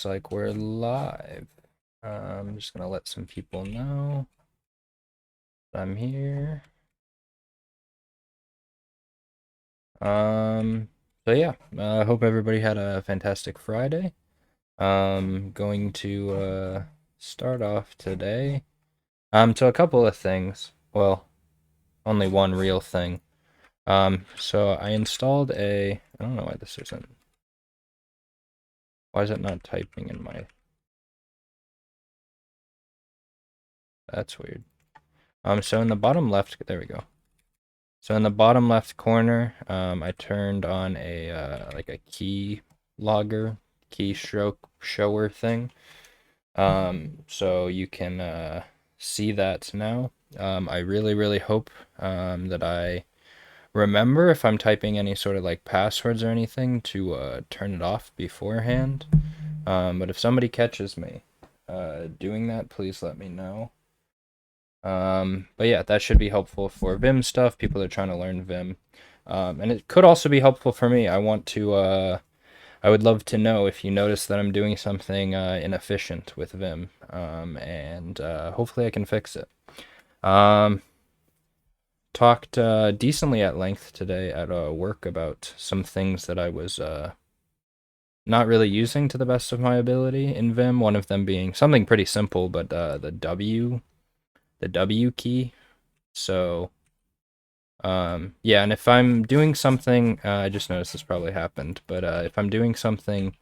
Looks like we're live. I'm just gonna let some people know I'm here. Um, so yeah, I hope everybody had a fantastic Friday. Going to start off today. So a couple of things. Well, only one real thing. So I installed I don't know why this isn't. Why is it not typing in my? That's weird. So in the bottom left, there we go. So in the bottom left corner, I turned on a like a key logger, keystroke shower thing. So you can see that now. I really hope that I remember if I'm typing any sort of like passwords or anything to turn it off beforehand. But if somebody catches me doing that, please let me know. But yeah, that should be helpful for Vim stuff. People are trying to learn Vim. And it could also be helpful for me. I would love to know if you notice that I'm doing something inefficient with Vim. And hopefully I can fix it. Um, Talked decently at length today at work about some things that I was not really using to the best of my ability in Vim. One of them being something pretty simple, but the W key. So yeah, and if I'm doing something, I just noticed this probably happened, but if I'm doing something,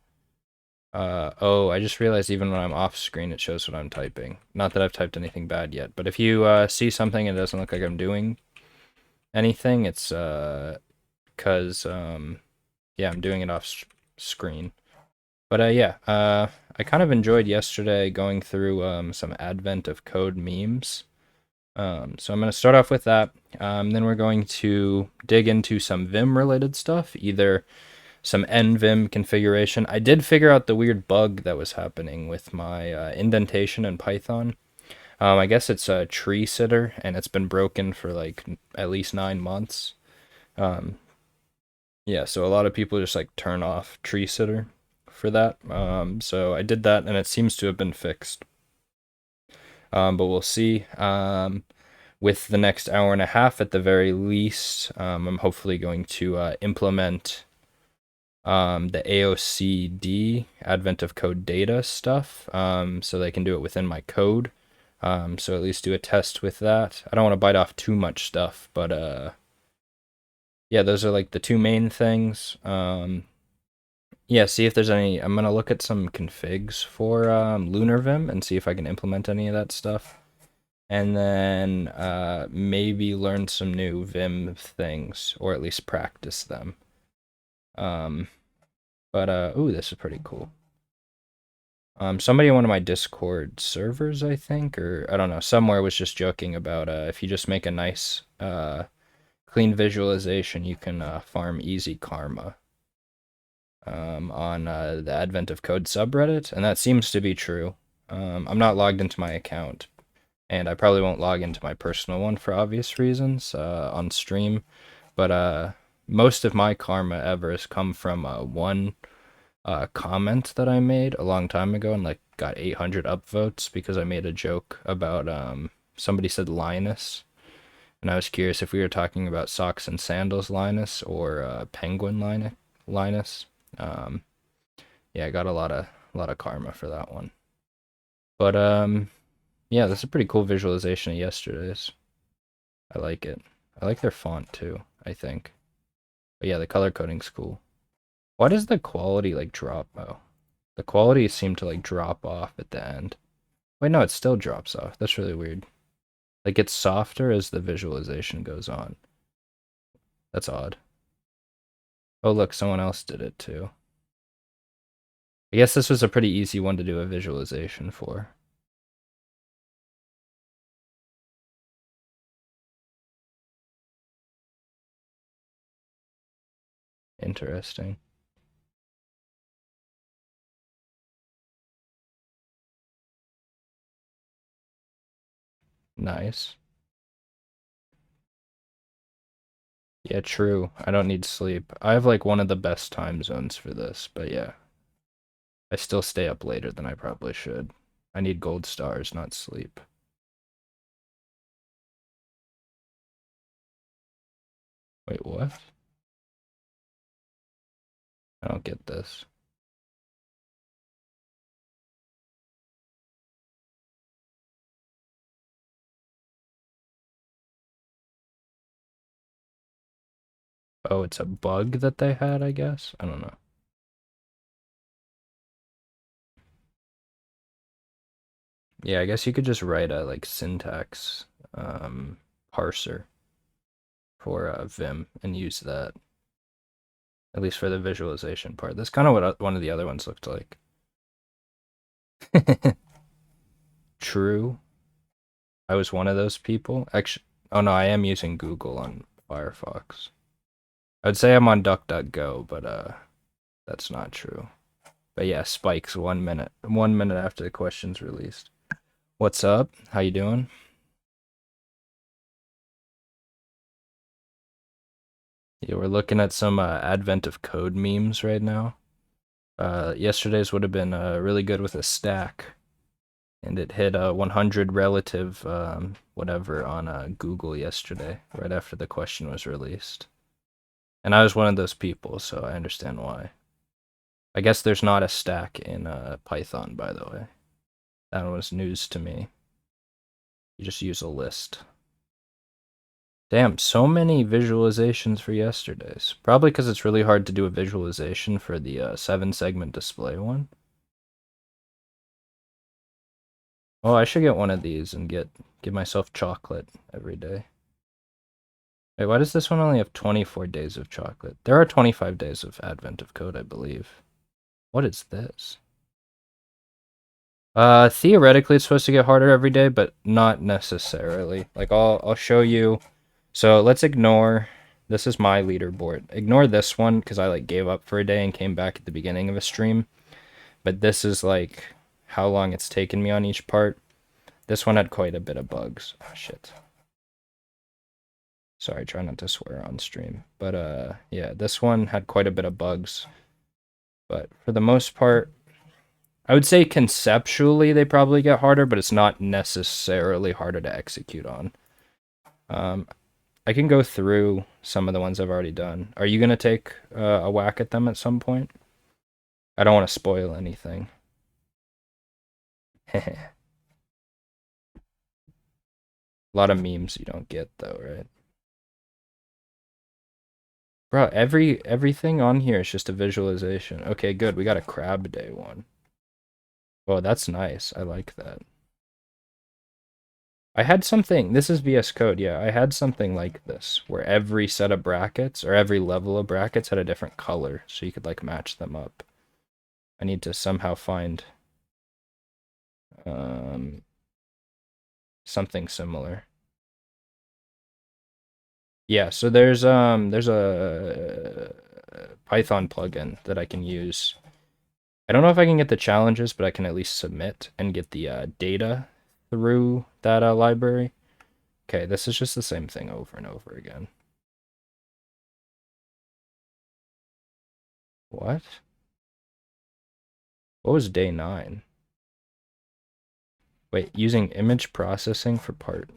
oh, I just realized even when I'm off screen, it shows what I'm typing. Not that I've typed anything bad yet, but if you see something and it doesn't look like I'm doing anything, it's because yeah, I'm doing it off screen. But yeah, I kind of enjoyed yesterday going through some Advent of Code memes. So I'm going to start off with that. Then we're going to dig into some Vim related stuff, either some nvim configuration. I did figure out the weird bug that was happening with my indentation in Python. I guess it's a tree sitter, and it's been broken for like at least 9 months. Um, yeah, so a lot of people just like turn off tree sitter for that. So I did that, and it seems to have been fixed. But we'll see. With the next hour and a half at the very least, I'm hopefully going to implement the AOCD, Advent of Code Data stuff, so they can do it within my code. So at least do a test with that. I don't want to bite off too much stuff, but yeah, those are like the two main things. Yeah, see if there's any. I'm gonna look at some configs for LunarVim and see if I can implement any of that stuff. And then maybe learn some new Vim things, or at least practice them. Um, but ooh, this is pretty cool. Somebody on one of my Discord servers, I think, or I don't know, somewhere was just joking about if you just make a nice clean visualization, you can farm easy karma on the Advent of Code subreddit, and that seems to be true. I'm not logged into my account, and I probably won't log into my personal one for obvious reasons on stream. But most of my karma ever has come from one comment that I made a long time ago and like got 800 upvotes because I made a joke about somebody said Linus, and I was curious if we were talking about socks and sandals Linus or penguin Linus. Um, yeah, I got a lot of karma for that one. But yeah, that's a pretty cool visualization of yesterday's. I like it. I like their font too, I think. But yeah, the color coding's cool. Why does the quality like drop? Oh, the quality seemed to like drop off at the end. Wait, no, it still drops off. That's really weird. Like it's softer as the visualization goes on. That's odd. Oh, look, someone else did it too. I guess this was a pretty easy one to do a visualization for. Interesting. Nice. Yeah, true. I don't need sleep. I have like one of the best time zones for this, but yeah. I still stay up later than I probably should. I need gold stars, not sleep. Wait, what? I don't get this. Oh, it's a bug that they had, I guess? I don't know. Yeah, I guess you could just write a like syntax parser for Vim and use that, at least for the visualization part. That's kind of what one of the other ones looked like. True. I was one of those people. Actually, oh no, I am using Google on Firefox. I'd say I'm on DuckDuckGo, but that's not true. But yeah, spikes 1 minute. 1 minute after the question's released. What's up? How you doing? Yeah, we're looking at some advent of code memes right now. Yesterday's would have been really good with a stack, and it hit 100 relative whatever on Google yesterday, right after the question was released. And I was one of those people, so I understand why. I guess there's not a stack in Python, by the way. That was news to me. You just use a list. Damn, so many visualizations for yesterday's. Probably because it's really hard to do a visualization for the 7-segment display one. Oh, I should get one of these and give myself chocolate every day. Wait, why does this one only have 24 days of chocolate? There are 25 days of advent of code, I believe. What is this? Theoretically, it's supposed to get harder every day, but not necessarily. Like, I'll show you. So let's ignore. This is my leaderboard. Ignore this one because I like gave up for a day and came back at the beginning of a stream. But this is like how long it's taken me on each part. This one had quite a bit of bugs. Oh shit. Sorry, try not to swear on stream. But yeah, this one had quite a bit of bugs. But for the most part, I would say conceptually they probably get harder, but it's not necessarily harder to execute on. I can go through some of the ones I've already done. Are you going to take a whack at them at some point? I don't want to spoil anything. A lot of memes you don't get though, right? Bro, everything on here is just a visualization. Okay, good. We got a crab day one. Oh, that's nice. I like that. I had something, this is VS Code, yeah. I had something like this, where every set of brackets, or every level of brackets had a different color, so you could, like, match them up. I need to somehow find something similar. Yeah, so there's a Python plugin that I can use. I don't know if I can get the challenges, but I can at least submit and get the data through that library. Okay, this is just the same thing over and over again. What? What was day 9? Wait, using image processing for part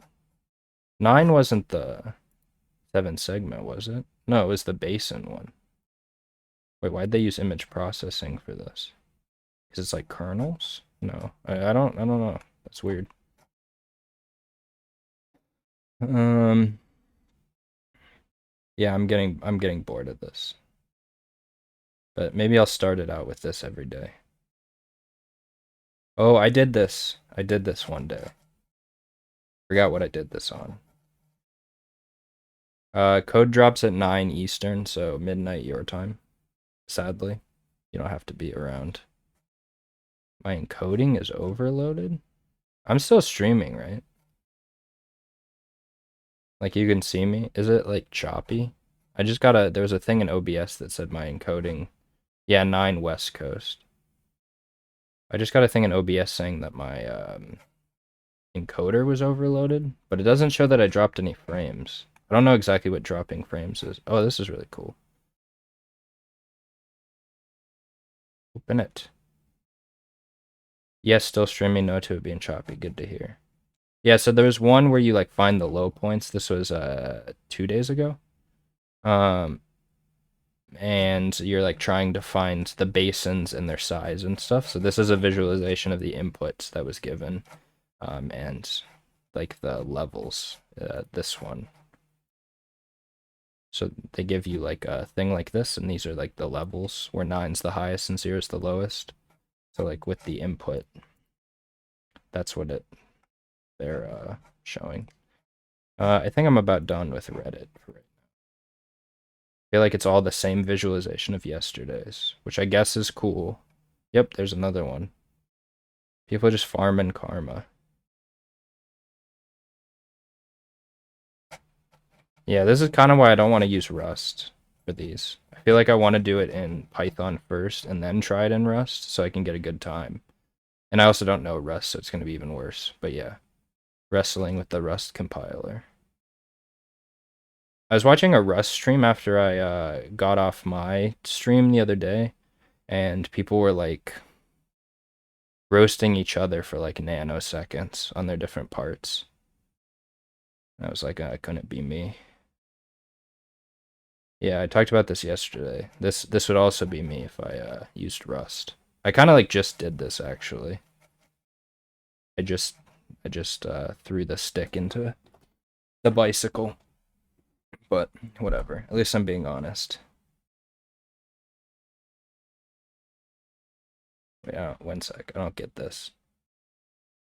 9 wasn't the 7-segment, was it? No, it was the basin one. Wait, why'd they use image processing for this? Because it's like kernels? No, I don't know. That's weird. Yeah, I'm getting bored of this. But maybe I'll start it out with this every day. Oh, I did this. I did this one day. Forgot what I did this on. Code drops at 9 Eastern, so midnight your time. Sadly, you don't have to be around. My encoding is overloaded? I'm still streaming, right? Like you can see me. Is it like choppy? I just got there was a thing in OBS that said my encoding. Yeah, 9 West Coast. I just got a thing in OBS saying that my encoder was overloaded, but it doesn't show that I dropped any frames. I don't know exactly what dropping frames is. Oh, this is really cool. Open it. Yes, still streaming. No to it being choppy. Good to hear. Yeah, so there was one where you like find the low points. This was 2 days ago. Um, and you're like trying to find the basins and their size and stuff. So this is a visualization of the inputs that was given, and like the levels. This one. So they give you like a thing like this, and these are like the levels where nine's the highest and zero's the lowest. So like with the input, that's what they're showing. I think I'm about done with Reddit for right now. I feel like it's all the same visualization of yesterday's, which I guess is cool. Yep, there's another one. People just farming karma. Yeah, this is kind of why I don't want to use Rust for these. I feel like I want to do it in Python first and then try it in Rust so I can get a good time. And I also don't know Rust, so it's going to be even worse. But yeah, wrestling with the Rust compiler. I was watching a Rust stream after I got off my stream the other day, and people were like roasting each other for like nanoseconds on their different parts. And I was like, couldn't be me. Yeah, I talked about this yesterday. This would also be me if I used Rust. I kind of like just did this actually. I just threw the stick into the bicycle. But whatever. At least I'm being honest. Yeah, 1 sec. I don't get this.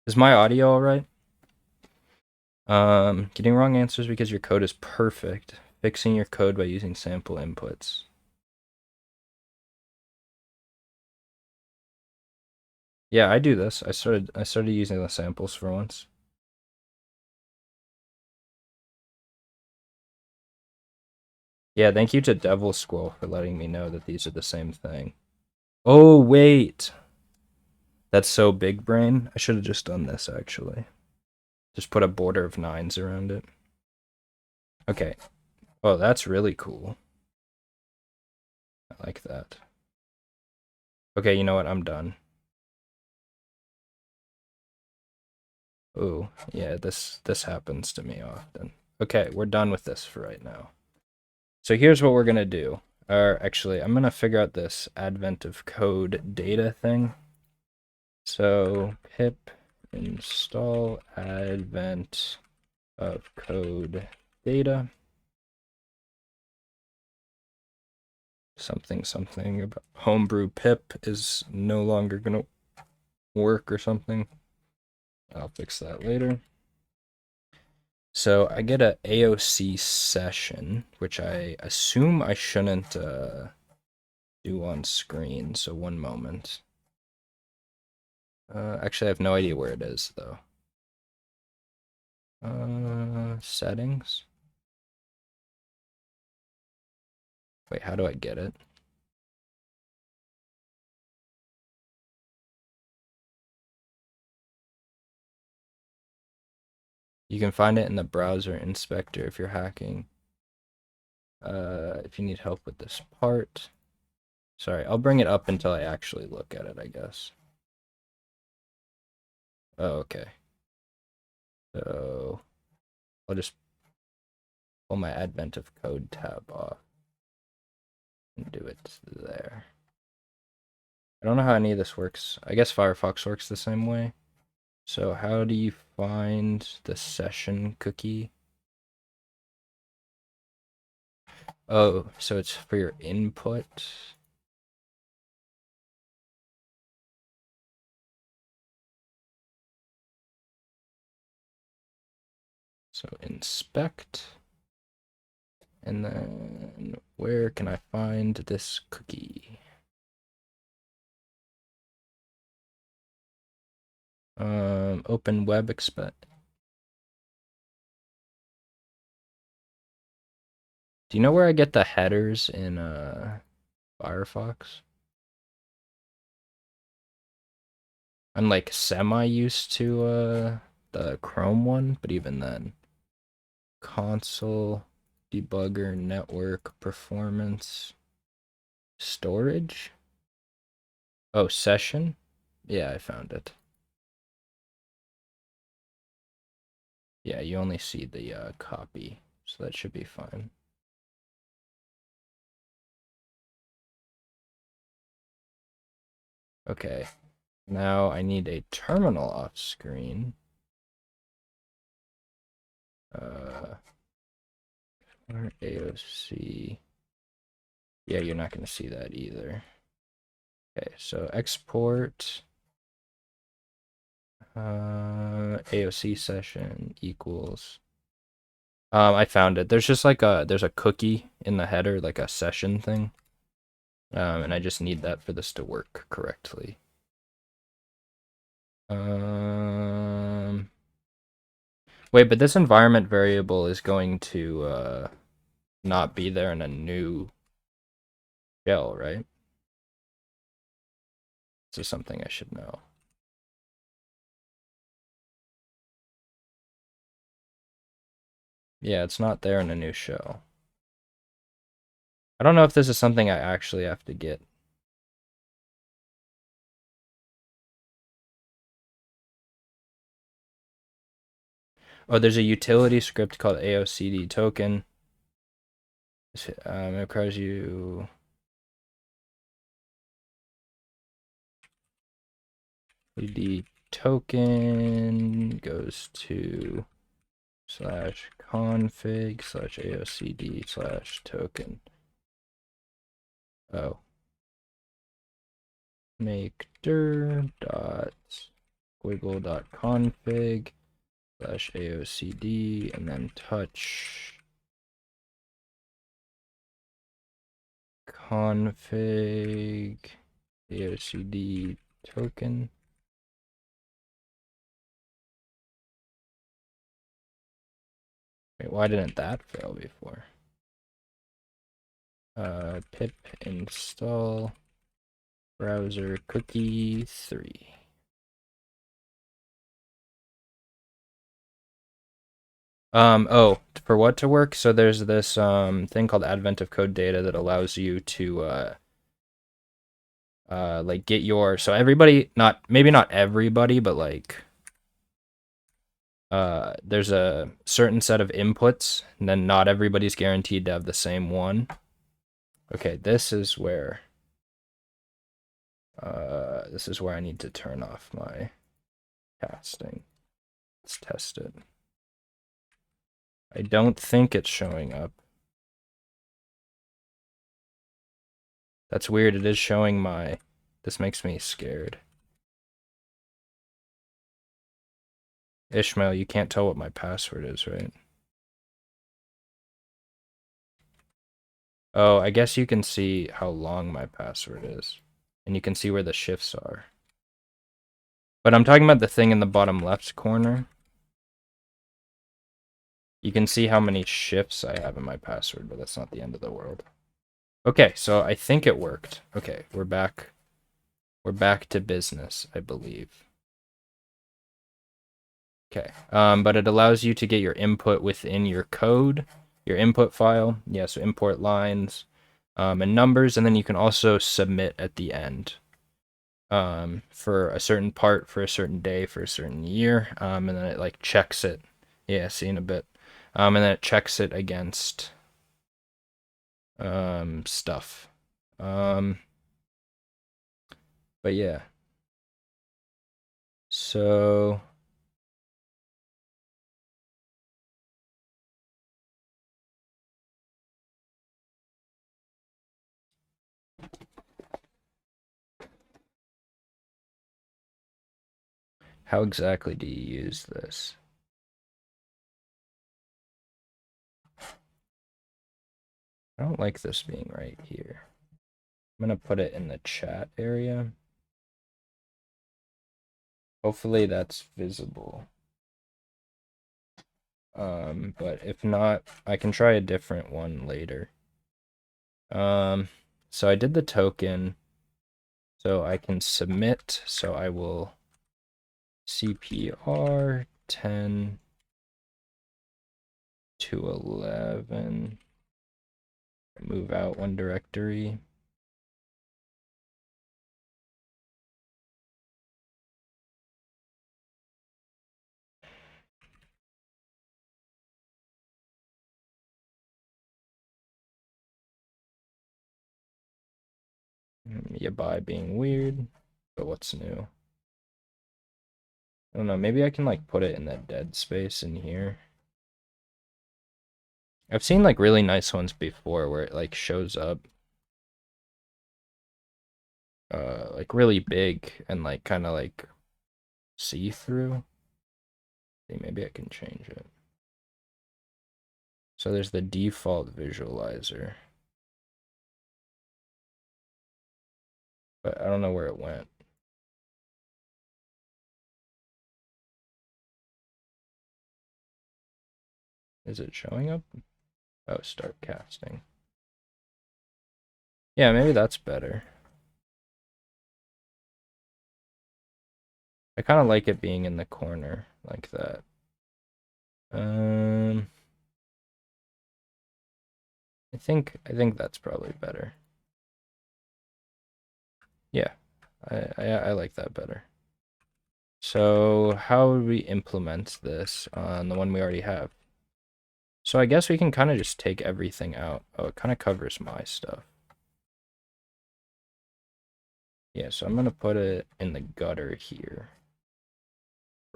Is my audio alright? Getting wrong answers because your code is perfect. Fixing your code by using sample inputs. Yeah, I do this. I started using the samples for once. Yeah, thank you to Devil Squall for letting me know that these are the same thing. Oh, wait. That's so big brain. I should have just done this, actually. Just put a border of 9s around it. Okay. Oh, that's really cool. I like that. Okay, you know what? I'm done. Oh, yeah, this happens to me often. Okay, we're done with this for right now. So here's what we're gonna do. Or actually, I'm gonna figure out this advent of code data thing. So pip install advent of code data. Something about homebrew pip is no longer gonna work or something. I'll fix that later. So I get a AOC session, which I assume I shouldn't do on screen. So one moment. Actually, I have no idea where it is though. Settings. Wait, how do I get it? You can find it in the browser inspector if you're hacking. If you need help with this part. Sorry, I'll bring it up until I actually look at it, I guess. Oh, okay. So I'll just pull my Advent of Code tab off and do it there. I don't know how any of this works. I guess Firefox works the same way. So how do you find the session cookie? Oh, so it's for your input. So inspect. And then where can I find this cookie? Open web expect. Do you know where I get the headers in Firefox? I'm like semi used to the Chrome one, but even then. Console, debugger, network, performance, storage. Oh, session? Yeah, I found it. Yeah, you only see the copy, so that should be fine. Okay, now I need a terminal off screen. AOC. Yeah, you're not going to see that either. Okay, so export AOC session equals. I found it. There's just like there's a cookie in the header, like a session thing. And I just need that for this to work correctly. Wait, but this environment variable is going to not be there in a new shell, right? This is something I should know. Yeah, it's not there in a new shell. I don't know if this is something I actually have to get. Oh, there's a utility script called AOCD token. It requires you. The token goes to /config/AOCD/token. Oh. Make dir dot squiggle.config/AOCD and then touch config AOCD token. Wait, why didn't that fail before? Pip install browser cookie 3. Oh, for what to work? So there's this thing called Advent of Code Data that allows you to like get your, so everybody, not maybe not everybody, but like there's a certain set of inputs, and then not everybody's guaranteed to have the same one. Okay, this is where I need to turn off my casting. Let's test it. I don't think it's showing up. That's weird. It is showing my. This makes me scared. Ishmael, you can't tell what my password is, right? Oh, I guess you can see how long my password is. And you can see where the shifts are. But I'm talking about the thing in the bottom left corner. You can see how many shifts I have in my password, but that's not the end of the world. Okay, so I think it worked. Okay, we're back. We're back to business, I believe. Okay, but it allows you to get your input within your code, your input file. Yeah, so import lines and numbers, and then you can also submit at the end for a certain part, for a certain day, for a certain year, and then it like checks it. Yeah, see in a bit. And then it checks it against stuff. But yeah. So how exactly do you use this? I don't like this being right here. I'm gonna put it in the chat area. Hopefully that's visible. But if not, I can try a different one later. So I did the token, so I can submit. So I will CPR 10 to 11. Move out one directory. Yabai being weird, but what's new? I don't know, maybe I can like put it in that dead space in here. I've seen like really nice ones before where it like shows up like really big and like kind of like see-through. See, maybe I can change it. So there's the default visualizer. But I don't know where it went. Is it showing up? Oh, start casting. Yeah, maybe that's better. I kind of like it being in the corner like that. I think that's probably better. Yeah, I like that better. So how would we implement this on the one we already have? So I guess we can kind of just take everything out. Oh, it kind of covers my stuff. Yeah, so I'm gonna put it in the gutter here.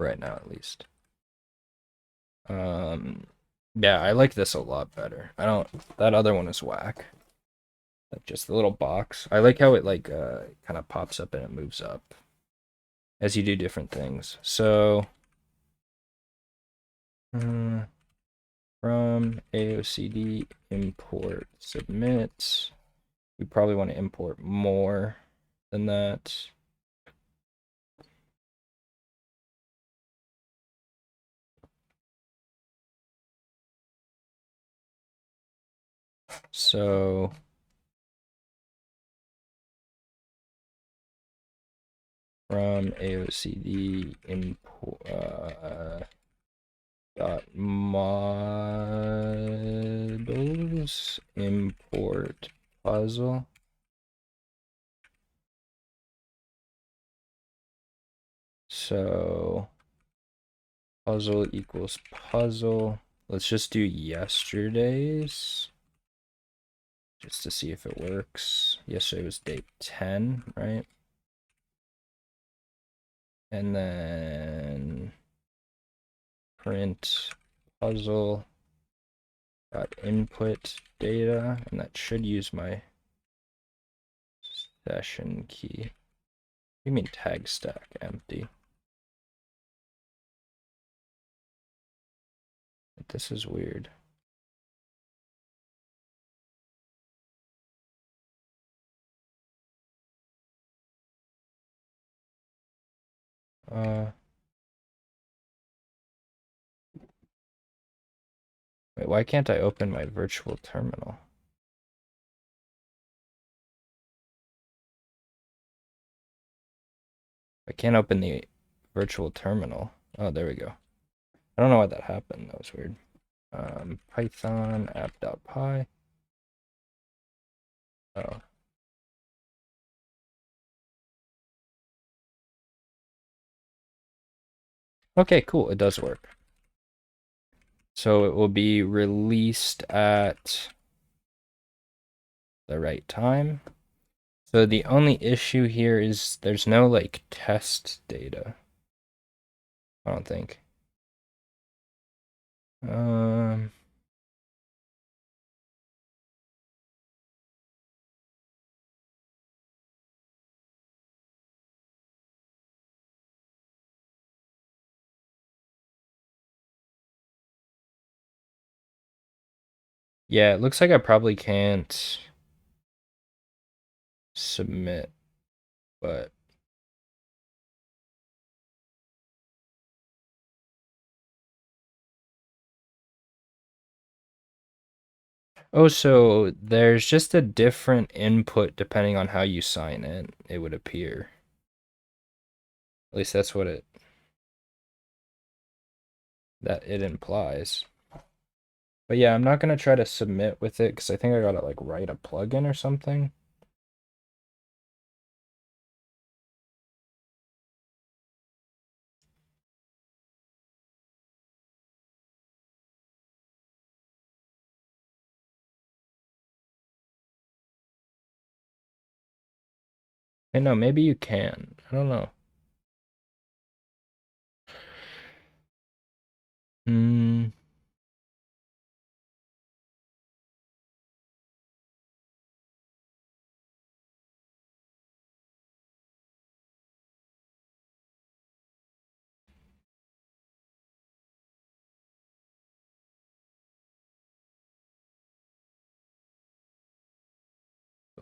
Right now, at least. Yeah, I like this a lot better. I don't, that other one is whack. Like just the little box. I like how it like kind of pops up and it moves up as you do different things. So from AOCD import submit. We probably want to import more than that. So from AOCD import dot models import puzzle. So puzzle equals puzzle. Let's just do yesterday's just to see if it works. Yesterday was day 10, right? And then print puzzle dot input data, and that should use my session key. What do you mean tag stack empty? This is weird. Wait, why can't I open my virtual terminal? I can't open the virtual terminal. Oh, there we go. I don't know why that happened. That was weird. Python app.py. Oh. Okay, cool. It does work. So it will be released at the right time. So the only issue here is there's no like test data. I don't think. Um, yeah, it looks like I probably can't submit, but oh, so there's just a different input depending on how you sign in, it would appear. At least that's what it implies. But yeah, I'm not gonna try to submit with it because I think I gotta like write a plugin or something. Hey, no, maybe you can. I don't know. Hmm.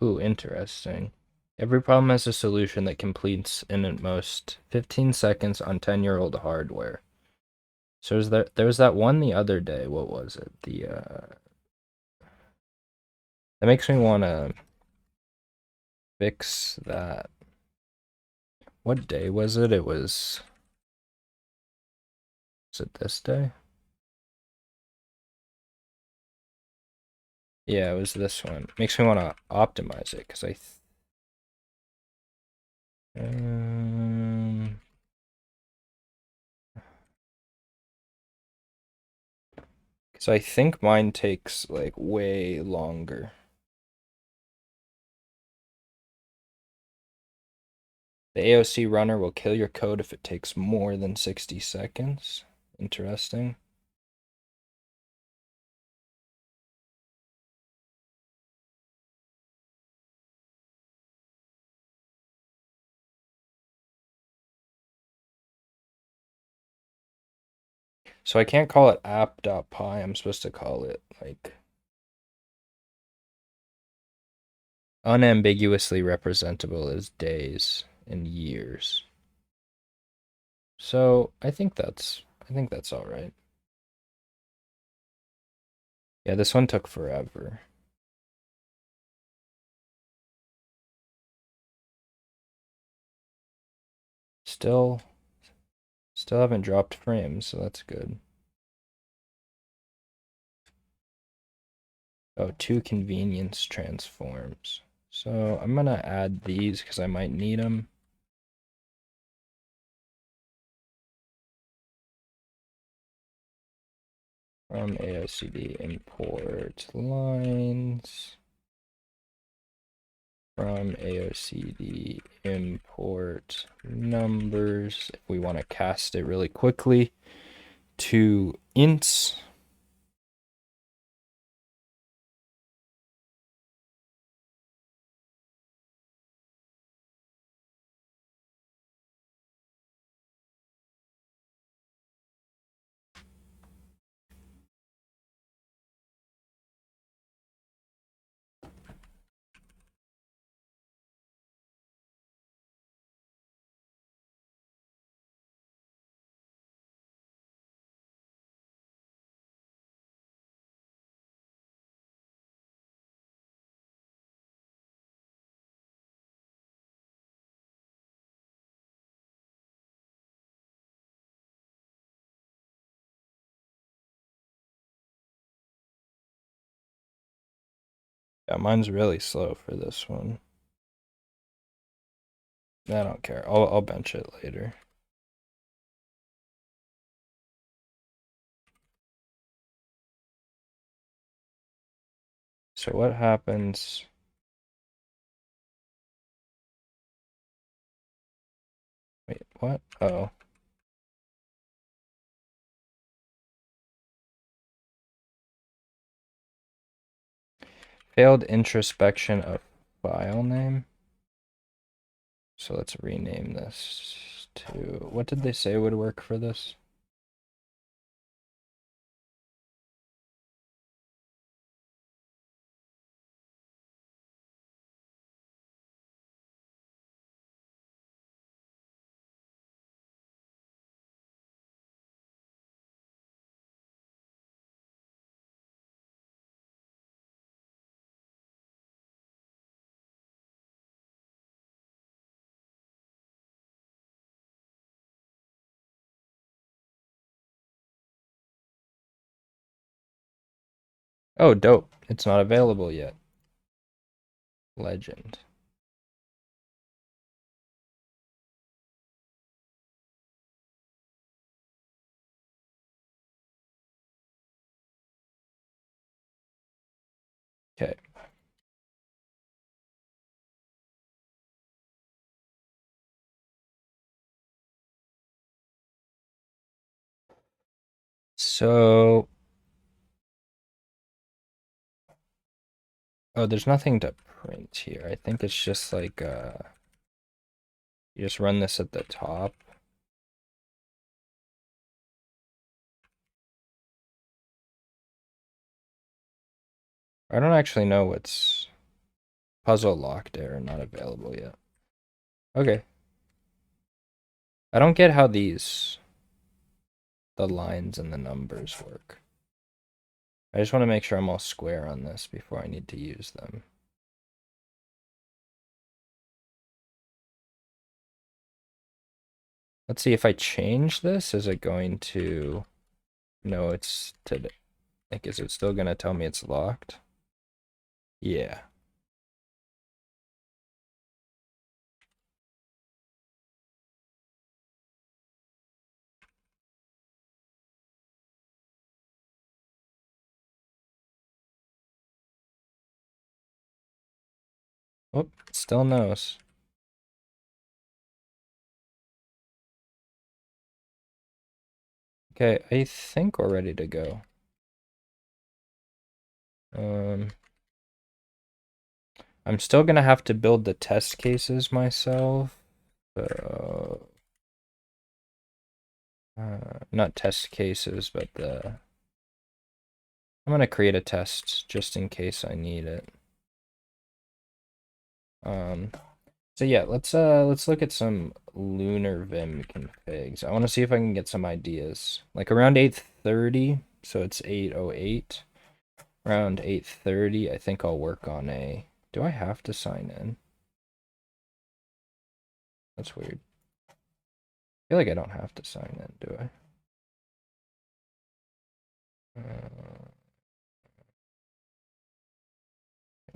Ooh, interesting. Every problem has a solution that completes in at most 15 seconds on 10-year-old hardware. So there was that one the other day. What was it? That makes me want to fix that. What day was it? Was it this day? Yeah, it was this one. Makes me want to optimize it because um, I think mine takes like way longer. The AOC runner will kill your code if it takes more than 60 seconds. Interesting. So I can't call it app.py. I'm supposed to call it like unambiguously representable as days and years. So I think that's all right. Yeah, this one took forever. Still still haven't dropped frames, so that's good. Oh, two convenience transforms. So I'm gonna add these because I might need them. From AOCD import lines. From AOCD import numbers. If we want to cast it really quickly to ints. Yeah, mine's really slow for this one. I don't care. I'll bench it later. So what happens? Wait, what? Oh. Failed introspection of file name. So let's rename this to, what did they say would work for this? Oh, dope. It's not available yet. Legend. Okay. So, oh, there's nothing to print here. I think it's just like, you just run this at the top. I don't actually know what's puzzle locked error not available yet. Okay. I don't get how the lines and the numbers work. I just want to make sure I'm all square on this before I need to use them. Let's see if I change this, is it going to, no, it's to, like, is it still going to tell me it's locked? Yeah. Oh, it still knows. Okay, I think we're ready to go. I'm still gonna have to build the test cases myself. So, not test cases, but I'm gonna create a test just in case I need it. So yeah, let's look at some lunar Vim configs. I want to see if I can get some ideas. Like around 8:30, so it's 8:08. Around 8:30, I think I'll work on a. Do I have to sign in? That's weird. I feel like I don't have to sign in, do I?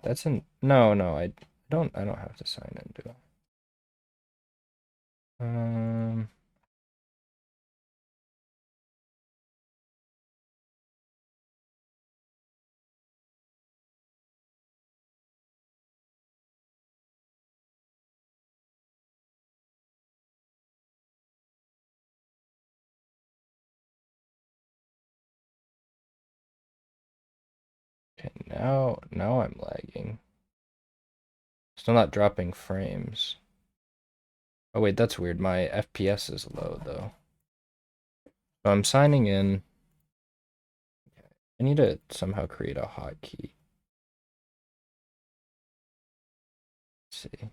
That's an no, I don't have to sign in, do I? Okay, now I'm lagging. Still not dropping frames. Oh wait, that's weird. My FPS is low though. So I'm signing in. I need to somehow create a hotkey. Let's see.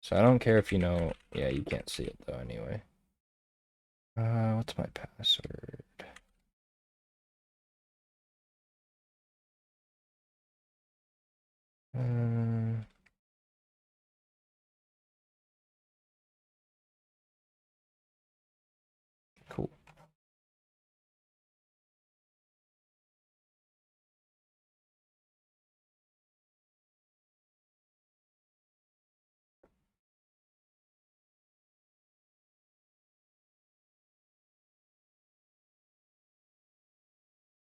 So I don't care if you know. Yeah, you can't see it though anyway. What's my password? Cool.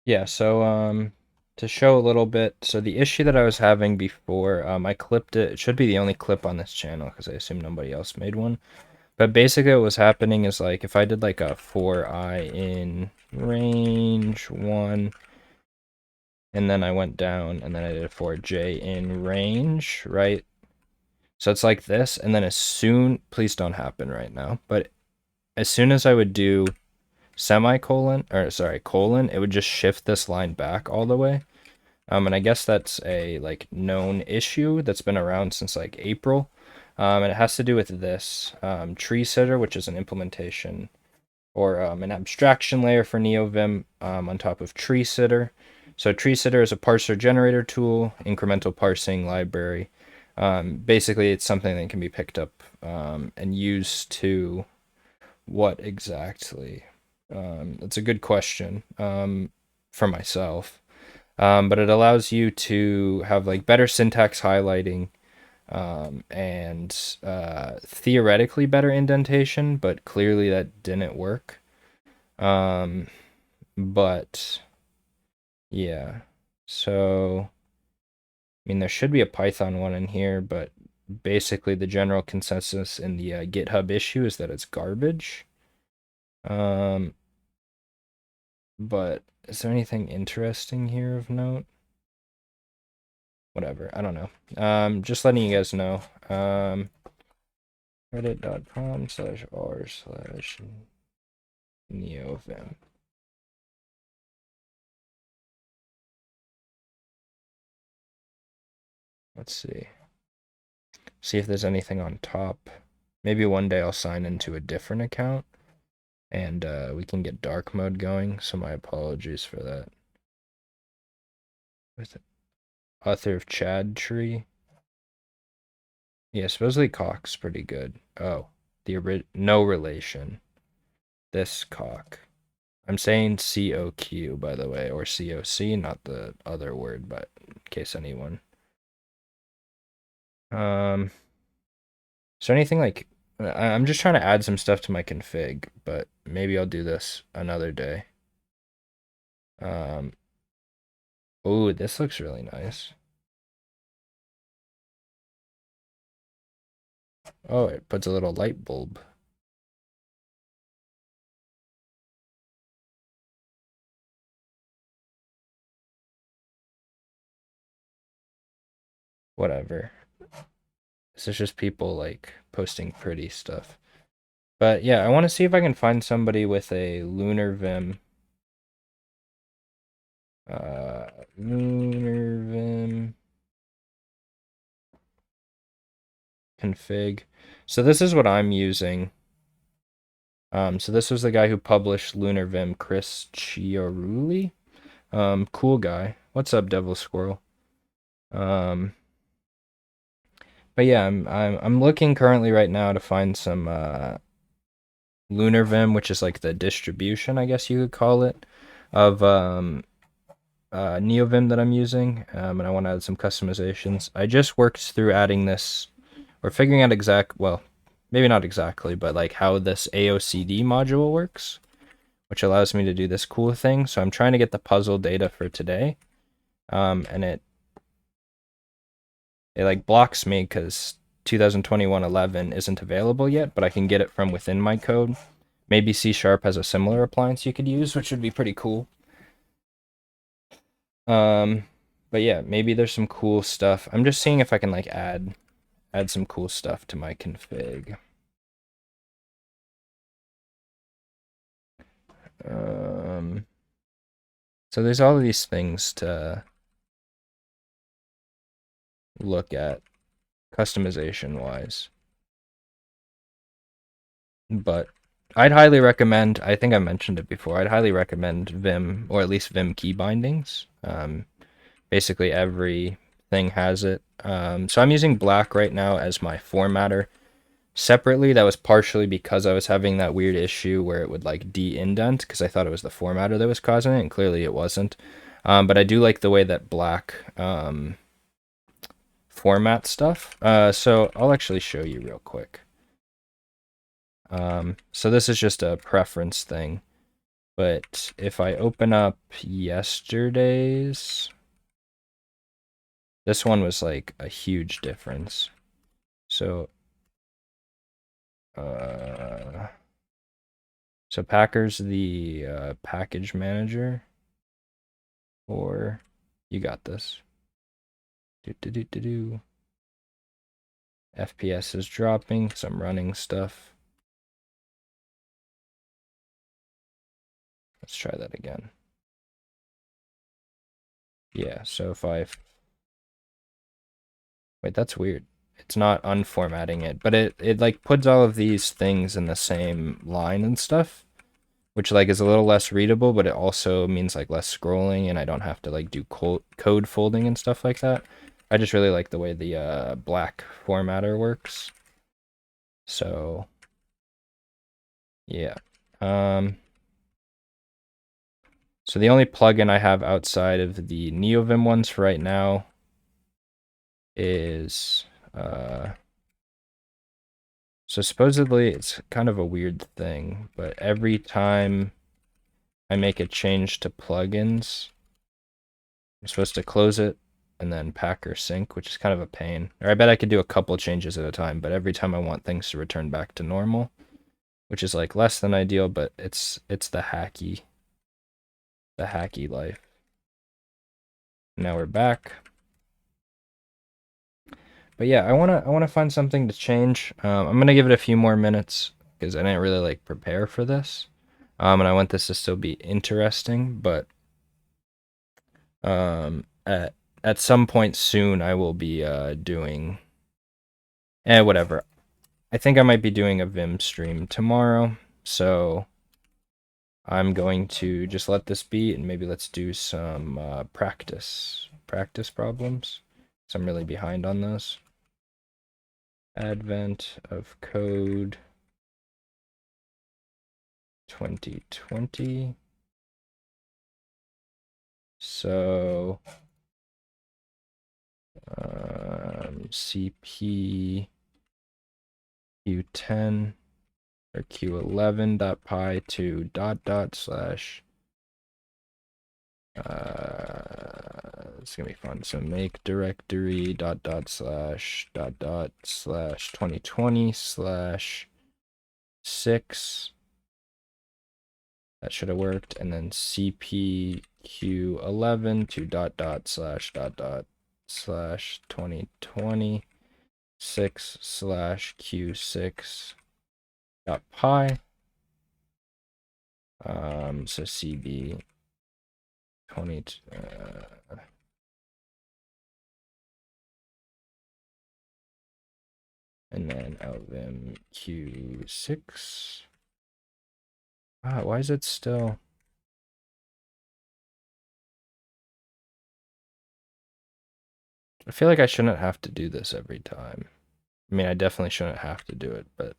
Yeah, so to show a little bit, so the issue that I was having before, I clipped it. It should be the only clip on this channel because I assume nobody else made one. But basically what was happening is like if I did like a 4i in range 1 and then I went down and then I did a 4j in range, right? So it's like this, and then please don't happen right now, but as soon as I would do semicolon, or sorry, colon, it would just shift this line back all the way. And I guess that's a like known issue that's been around since like April. And it has to do with this tree sitter, which is an implementation or an abstraction layer for NeoVim on top of tree sitter. So tree sitter is a parser generator tool, incremental parsing library. Basically, it's something that can be picked up and used to what exactly? It's a good question for myself. But it allows you to have like better syntax highlighting and theoretically better indentation, but clearly that didn't work. But yeah, so I mean, there should be a Python one in here, but basically the general consensus in the GitHub issue is that it's garbage. But is there anything interesting here of note? Whatever, I don't know. Just letting you guys know. Reddit.com/r/neovim. Let's see. See if there's anything on top. Maybe one day I'll sign into a different account and we can get dark mode going. So my apologies for that. What's it? Author of Chad Tree. Yeah, supposedly Cock's pretty good. Oh, no relation. This Cock. I'm saying COQ, by the way, or COC, not the other word, but in case anyone. So anything like, I'm just trying to add some stuff to my config, but maybe I'll do this another day. Oh, this looks really nice. Oh, it puts a little light bulb. Whatever. This is just people like posting pretty stuff. But yeah, I want to see if I can find somebody with a lunar Vim. Lunar Vim config. So this is what I'm using. So this was the guy who published Lunar Vim, Chris Chiarulli. Cool guy. What's up, Devil Squirrel? But yeah, I'm looking currently right now to find some Lunar Vim, which is like the distribution, I guess you could call it, of NeoVim that I'm using, and I want to add some customizations. I just worked through adding this, or figuring out well, maybe not exactly, but like how this AOCD module works, which allows me to do this cool thing. So I'm trying to get the puzzle data for today, and it like blocks me because 2021-11 isn't available yet, but I can get it from within my code. Maybe C# has a similar appliance you could use, which would be pretty cool. But yeah, maybe there's some cool stuff. I'm just seeing if I can like add some cool stuff to my config. So there's all of these things to look at customization wise. But I'd highly recommend, I think I mentioned it before, I'd highly recommend Vim, or at least Vim key bindings. Basically everything has it. So I'm using black right now as my formatter. Separately, that was partially because I was having that weird issue where it would like de-indent because I thought it was the formatter that was causing it, and clearly it wasn't. But I do like the way that black format stuff. So I'll actually show you real quick. So this is just a preference thing. But if I open up yesterday's, this one was like a huge difference. So so Packer's the package manager, or you got this. FPS is dropping, so I'm running stuff. Let's try that again. Yeah, so if I... Wait, that's weird. It's not unformatting it, but it like puts all of these things in the same line and stuff, which like is a little less readable, but it also means like less scrolling, and I don't have to like do code folding and stuff like that. I just really like the way the black formatter works. So yeah. So the only plugin I have outside of the NeoVim ones for right now is so supposedly it's kind of a weird thing, but every time I make a change to plugins, I'm supposed to close it and then Packer sync, which is kind of a pain. Or I bet I could do a couple changes at a time, but every time I want things to return back to normal, which is like less than ideal, but it's the hacky the hacky life. Now we're back. But yeah, I wanna find something to change. I'm gonna give it a few more minutes because I didn't really like prepare for this. And I want this to still be interesting, but at some point soon I will be doing whatever. I think I might be doing a Vim stream tomorrow, so I'm going to just let this be and maybe let's do some practice problems. So I'm really behind on those. Advent of Code 2020. So CP Q10 or Q11.py to dot slash it's gonna be fun. So make directory dot slash 2020 slash 6. That should have worked. And then cpq11 to dot slash 2020 6 slash q6 dot py. So cb 20 and then lvim q6. Why is it still? I feel like I shouldn't have to do this every time. I mean, I definitely shouldn't have to do it, but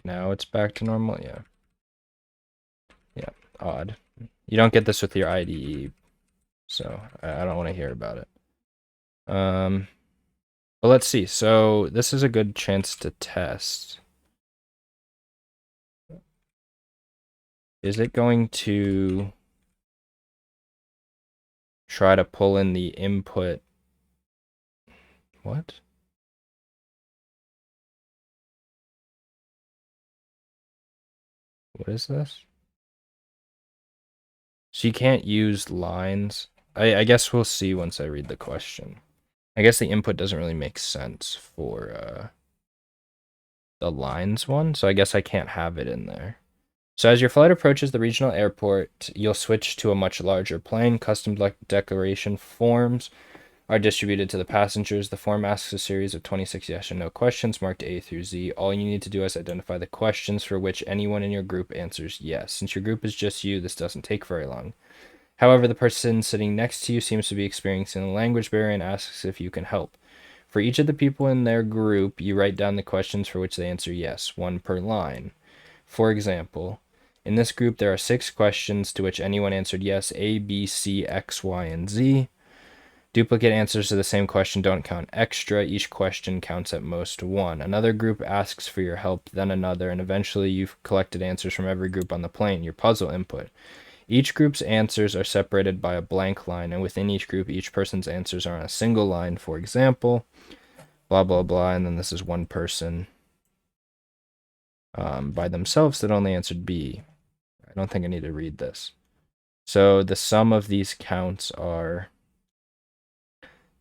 now it's back to normal. Yeah. Yeah, odd. You don't get this with your IDE, so I don't want to hear about it. But let's see. So this is a good chance to test. Is it going to try to pull in the input? What? What is this? So you can't use lines. I guess we'll see once I read the question. I guess the input doesn't really make sense for the lines one, so I guess I can't have it in there. So as your flight approaches the regional airport, you'll switch to a much larger plane. Custom declaration forms are distributed to the passengers. The form asks a series of 26 yes or no questions marked A through Z. All you need to do is identify the questions for which anyone in your group answers yes. Since your group is just you, this doesn't take very long. However, the person sitting next to you seems to be experiencing a language barrier and asks if you can help. For each of the people in their group, you write down the questions for which they answer yes, one per line. For example, in this group, there are 6 questions to which anyone answered yes, A, B, C, X, Y, and Z. Duplicate answers to the same question don't count extra. Each question counts at most 1. Another group asks for your help, then another, and eventually you've collected answers from every group on the plane, your puzzle input. Each group's answers are separated by a blank line, and within each group, each person's answers are on a single line. For example, blah, blah, blah, and then this is one person by themselves that only answered B. I don't think I need to read this. So the sum of these counts are...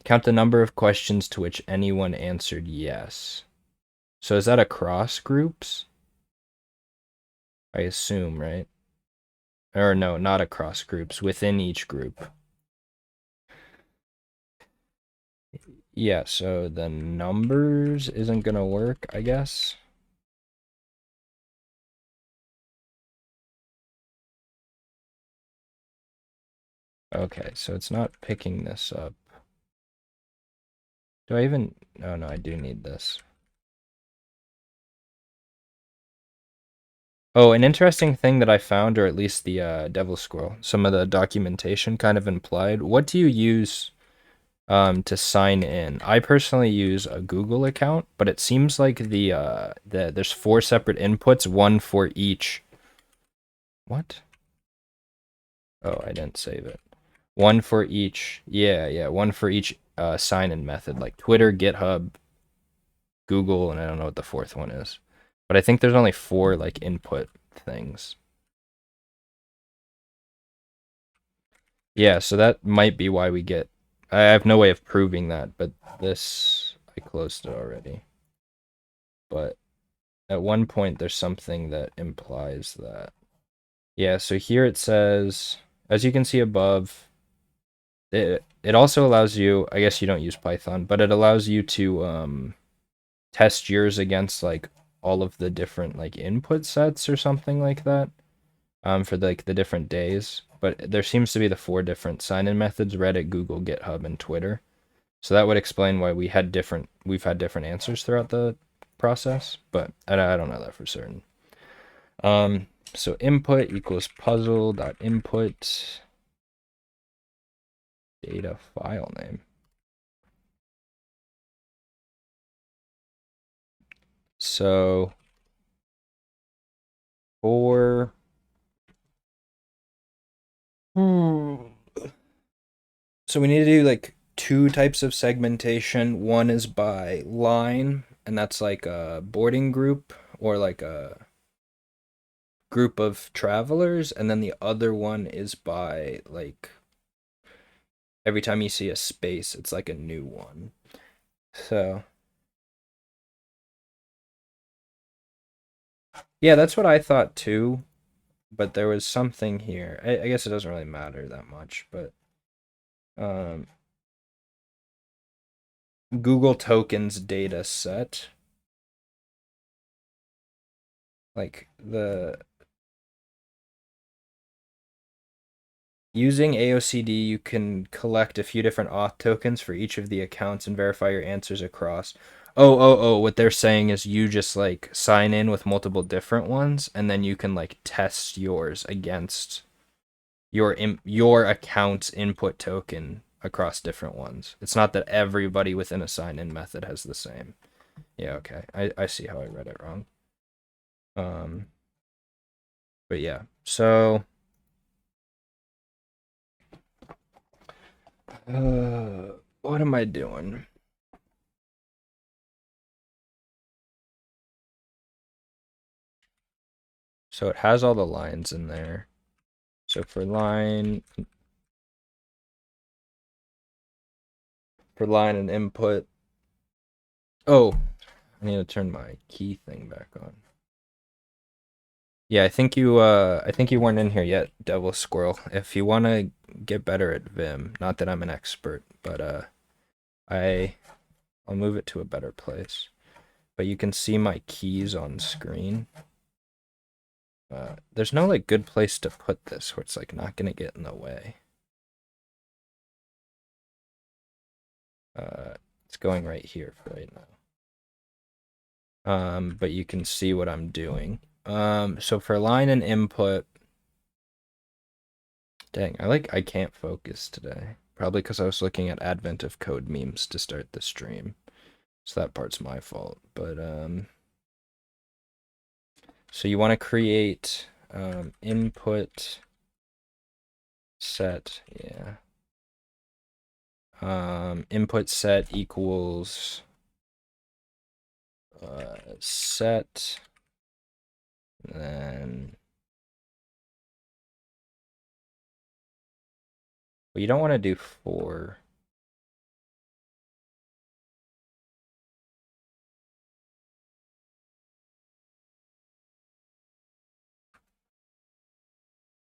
Count the number of questions to which anyone answered yes. So is that across groups? I assume, right? Or no, not across groups, within each group. Yeah, so the numbers isn't gonna work, I guess. Okay, so it's not picking this up. Do I even... Oh no, I do need this. Oh, an interesting thing that I found, or at least the Devil Squirrel, some of the documentation kind of implied. What do you use to sign in? I personally use a Google account, but it seems like there's 4 separate inputs, one for each. What? Oh, I didn't save it. One for each. Yeah, one for each sign-in method, like Twitter, GitHub, Google, and I don't know what the 4th one is. But I think there's only 4 like input things. Yeah, so that might be why we get. I have no way of proving that, but this I closed it already. But at one point there's something that implies that. Yeah, so here it says, as you can see above, it also allows you, I guess you don't use Python, but it allows you to test yours against like all of the different like input sets or something like that, for like the different days. But there seems to be the 4 different sign-in methods: Reddit, Google, GitHub, and Twitter. So that would explain why we've had different answers throughout the process, but I don't know that for certain. So input equals puzzle dot input data file name. So for so we need to do like 2 types of segmentation. One is by line, and that's like a boarding group or like a group of travelers, and then the other one is by like every time you see a space, it's like a new one. So yeah, that's what I thought too, but there was something here. I guess it doesn't really matter that much, but um, Google tokens data set, like the using AOCD, you can collect a few different auth tokens for each of the accounts and verify your answers across. Oh, what they're saying is you just like sign in with multiple different ones, and then you can like test yours against your account's input token across different ones. It's not that everybody within a sign-in method has the same. Yeah, okay. I see how I read it wrong. Um, but yeah. So what am I doing? So it has all the lines in there. So for line and input. Oh, I need to turn my key thing back on. Yeah, I think you weren't in here yet, Devil Squirrel. If you want to get better at Vim, not that I'm an expert, but I I'll move it to a better place. But you can see my keys on screen. There's no like good place to put this where it's like not gonna get in the way. It's going right here for right now. But you can see what I'm doing. So for line and input, dang, I can't focus today. Probably because I was looking at Advent of Code memes to start the stream. So that part's my fault. But so you want to create input set, yeah. Input set equals set, then well, you don't want to do 4.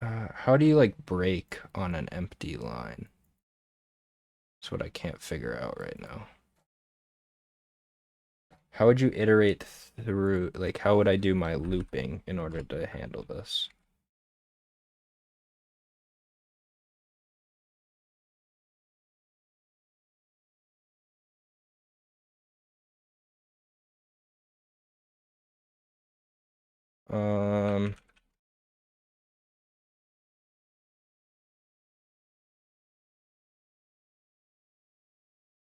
How do you like break on an empty line? That's what I can't figure out right now. How would you iterate through, like, how would I do my looping in order to handle this? Um,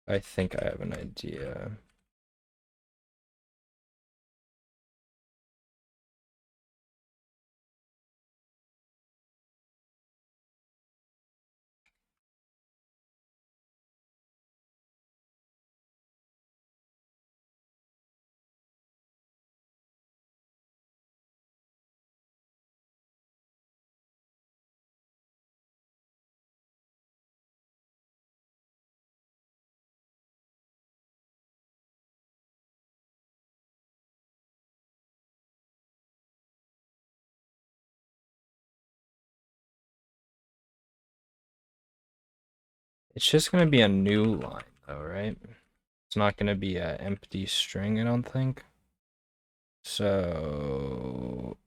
I think I have an idea. It's just going to be a new line, though, right? It's not going to be an empty string, I don't think. So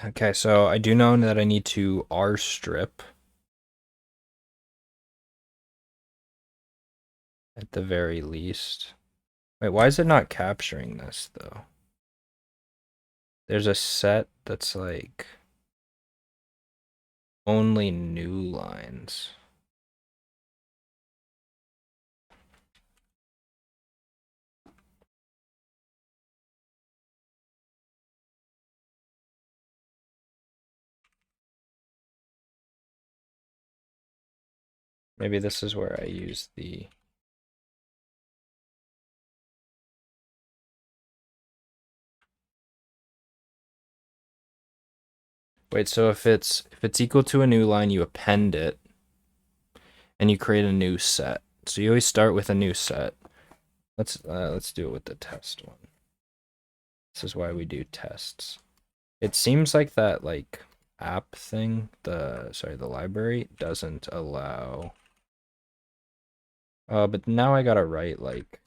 okay, so I do know that I need to R strip at the very least. Wait, why is it not capturing this though? There's a set that's like only new lines. Maybe this is where I use the wait, so if it's equal to a new line, you append it and you create a new set. So you always start with a new set. Let's do it with the test one. This is why we do tests. It seems like that like app thing, the library doesn't allow. But now I gotta write like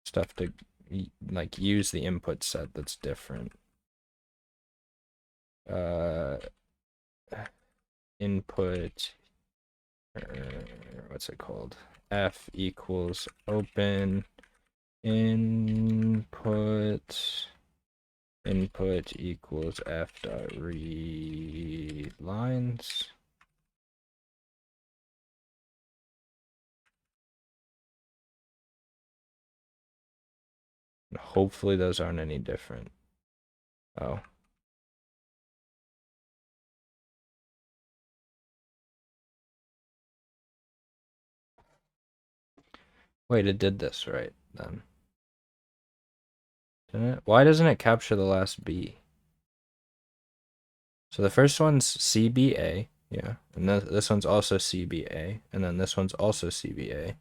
stuff to like use the input set that's different. Input, what's it called? F equals open input equals f dot read lines. Hopefully those aren't any different. Oh. Wait, it did this right then. Didn't it? Why doesn't it capture the last B? So the first one's CBA, yeah. And this one's also CBA. And then this one's also CBA.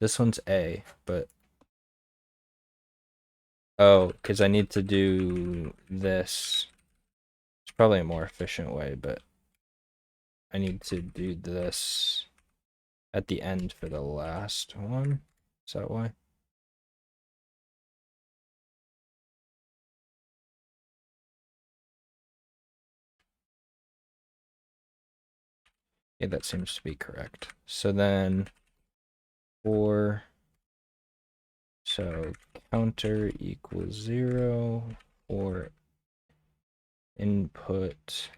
This one's A, but oh, because I need to do this. It's probably a more efficient way, but I need to do this at the end for the last one. Is that why? Yeah, that seems to be correct. So then so counter equals 0 for input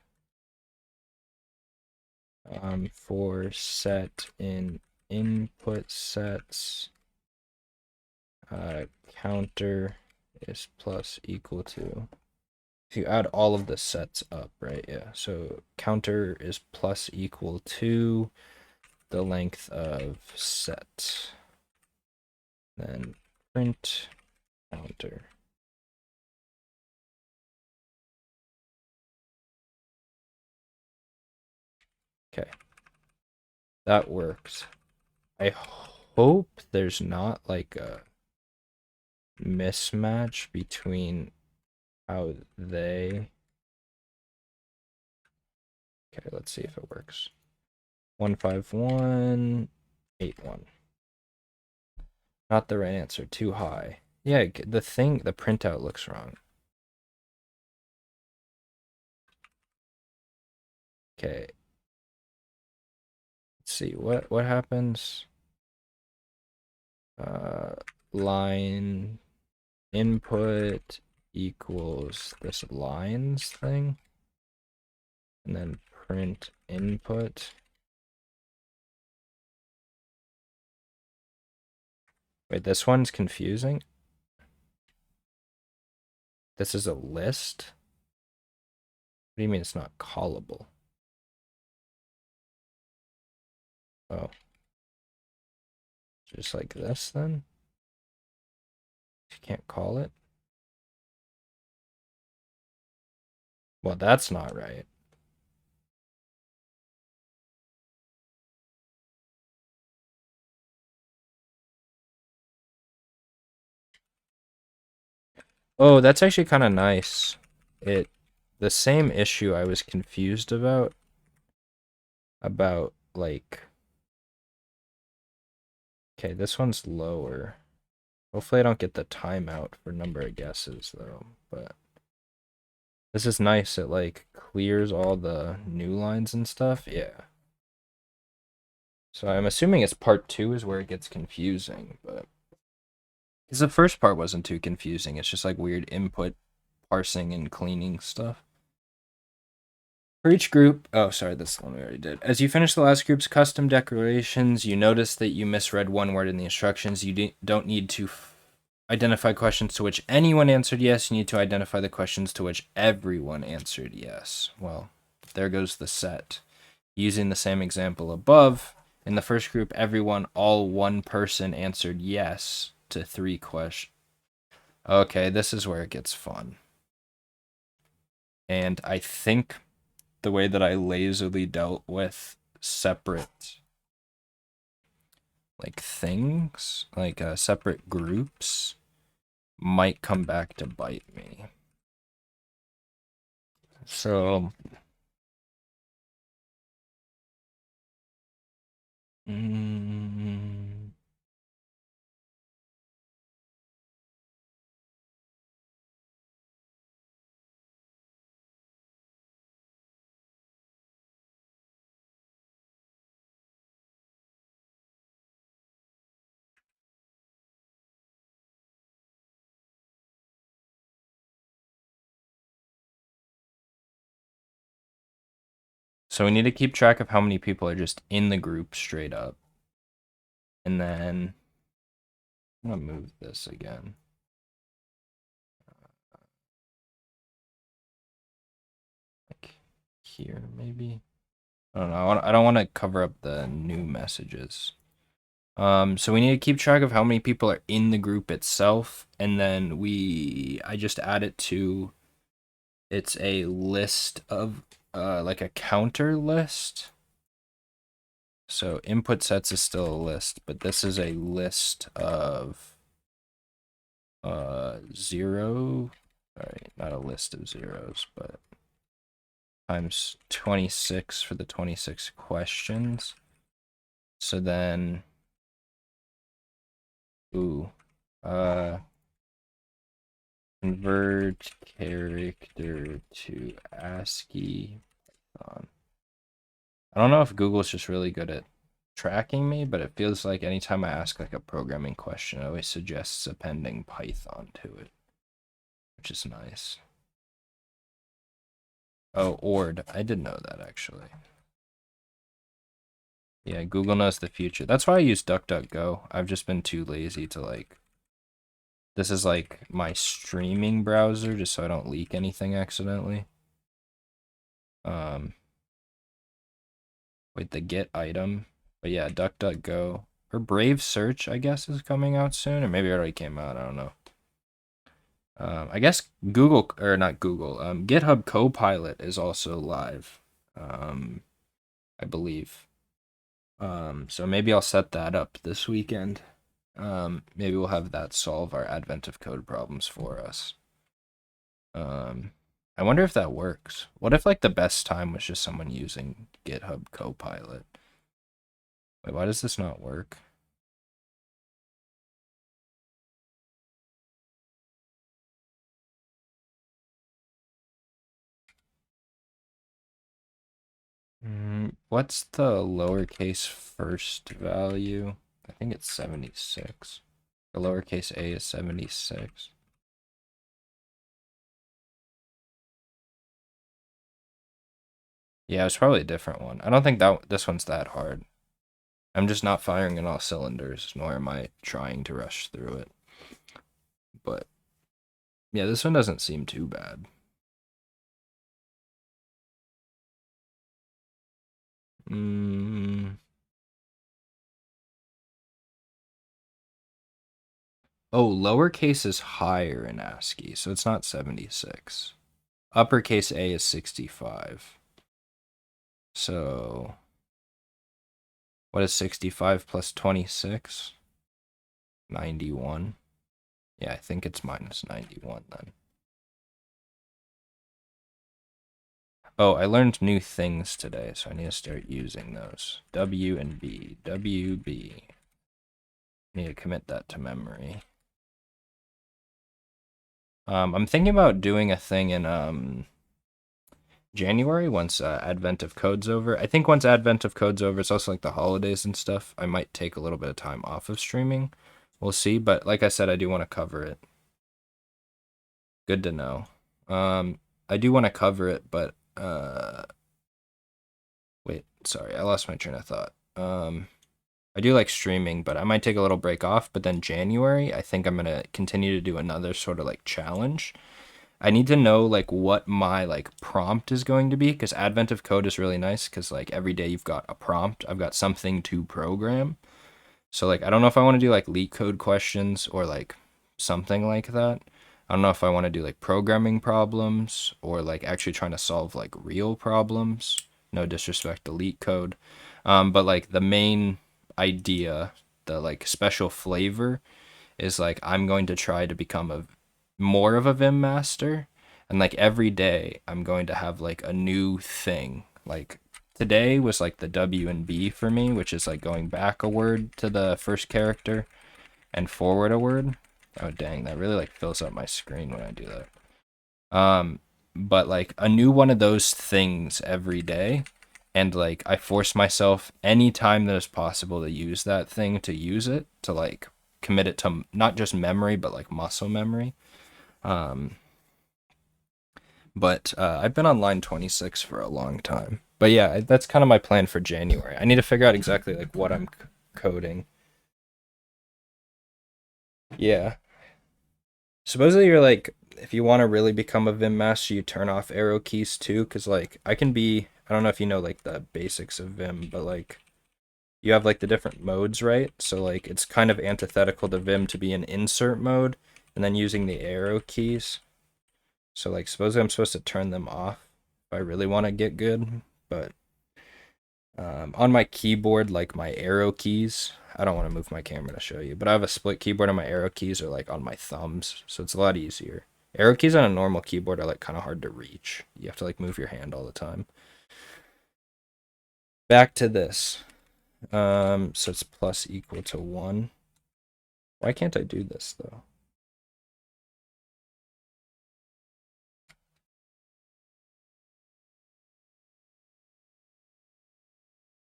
for set in input sets, counter is plus equal to, if you add all of the sets up, right? Yeah, so counter is plus equal to the length of set, then print counter. Okay, that works. I hope there's not like a mismatch between how they. Okay, let's see if it works. 15181. Not the right answer. Too high. Yeah, the printout looks wrong. Okay. Let's see what happens. Line input equals this lines thing, and then print input. Wait, this one's confusing. This is a list? What do you mean it's not callable? Oh. Just like this then? You can't call it? Well, that's not right. Oh, that's actually kind of nice. The same issue I was confused about like, okay, this one's lower. Hopefully I don't get the timeout for number of guesses though, but this is nice. It like clears all the new lines and stuff. Yeah. So I'm assuming it's part 2 is where it gets confusing, but because the first part wasn't too confusing. It's just like weird input parsing and cleaning stuff. For each group, oh, sorry, that's the one we already did. As you finish the last group's custom declarations, you notice that you misread one word in the instructions. You don't need to identify questions to which anyone answered yes. You need to identify the questions to which everyone answered yes. Well, there goes the set. Using the same example above, in the first group, all one person answered yes to 3 questions. Okay, this is where it gets fun. And I think the way that I lazily dealt with separate like things, like separate groups, might come back to bite me. So so we need to keep track of how many people are just in the group straight up. And then I'm gonna move this again. Like here, maybe. I don't know. I don't want to cover up the new messages. So we need to keep track of how many people are in the group itself, and then I just add it to, it's a list of, like a counter list. So input sets is still a list, but this is a list of, 0, sorry, not a list of zeros, but times 26 for the 26 questions. So then, convert character to ASCII. I don't know if Google's just really good at tracking me, but it feels like anytime I ask like a programming question, it always suggests appending Python to it, which is nice. Oh, ORD. I did know that actually. Yeah, Google knows the future. That's why I use DuckDuckGo. I've just been too lazy to like. This is like my streaming browser, just so I don't leak anything accidentally. Wait, the get item. But yeah, DuckDuckGo. Or Brave Search, I guess, is coming out soon. Or maybe it already came out. I don't know. I guess Google, or not Google, GitHub Copilot is also live. I believe. So maybe I'll set that up this weekend. Maybe we'll have that solve our Advent of Code problems for us. I wonder if that works. What if like the best time was just someone using GitHub Copilot? Wait, why does this not work? What's the lowercase first value? I think it's 76. The lowercase a is 76. Yeah, it's probably a different one. I don't think that this one's that hard. I'm just not firing in all cylinders, nor am I trying to rush through it. But yeah, this one doesn't seem too bad. Mm. Oh, lowercase is higher in ASCII, so it's not 76. Uppercase A is 65. So what is 65 plus 26? 91. Yeah, I think it's minus 91 then. Oh, I learned new things today, so I need to start using those. W and B. WB. Need to commit that to memory. I'm thinking about doing a thing in January once Advent of Code's over. I think once Advent of Code's over, it's also like the holidays and stuff. I might take a little bit of time off of streaming. We'll see, but like I said, I do want to cover it. Good to know. I do want to cover it, but wait, sorry, I lost my train of thought. I do like streaming, but I might take a little break off. But then January, I think I'm gonna continue to do another sort of like challenge. I need to know like what my like prompt is going to be because Advent of Code is really nice because like every day you've got a prompt. I've got something to program. So like I don't know if I want to do like leak code questions or like something like that. I don't know if I want to do like programming problems or like actually trying to solve like real problems. No disrespect to leak code. But like the main idea, the like special flavor is like I'm going to try to become a more of a Vim master, and like every day I'm going to have like a new thing. Like today was like the W and B for me, which is like going back a word to the first character and forward a word. Oh dang, that really like fills up my screen when I do that. But like a new one of those things every day, and like I force myself anytime that it's possible to use that thing to use it to like commit it to not just memory but like muscle memory. Um, but I've been on line 26 for a long time. But yeah, that's kind of my plan for January. I need to figure out exactly like what I'm coding. Yeah. Supposedly you're like if you want to really become a Vim master, you turn off arrow keys too cuz like I can be I don't know if you know like the basics of Vim, but like you have like the different modes, right? So like it's kind of antithetical to Vim to be in insert mode and then using the arrow keys. So like supposedly I'm supposed to turn them off if I really want to get good, but on my keyboard, like my arrow keys, I don't want to move my camera to show you, but I have a split keyboard and my arrow keys are like on my thumbs, so it's a lot easier. Arrow keys on a normal keyboard are like kind of hard to reach. You have to like move your hand all the time. Back to this. So it's plus equal to 1. Why can't I do this though?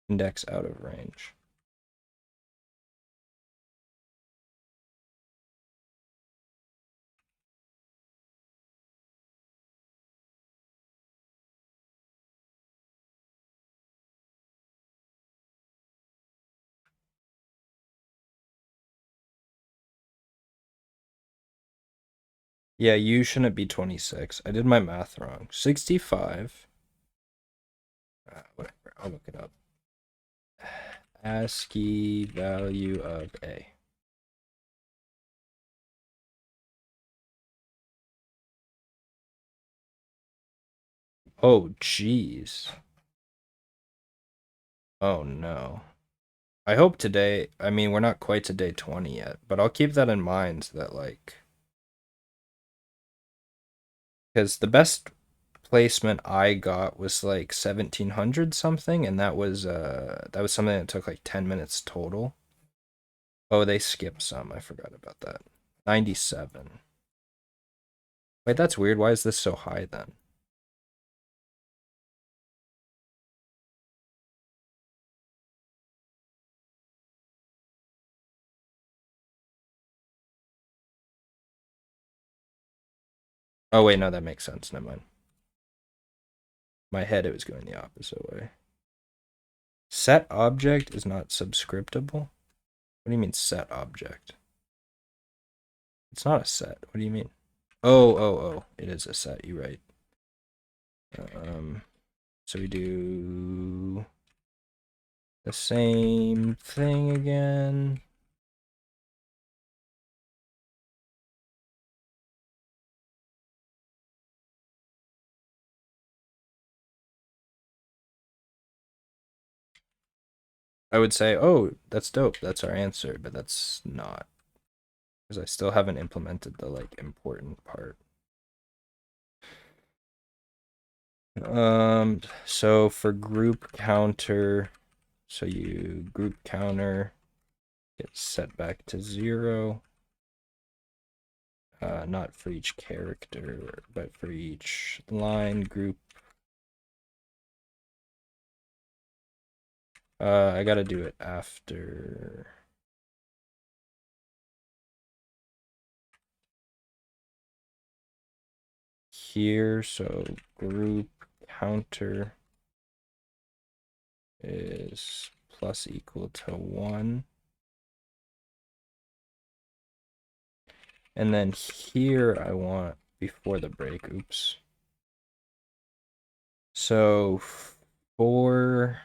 Index out of range. Yeah, you shouldn't be 26. I did my math wrong. 65. Whatever, I'll look it up. ASCII value of A. Oh, jeez. Oh, no. I hope today, I mean, we're not quite to day 20 yet, but I'll keep that in mind that, like, because the best placement I got was like 1700 something, and that was something that took like 10 minutes total. Oh, they skipped some. I forgot about that. 97. Wait, that's weird. Why is this so high then? Oh, wait, no, that makes sense. Never mind. my head, it was going the opposite way. Set object is not subscriptable? What do you mean set object? It's not a set. What do you mean? Oh. It is a set. You're right. So we do the same thing again. I would say, oh, that's dope. That's our answer, but that's not. Because I still haven't implemented the like important part. So for group counter, so you group counter gets set back to 0. Not for each character, but for each line group. I gotta do it after. Here, so group counter is plus equal to 1. And then here I want before the break, oops. So for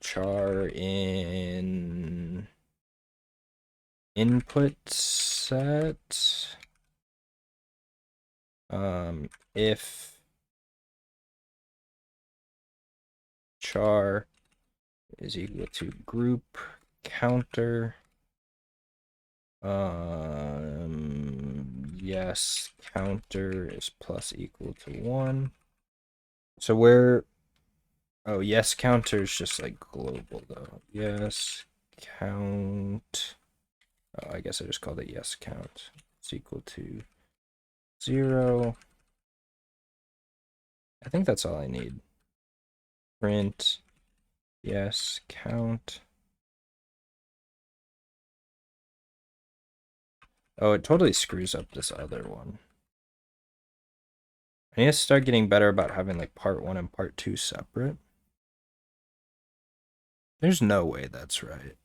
char in input set, if char is equal to group counter, yes, counter is plus equal to 1. So where, oh, yes, counter is just like global though. Yes, count, oh, I guess I just called it yes count. It's equal to 0. I think that's all I need. Print, yes, count. Oh, it totally screws up this other one. I need to start getting better about having like part 1 and part 2 separate. There's no way that's right.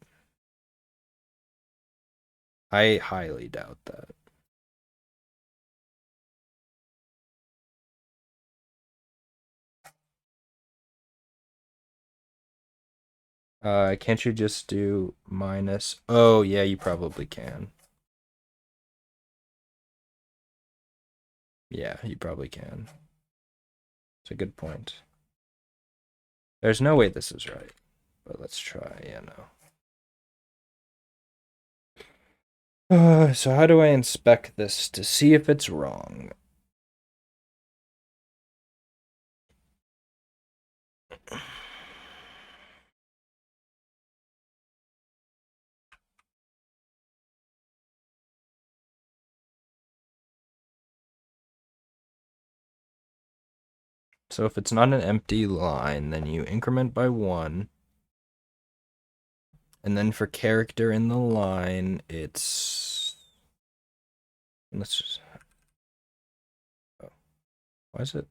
I highly doubt that. Can't you just do minus? Oh, yeah, you probably can. Yeah, you probably can. It's a good point. There's no way this is right, but let's try, so how do I inspect this to see if it's wrong? So if it's not an empty line, then you increment by 1. And then for character in the line, it's... Let's just... Oh. Why is it...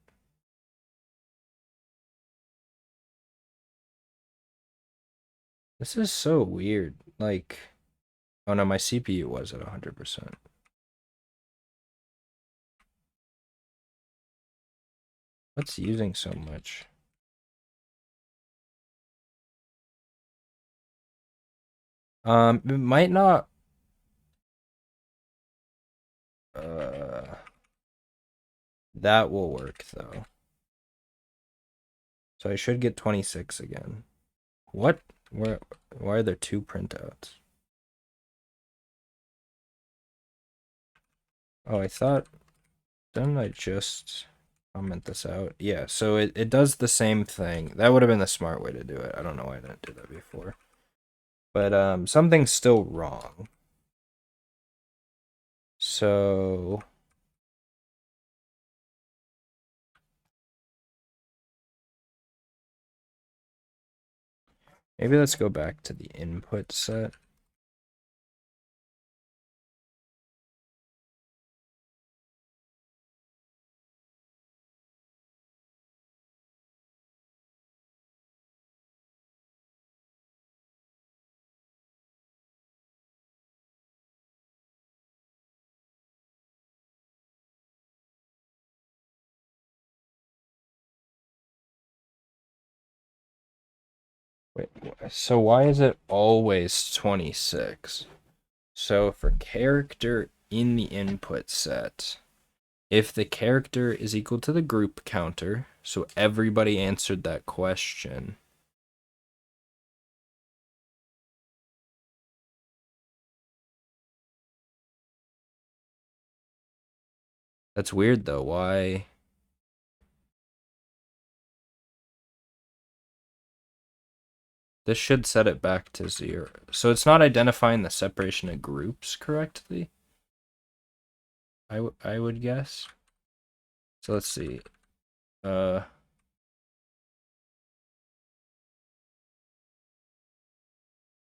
This is so weird. Like... Oh no, my CPU was at 100%. What's using so much? It might not... That will work, though. So I should get 26 again. What? Why are there 2 printouts? Oh, I thought... Didn't I just comment this out? Yeah, so it does the same thing. That would have been the smart way to do it. I don't know why I didn't do that before. But something's still wrong. So... Maybe let's go back to the input set. Wait, so why is it always 26? So for character in the input set, if the character is equal to the group counter, so everybody answered that question. That's weird though. Why? This should set it back to 0. So it's not identifying the separation of groups correctly, I would guess. So let's see. Uh,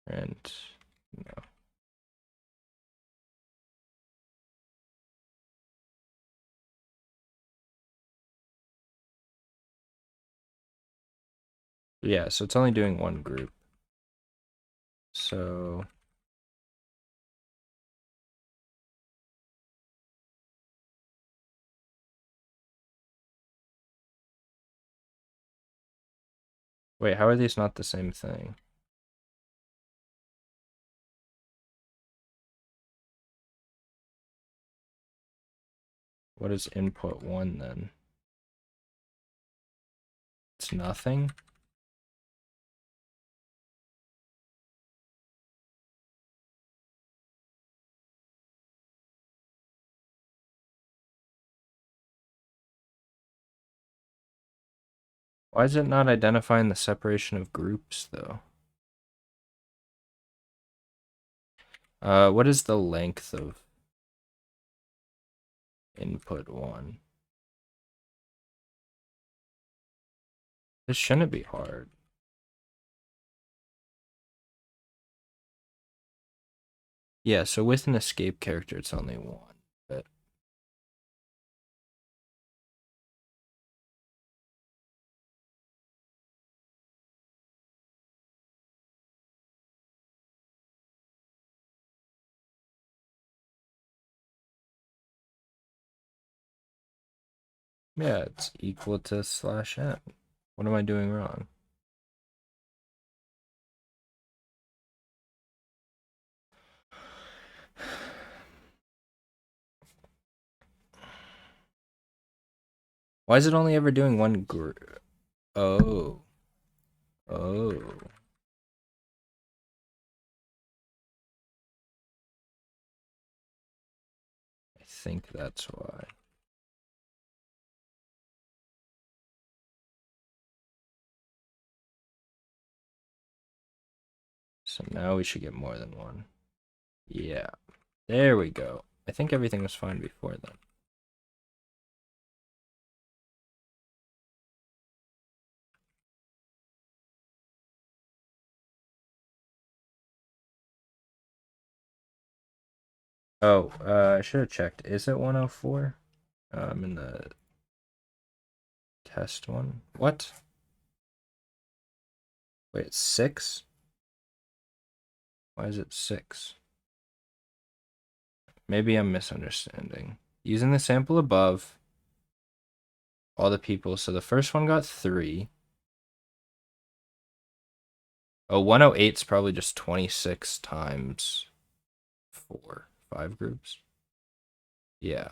and no. Yeah, so it's only doing one group. So wait, how are these not the same thing? What is input 1 then? It's nothing? Why is it not identifying the separation of groups though? What is the length of input 1? This shouldn't be hard. Yeah, so with an escape character, it's only 1. But yeah, it's equal to /n. What am I doing wrong? Why is it only ever doing one group? Oh. Oh. I think that's why. So now we should get more than one. Yeah. There we go. I think everything was fine before then. Oh, I should have checked. Is it 104? In the test one. What? Wait, it's 6? Why is it 6? Maybe I'm misunderstanding. Using the sample above, all the people. So the first one got 3. Oh, 108's probably just 26 times 4. 5 groups? Yeah.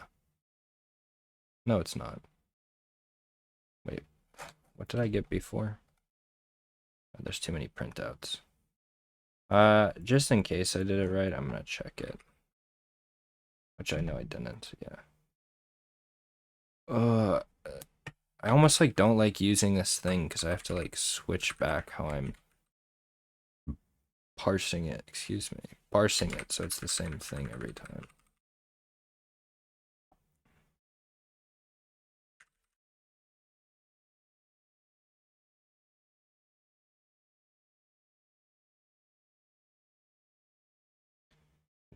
No, it's not. Wait, what did I get before? Oh, there's too many printouts. Just in case I did it right, I'm gonna check it. Which I know I didn't, yeah. I almost like don't like using this thing because I have to like switch back how I'm parsing it, parsing it so it's the same thing every time.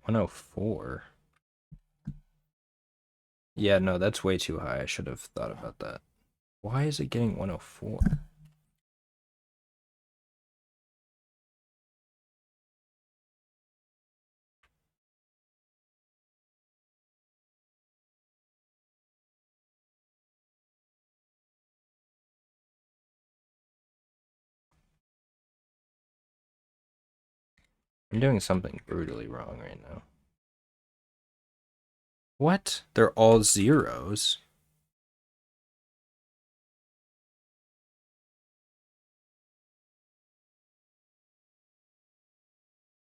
$104. Yeah, no, that's way too high. I should have thought about that. Why is it getting 104? I'm doing something brutally wrong right now. What? They're all zeros?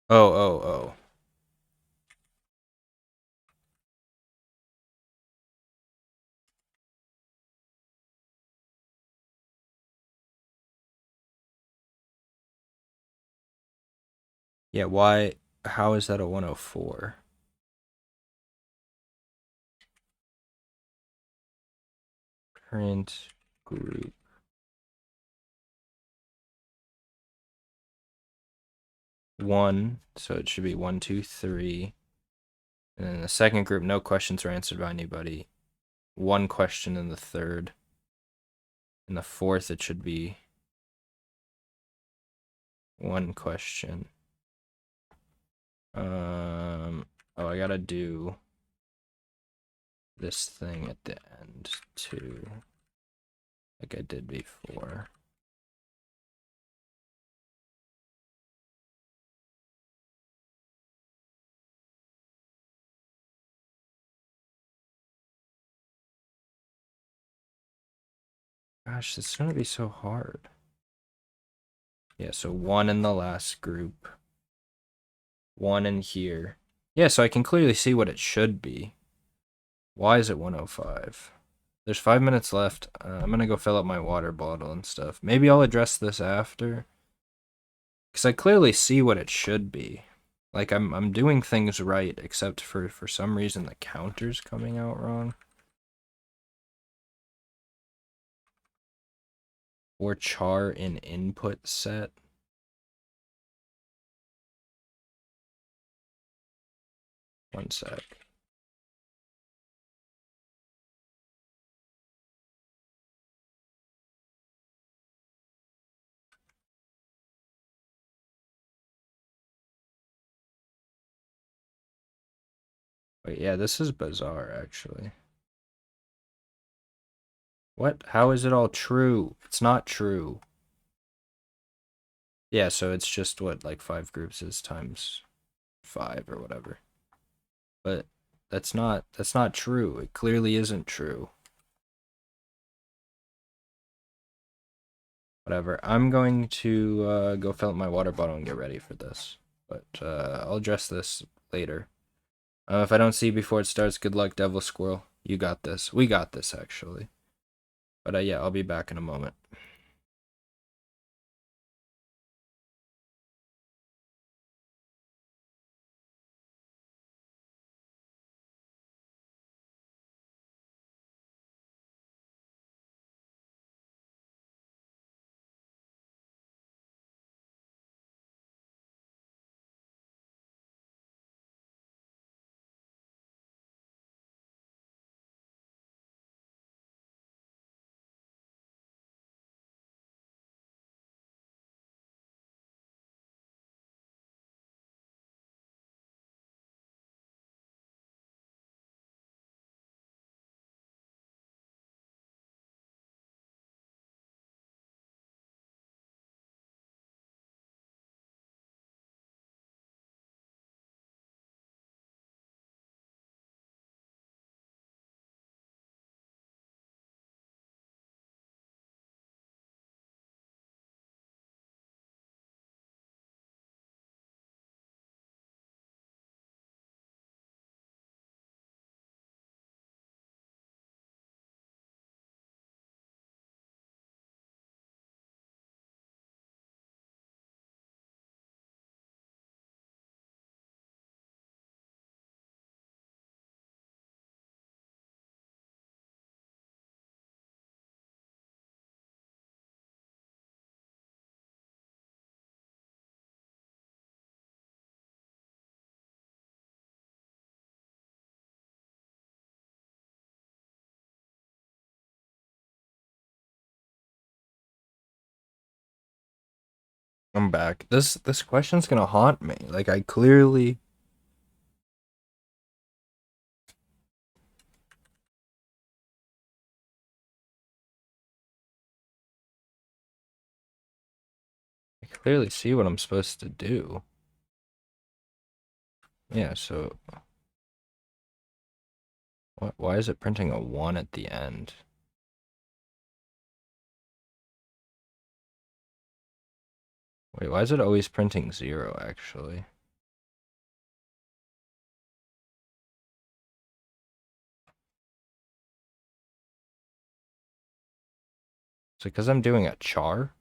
Oh, oh, oh. Yeah, why? How is that a 104? Current group. One, so it should be 1, 2, 3. And then the second group, no questions were answered by anybody. One question in the third. In the fourth, it should be one question. Oh, I gotta do this thing at the end too, like I did before. Gosh, it's gonna be so hard. Yeah, so one in the last group, one in here. Yeah, so I can clearly see what it should be. Why is it 105? There's 5 minutes left. I'm gonna go fill up my water bottle and stuff. Maybe I'll address this after, because I clearly see what it should be. Like I'm doing things right, except for some reason the counter's coming out wrong. Or char in input set. One sec. Wait, yeah, this is bizarre actually. What? How is it all true? It's not true. Yeah, so it's just what, like 5 groups is times 5 or whatever. But that's not true. It clearly isn't true. Whatever. I'm going to go fill up my water bottle and get ready for this. But I'll address this later. If I don't see you before it starts, good luck, Devil Squirrel. You got this. We got this, actually. But yeah, I'll be back in a moment. I'm back. This question's gonna haunt me. Like I clearly I clearly see what I'm supposed to do. Yeah, so why is it printing a 1 at the end? Wait, why is it always printing 0, actually? Is it because I'm doing a char?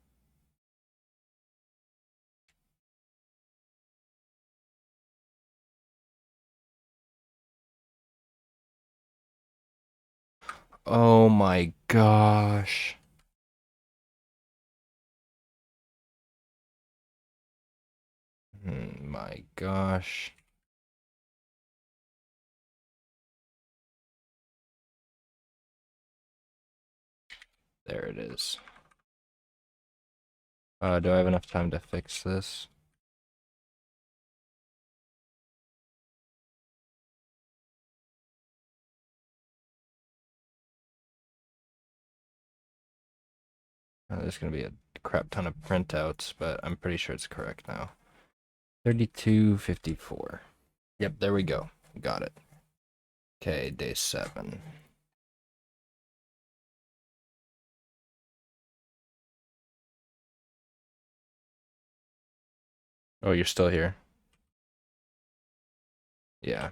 Oh my gosh. My gosh. There it is. Do I have enough time to fix this? There's gonna be a crap ton of printouts, but I'm pretty sure it's correct now. 3254. Yep, there we go. Got it. Okay, day 7. Oh, you're still here? Yeah.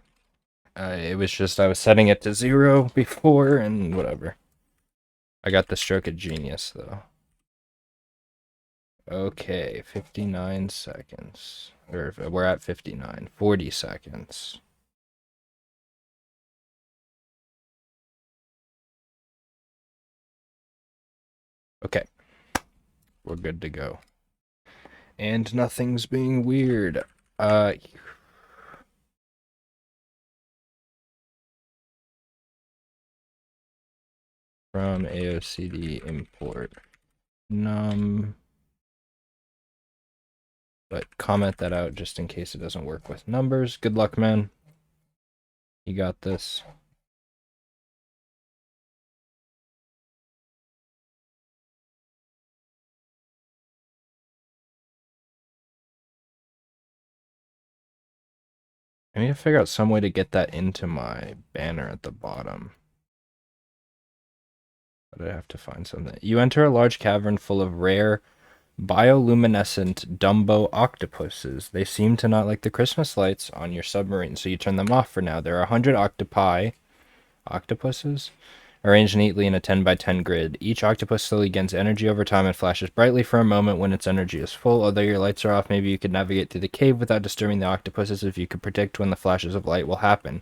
It was just I was setting it to 0 before and whatever. I got the stroke of genius though. Okay, 59 seconds. Or we're at 59. 40 seconds. Okay. We're good to go. And nothing's being weird. From AOCD import num, but comment that out just in case it doesn't work with numbers. Good luck, man. You got this. I need to figure out some way to get that into my banner at the bottom. But I have to find something. You enter a large cavern full of rare bioluminescent Dumbo octopuses. They seem to not like the Christmas lights on your submarine, so you turn them off for now. There are 100 octopuses, arranged neatly in a 10 by 10 grid. Each octopus slowly gains energy over time and flashes brightly for a moment when its energy is full. Although your lights are off, maybe you could navigate through the cave without disturbing the octopuses if you could predict when the flashes of light will happen.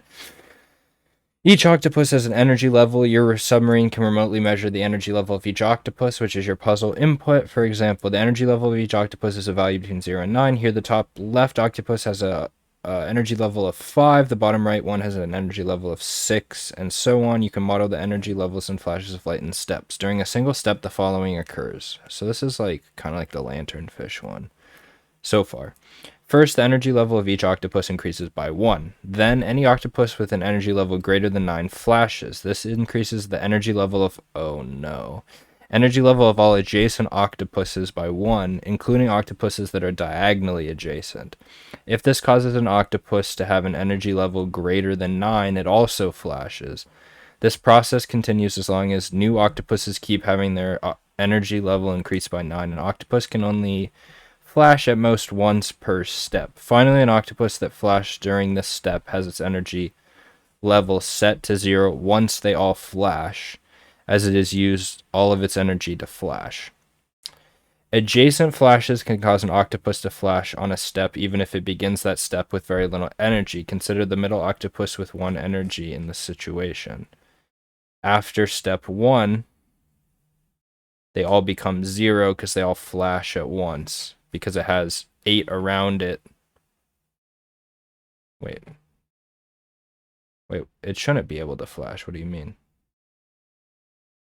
Each octopus has an energy level. Your submarine can remotely measure the energy level of each octopus, which is your puzzle input. For example, the energy level of each octopus is a value between 0 and 9. Here, the top left octopus has a energy level of 5. The bottom right one has an energy level of 6, and so on. You can model the energy levels and flashes of light in steps. During a single step, the following occurs. So this is like kind of like the lanternfish one so far. First, the energy level of each octopus increases by 1. Then, any octopus with an energy level greater than 9 flashes. This increases the energy level of... oh no. Energy level of all adjacent octopuses by 1, including octopuses that are diagonally adjacent. If this causes an octopus to have an energy level greater than 9, it also flashes. This process continues as long as new octopuses keep having their energy level increased by 9. An octopus can only flash at most once per step. Finally, an octopus that flashed during this step has its energy level set to 0 once they all flash, as it has used all of its energy to flash. Adjacent flashes can cause an octopus to flash on a step even if it begins that step with very little energy. Consider the middle octopus with 1 energy in this situation. After step 1, they all become 0 because they all flash at once, because it has 8 around it. Wait, it shouldn't be able to flash. What do you mean?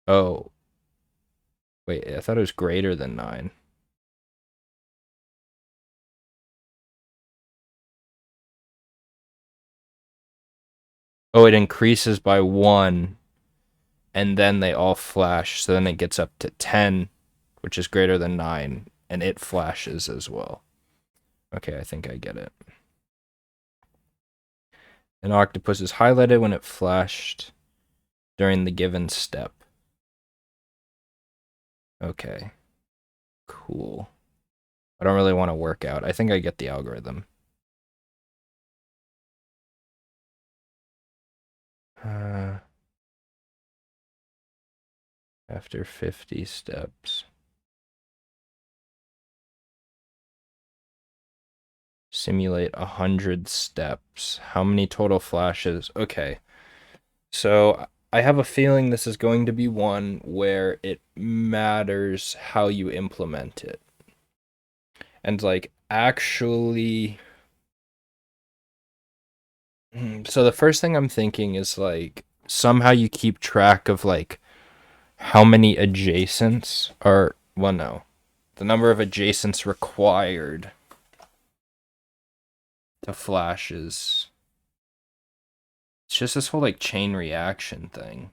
Oh, wait, I thought it was greater than 9. Oh, it increases by 1, and then they all flash, so then it gets up to 10, which is greater than 9, and it flashes as well. Okay, I think I get it. An octopus is highlighted when it flashed during the given step. Okay. Cool. I don't really want to work out. I think I get the algorithm. After 50 steps. Simulate 100 steps. How many total flashes? Okay. So I have a feeling this is going to be one where it matters how you implement it. And like actually so the first thing I'm thinking is like somehow you keep track of like how many adjacents are, well, no, the number of adjacents required to flashes. It's just this whole like chain reaction thing.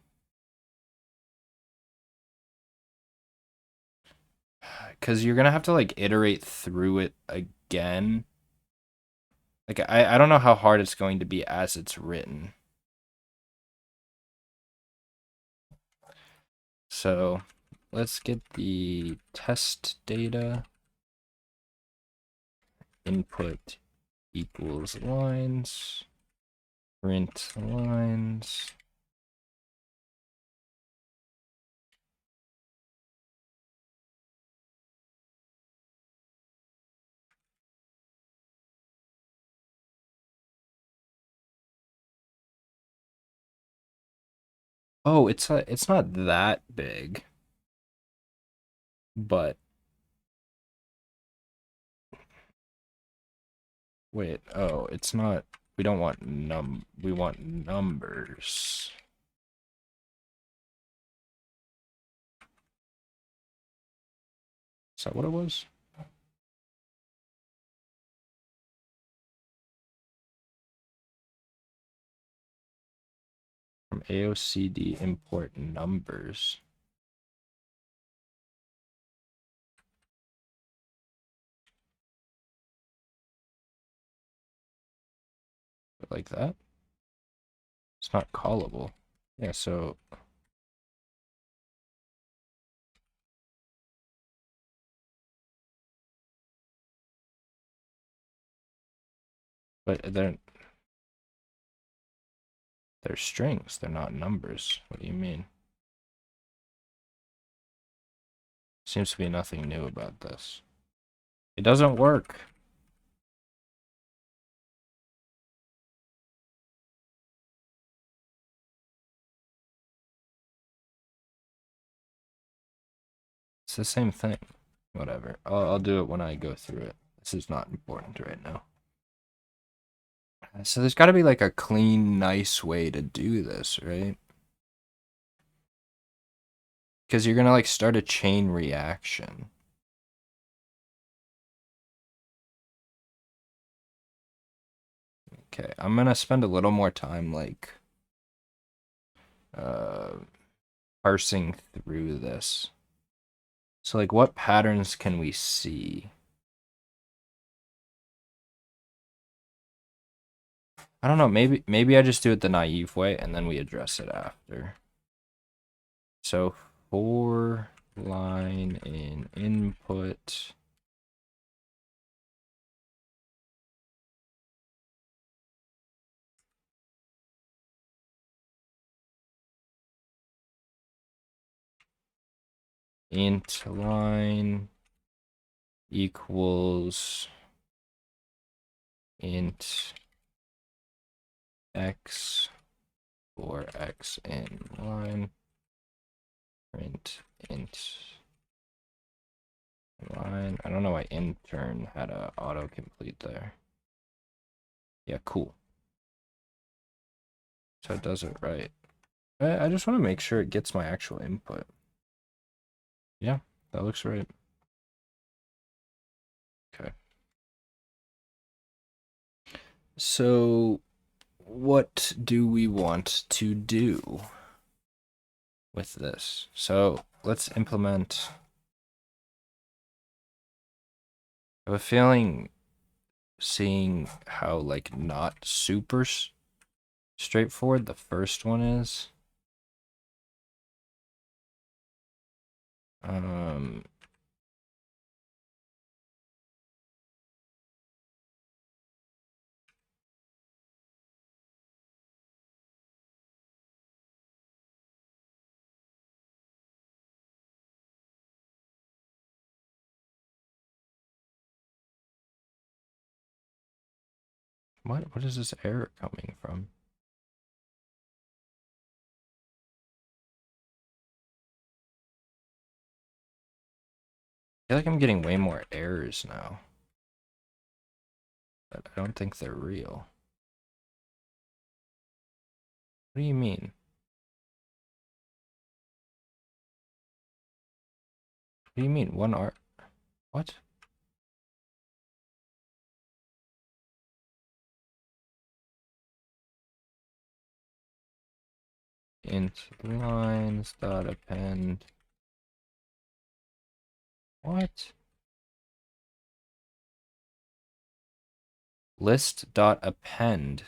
Because you're gonna have to like iterate through it again. Like I don't know how hard it's going to be as it's written. So let's get the test data. Input equals lines. Print lines. Oh, it's not that big. But wait, oh, it's not, we don't want we want numbers. Is that what it was? From AOCD import numbers. Like that? It's not callable. Yeah, so but they're strings, they're not numbers. What do you mean? Seems to be nothing new about this. It doesn't work. It's the same thing. Whatever. I'll do it when I go through it. This is not important right now. So there's got to be like a clean, nice way to do this, right? Because you're gonna like start a chain reaction. Okay, I'm gonna spend a little more time like uh parsing through this. So like what patterns can we see? I don't know, maybe I just do it the naive way and then we address it after. So for line in input int line equals int x for x in line, print int line. I don't know why intern had a autocomplete there. Yeah, cool. So it does it right. I just want to make sure it gets my actual input. Yeah, that looks right. Okay. So what do we want to do with this? So let's implement. I have a feeling seeing how like not super straightforward the first one is. What is this error coming from? I feel like I'm getting way more errors now. But I don't think they're real. What do you mean? What do you mean? One R? What? Int lines dot append. What? List dot append.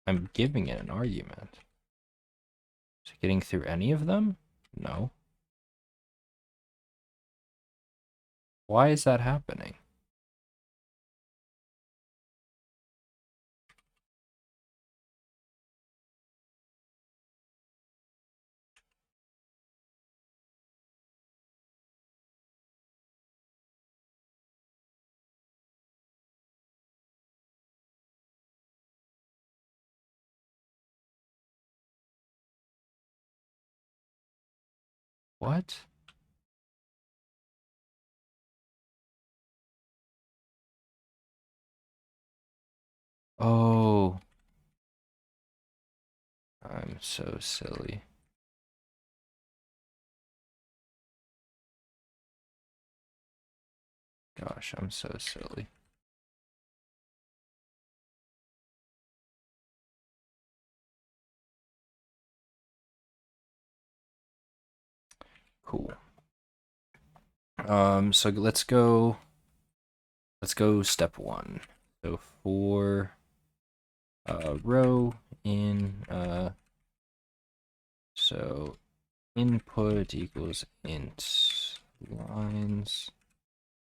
I'm giving it an argument. Is it getting through any of them? No. Why is that happening? What? Oh. I'm so silly. Gosh, I'm so silly. Cool. So let's go step one. So for row in so input equals int lines.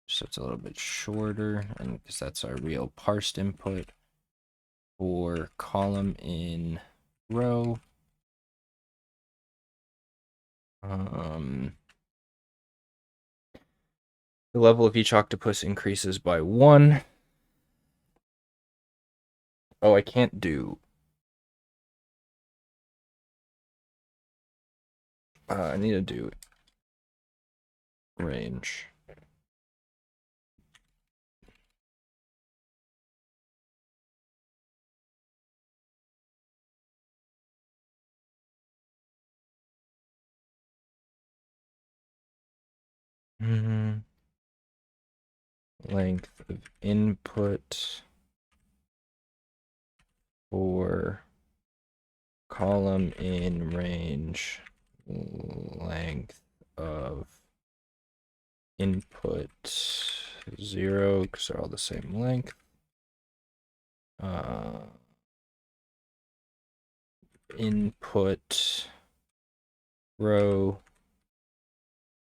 So it's a little bit shorter, and because that's our real parsed input. For column in row, the level of each octopus increases by 1. Oh, I can't do. I need to do range. Length of input for column in range, length of input 0 because they're all the same length. Input row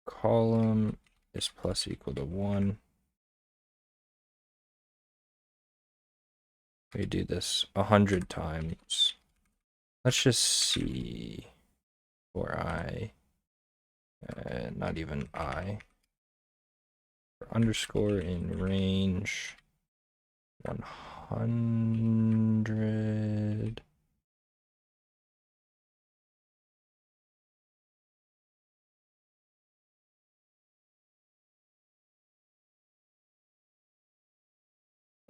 column is plus equal to 1. We do this 100 times. Let's just see for I, not even I, for underscore in range 100.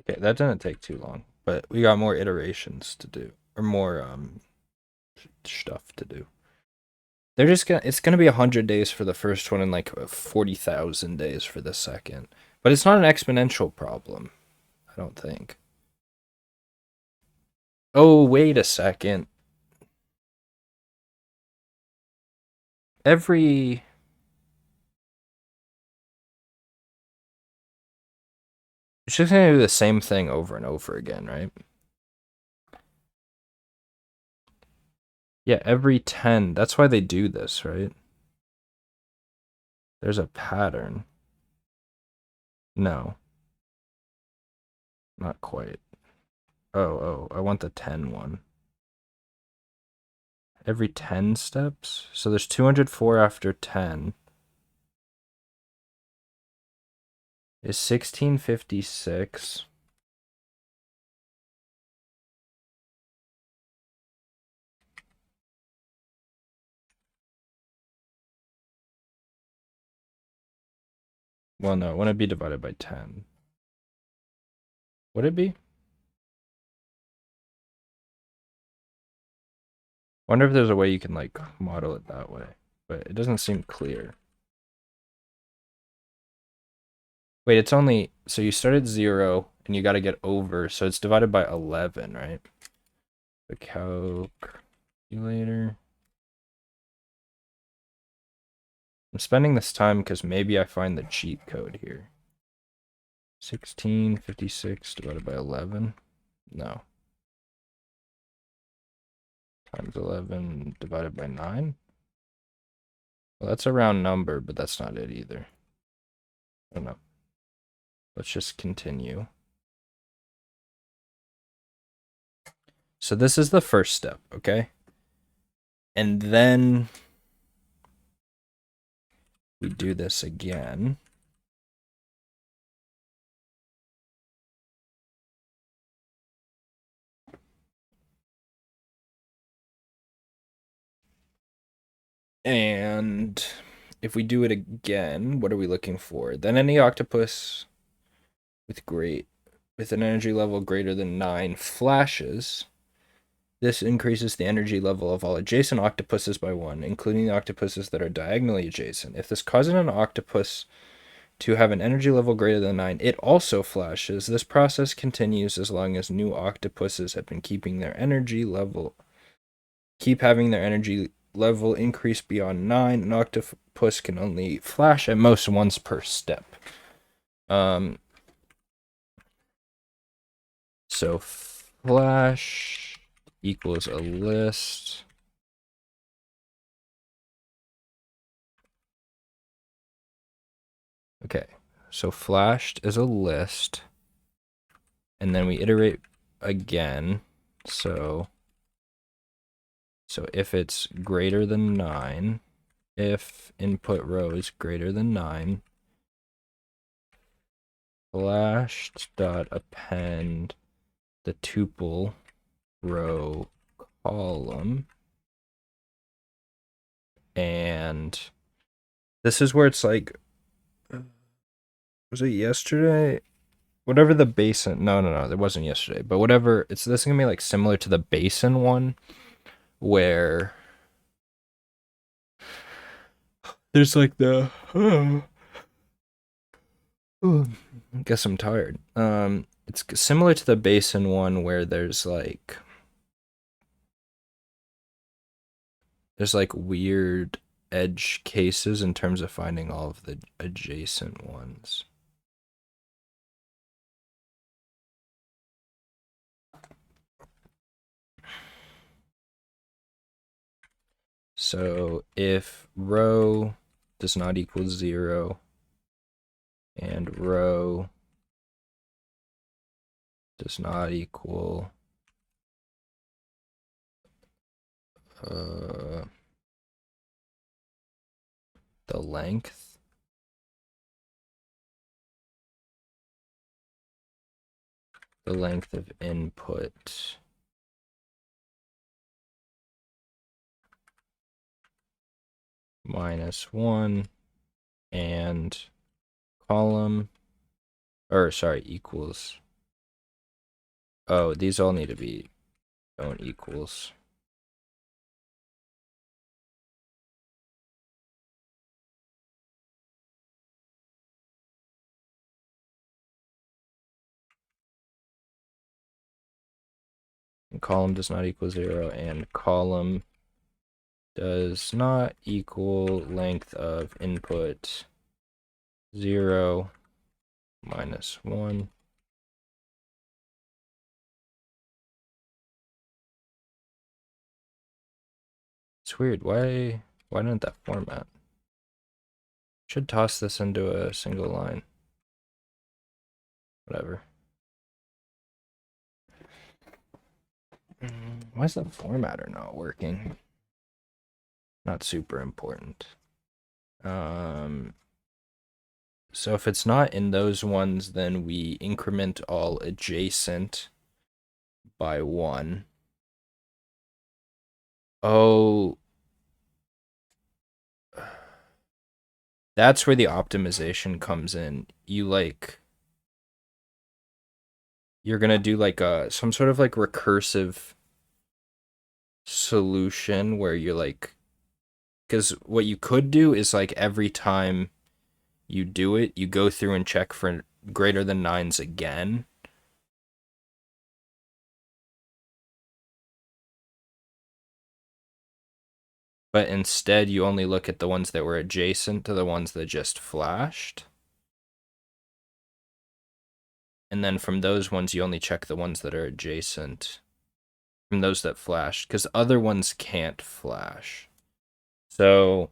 Okay, that didn't take too long, but we got more iterations to do, or more stuff to do. They're just gonna, it's gonna be 100 days for the first one and like 40,000 days for the second. But it's not an exponential problem, I don't think. Oh, wait a second. Every It's just gonna do the same thing over and over again, right? Yeah, every 10. That's why they do this, right? There's a pattern. No, not quite. Oh, I want the 10 one. Every 10 steps? So there's 204 after 10. Is 1656. Well, no, it wouldn't be divided by 10. Would it be? Wonder if there's a way you can, like, model it that way. But it doesn't seem clear. Wait, it's only... So you start at 0, and you gotta get over, so it's divided by 11, right? The calculator. I'm spending this time because maybe I find the cheat code here. 1656 divided by 11? No. Times 11 divided by 9? Well, that's a round number, but that's not it either. I don't know. Let's just continue. So this is the first step, okay? And then we do this again. And if we do it again, what are we looking for? Then any octopus with an energy level greater than 9 flashes. This increases the energy level of all adjacent octopuses by 1, including the octopuses that are diagonally adjacent. If this causes an octopus to have an energy level greater than 9, it also flashes. This process continues as long as new octopuses have been keep having their energy level increase beyond 9. An octopus can only flash at most once per step. So flash equals a list. Okay, so flashed is a list, and then we iterate again. So if it's greater than 9, if input row is greater than 9, flashed dot append the tuple row column, and this is where it's like, was it yesterday? Whatever the basin, no, it wasn't yesterday, but whatever, this is gonna be like similar to the basin one, where there's like the, I guess I'm tired. It's similar to the basin one where there's like weird edge cases in terms of finding all of the adjacent ones. So if row does not equal 0 and row does not equal the length of input minus 1 and column, or sorry, equals. Oh, these all need to be don't equals. And column does not equal 0, and column does not equal length of input 0 minus 1. It's weird. Why didn't that format? Should toss this into a single line. Whatever. Why is the formatter not working? Not super important. So if it's not in those ones, then we increment all adjacent by 1. Oh, that's where the optimization comes in. You're gonna do like some sort of like recursive solution where you're like, because what you could do is like every time you do it, you go through and check for greater than 9s again. But instead, you only look at the ones that were adjacent to the ones that just flashed. And then from those ones, you only check the ones that are adjacent from those that flashed, because other ones can't flash. So,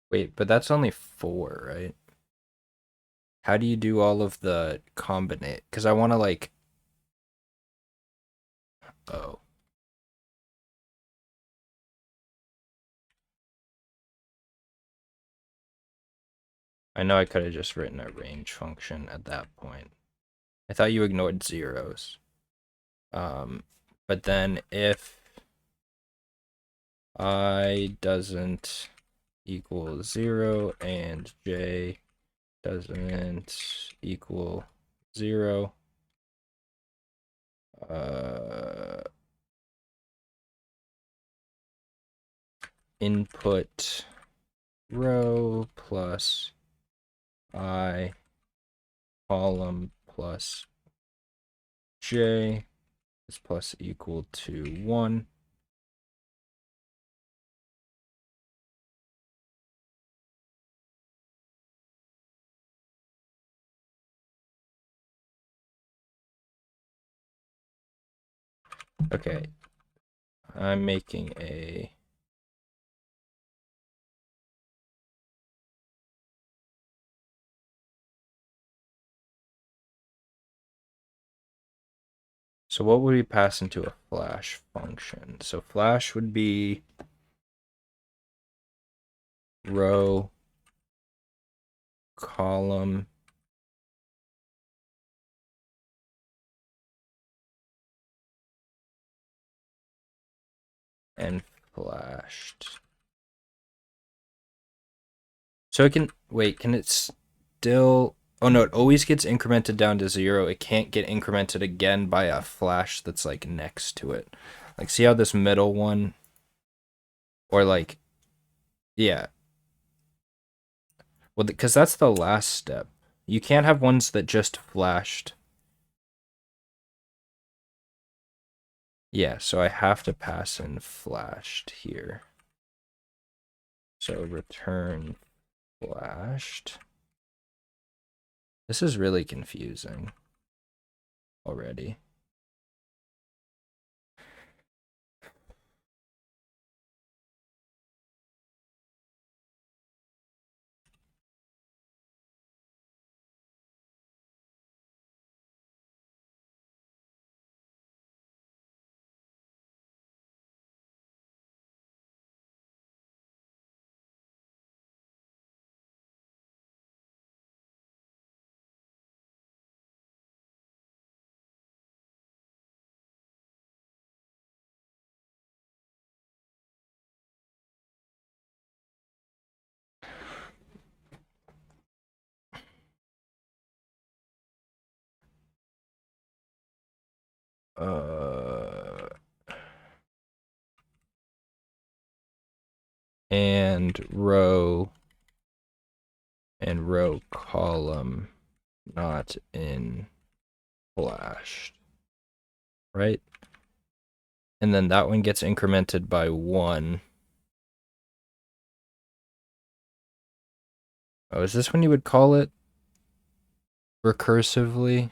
wait, but that's only 4, right? How do you do all of the combinate? Because I want to like, oh, I know I could have just written a range function at that point. I thought you ignored zeros. But then if I doesn't equal 0 and j doesn't equal 0, input row plus I column plus j is plus equal to 1. Okay, I'm making a so what would we pass into a flash function? So flash would be row column and flashed. So it can, wait, can it still, oh no, it always gets incremented down to 0. It can't get incremented again by a flash that's like next to it. Like, see how this middle one, or like, yeah. Well, because that's the last step. You can't have ones that just flashed. Yeah, so I have to pass in flashed here. So return flashed. This is really confusing already. uh, and row column not in flashed, right? And then that one gets incremented by 1. Oh, is this when you would call it recursively?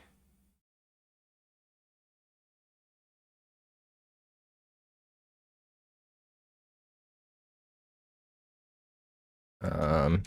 Um,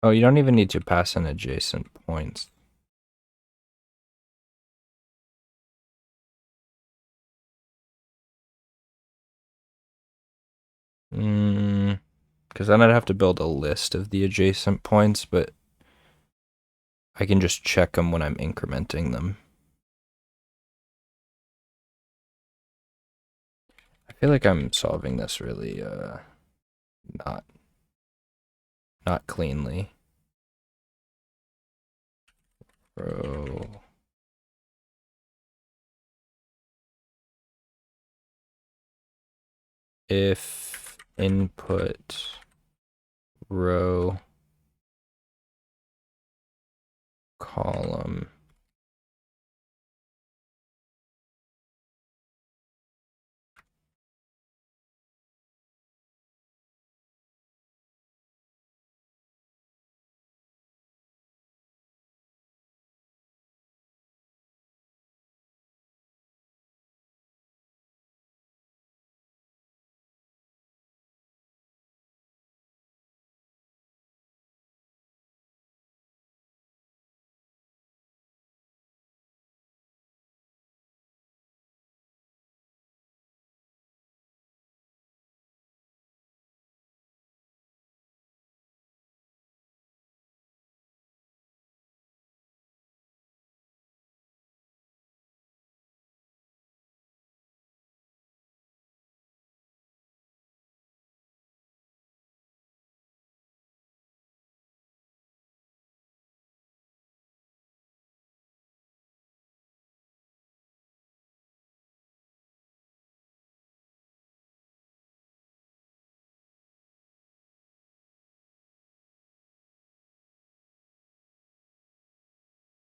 oh, you don't even need to pass in adjacent points. Because then I'd have to build a list of the adjacent points, but I can just check them when I'm incrementing them. I feel like I'm solving this really not cleanly. Row. If input row column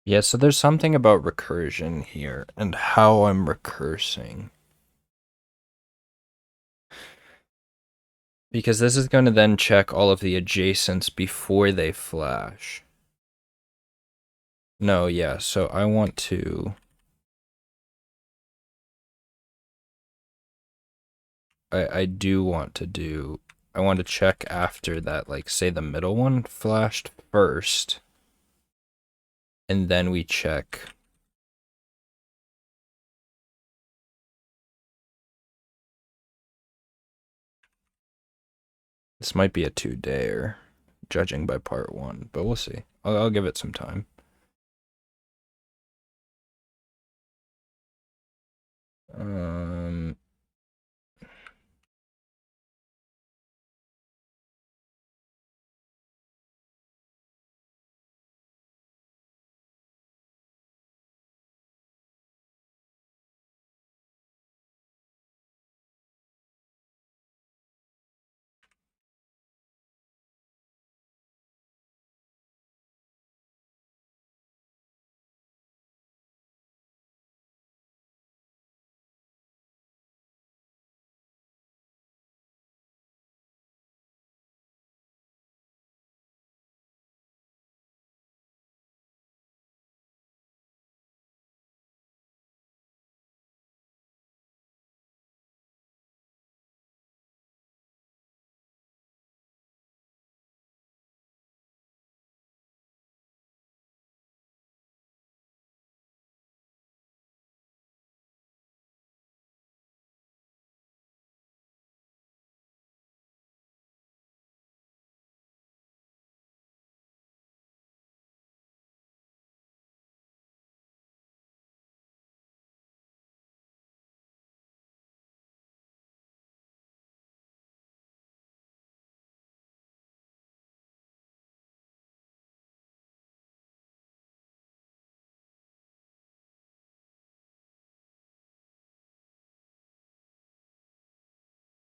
Yeah, so there's something about recursion here and how I'm recursing. Because this is going to then check all of the adjacents before they flash. No, yeah, so I want to... I do want to do... I want to check after that, like, say the middle one flashed first. And then we check... This might be a 2-dayer, judging by part 1, but we'll see. I'll give it some time. Um...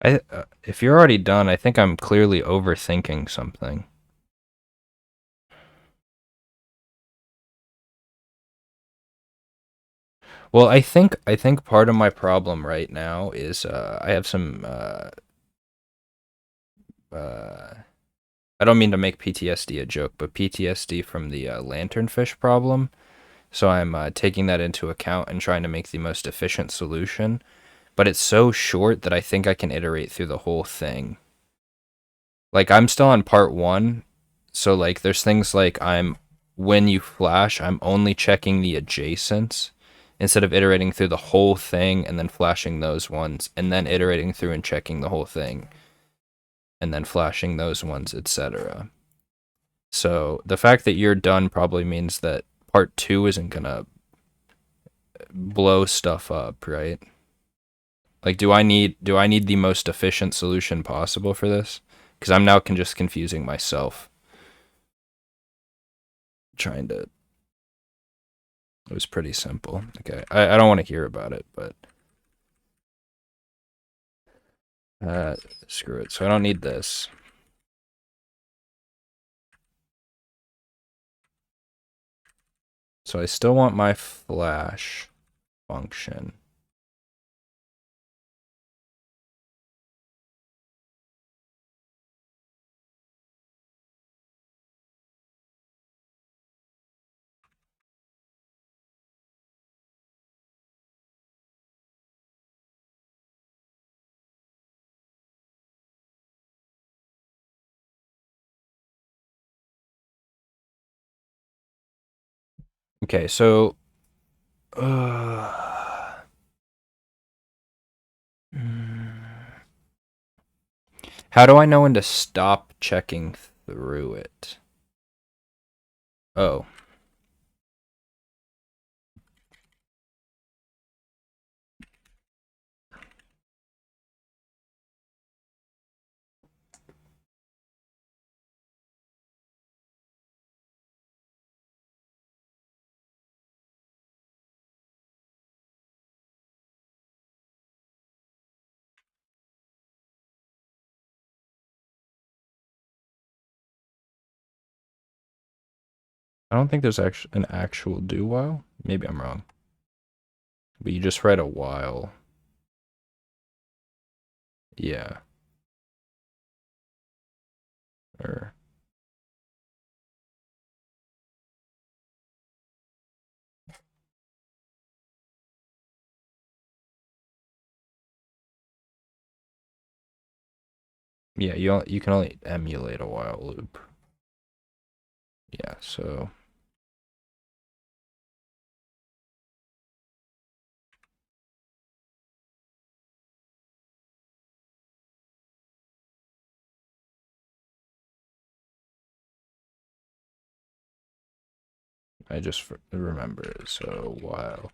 If you're already done, I think I'm clearly overthinking something. Well, I think part of my problem right now is I have some uh I don't mean to make PTSD a joke, but PTSD from the lanternfish problem. So I'm taking that into account and trying to make the most efficient solution. But it's so short that I think I can iterate through the whole thing. Like I'm still on part one, so like there's things like when you flash, I'm only checking the adjacents instead of iterating through the whole thing and then flashing those ones and then iterating through and checking the whole thing and then flashing those ones, etc. So the fact that you're done probably means that part two isn't gonna blow stuff up, right? Like do I need the most efficient solution possible for this? Because I'm now just confusing myself trying to. It was pretty simple. Okay, I don't want to hear about it, but uh, screw it. So I don't need this. So I still want my flash function. Okay, so how do I know when to stop checking through it? Oh, I don't think there's actually an actual do while. Maybe I'm wrong. But you just write a while. Yeah. Or yeah, you can only emulate a while loop. Yeah, so I just remember it. So while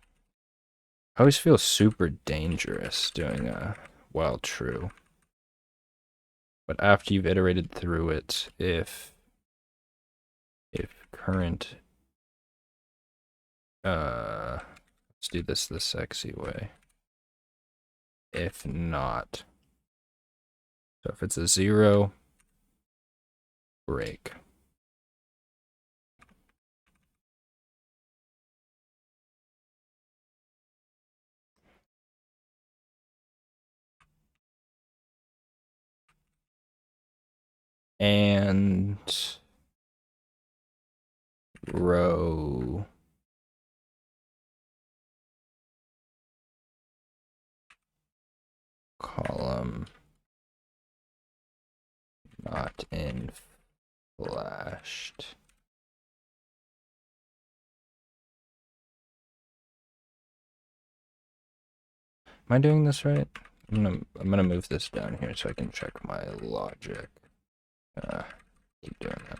I always feel super dangerous doing a while true. But after you've iterated through it, if current let's do this the sexy way. If not, so if it's a 0, break. And row column not in flashed. Am I doing this right? I'm gonna move this down here so I can check my logic. Keep doing that.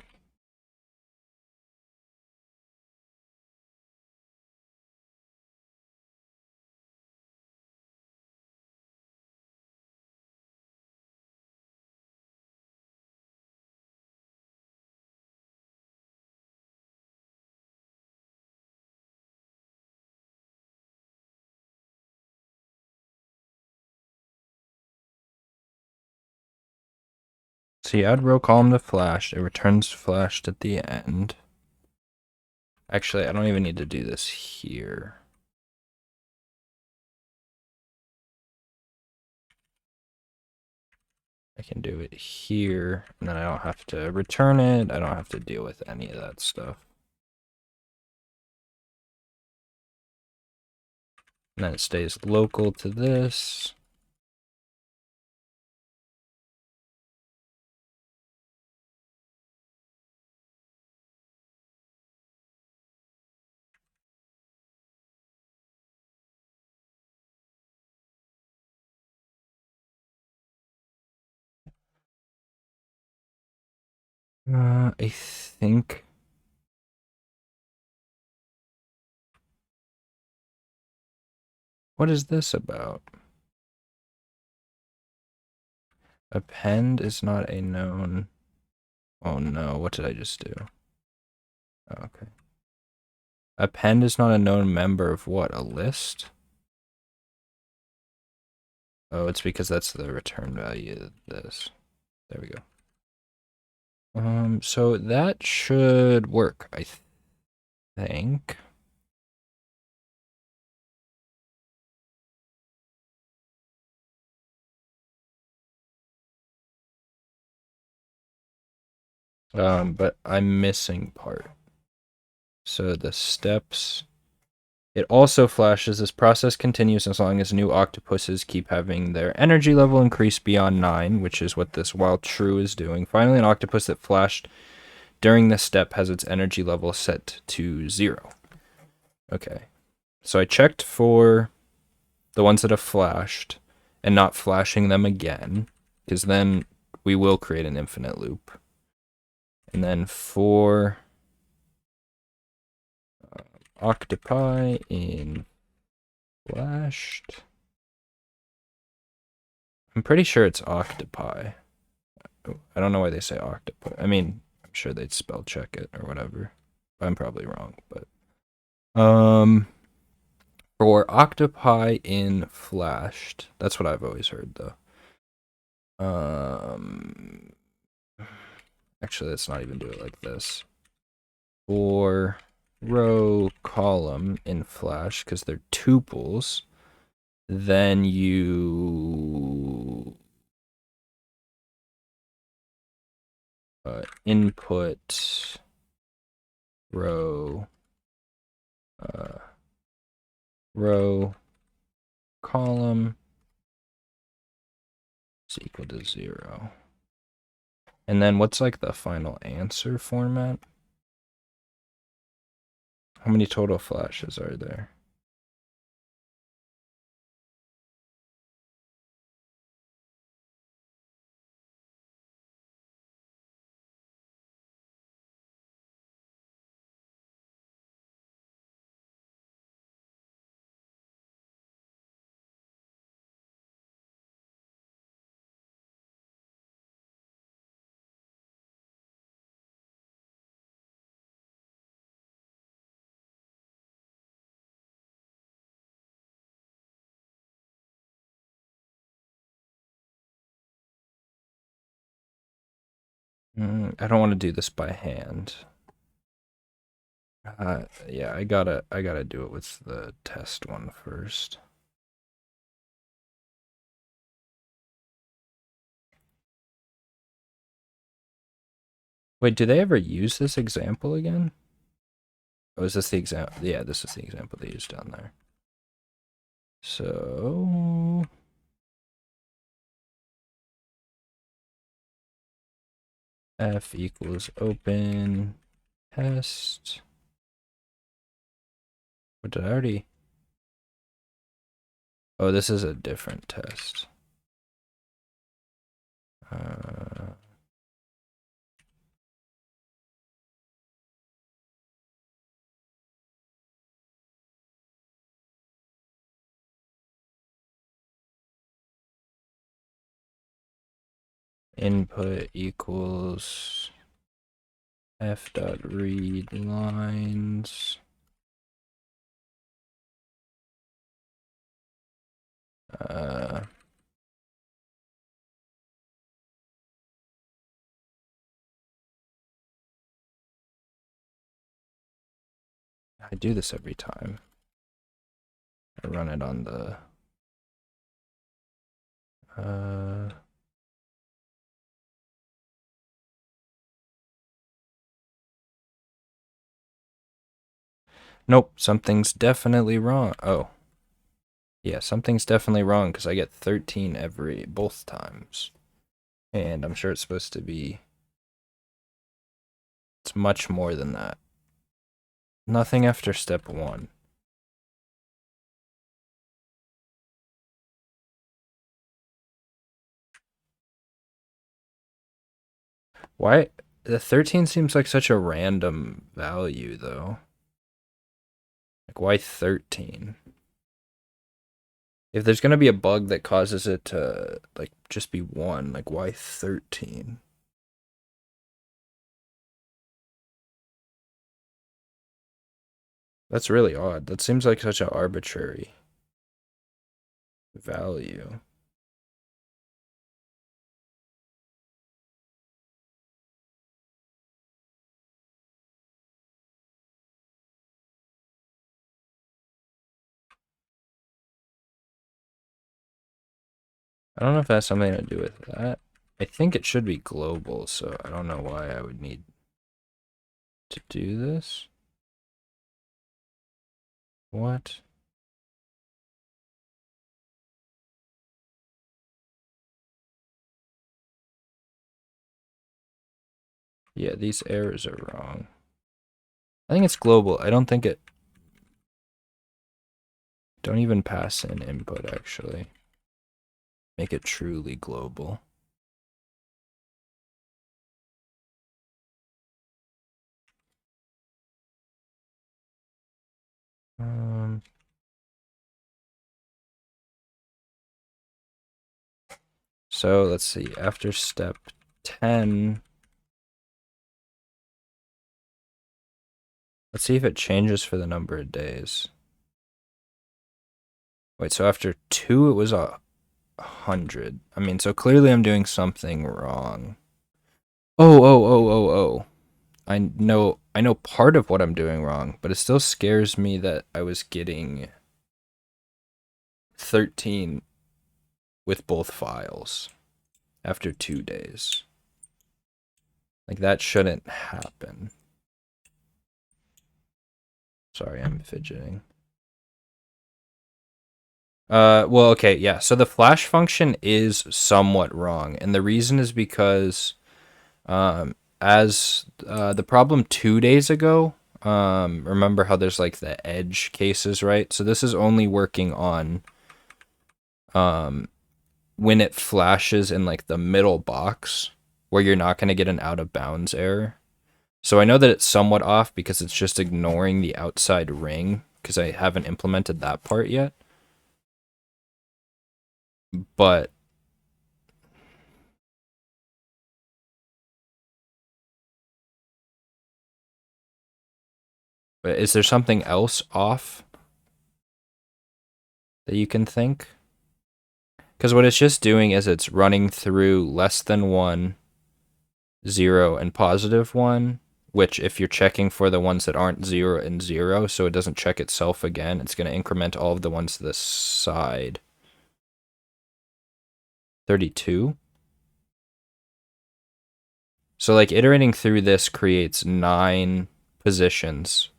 So you add row column to flashed. It returns flashed at the end. Actually, I don't even need to do this here. I can do it here, and then I don't have to return it. I don't have to deal with any of that stuff. And then it stays local to this. I think what is this about? Append is not a known. Oh no, what did I just do? Oh, okay. Append is not a known member of what? A list? Oh, it's because that's the return value of this. There we go. So that should work, I think. But I'm missing part. So the steps. It also flashes. This process continues as long as new octopuses keep having their energy level increase beyond 9, which is what this while true is doing. Finally, an octopus that flashed during this step has its energy level set to 0. Okay. So I checked for the ones that have flashed and not flashing them again, because then we will create an infinite loop. And then for octopi in flashed, I'm pretty sure it's octopi. I don't know why they say octopi. I mean, I'm sure they'd spell check it or whatever. I'm probably wrong, but for octopi in flashed, that's what I've always heard though. Actually, let's not even do it like this. For row column in flash, because they're tuples, then you input row row column is equal to 0. And then what's like the final answer format? How many total flashes are there? I don't want to do this by hand. Yeah, I gotta do it with the test one first. Wait, do they ever use this example again? Oh, is this the example? Yeah, this is the example they used down there. So f equals open test. What did I already? Oh, this is a different test. Input equals f dot read lines. I do this every time. I run it on the... Nope, something's definitely wrong. Oh. Yeah, something's definitely wrong because I get 13 both times. And I'm sure it's supposed to be... It's much more than that. Nothing after step 1. Why? The 13 seems like such a random value, though. Like, why 13? If there's gonna be a bug that causes it to, like, just be 1, like, why 13? That's really odd. That seems like such an arbitrary value. I don't know if that has something to do with that. I think it should be global, so I don't know why I would need to do this. What? Yeah, these errors are wrong. I think it's global. I don't think it... Don't even pass in input, actually. Make it truly global. So let's see. After step 10, let's see if it changes for the number of days. Wait, so after 2, it was 100. I mean, so clearly I'm doing something wrong. Oh. I know part of what I'm doing wrong, but it still scares me that I was getting 13 with both files after 2 days. Like, that shouldn't happen. Sorry, I'm fidgeting. Well, okay, yeah. So the flash function is somewhat wrong, and the reason is because, as the problem 2 days ago, remember how there's like the edge cases, right? So this is only working on, when it flashes in like the middle box, where you're not going to get an out of bounds error. So I know that it's somewhat off because it's just ignoring the outside ring, because I haven't implemented that part yet. But is there something else off that you can think? Because what it's just doing is it's running through less than 1, 0, and positive 1, which if you're checking for the ones that aren't 0 and 0, so it doesn't check itself again, it's going to increment all of the ones to the side. 32? So like iterating through this creates 9 positions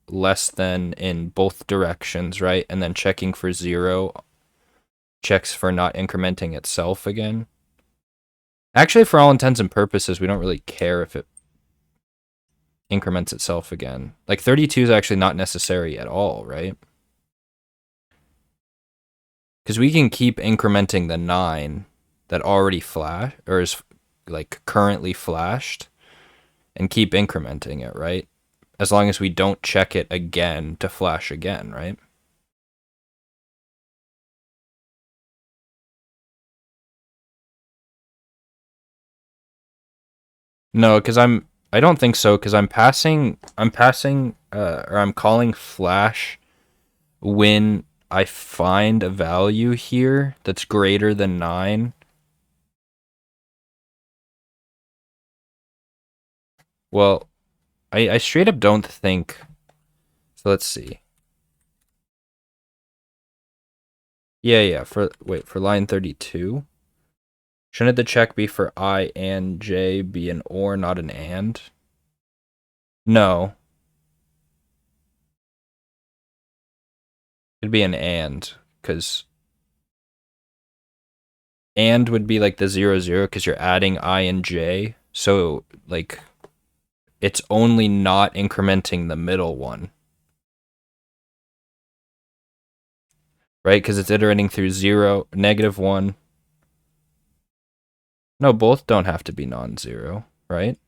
less than in both directions, right? And then checking for 0 checks for not incrementing itself again. Actually, for all intents and purposes, we don't really care if it increments itself again. Like 32 is actually not necessary at all, right? Because we can keep incrementing the 9 that already flash or is like currently flashed and keep incrementing it, right? As long as we don't check it again to flash again, right? No, because I don't think so, because I'm calling flash when I find a value here that's greater than 9. Well, I straight up don't think So let's see. Yeah, for line 32, shouldn't the check be for I and J be an or, not an and? No. It'd be an and, because and would be like the 0, 0, because you're adding I and J. So, like, it's only not incrementing the middle one. Right? Because it's iterating through 0, -1. No, both don't have to be non-zero, right?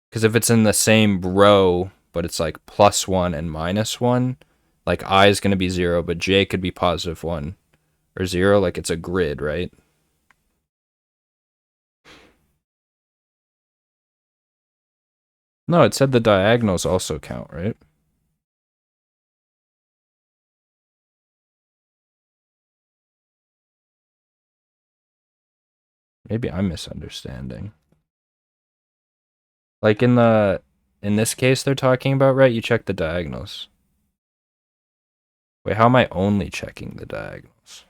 Because if it's in the same row, but it's like +1 and -1, like I is going to be 0, but J could be +1 or 0, like it's a grid, right? No, it said the diagonals also count, right? Maybe I'm misunderstanding. Like in this case they're talking about, right? You check the diagonals. Wait, how am I only checking the diagonals?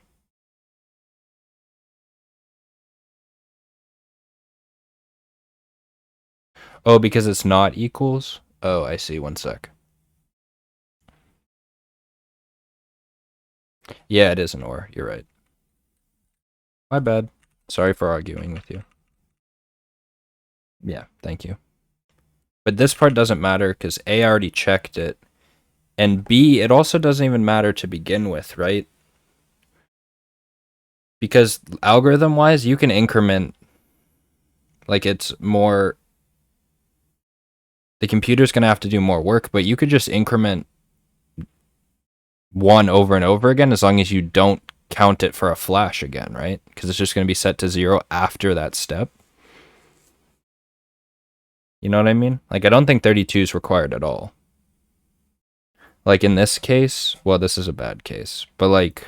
Oh, because it's not equals? Oh, I see. One sec. Yeah, it is an or. You're right. My bad. Sorry for arguing with you. Yeah, thank you. But this part doesn't matter because A already checked it. And B, it also doesn't even matter to begin with, right? Because algorithm-wise, you can increment, like it's more, the computer's going to have to do more work, but you could just increment 1 over and over again as long as you don't count it for a flash again, right? Because it's just going to be set to 0 after that step. You know what I mean? Like, I don't think 32 is required at all. Like, in this case, well, this is a bad case, but like,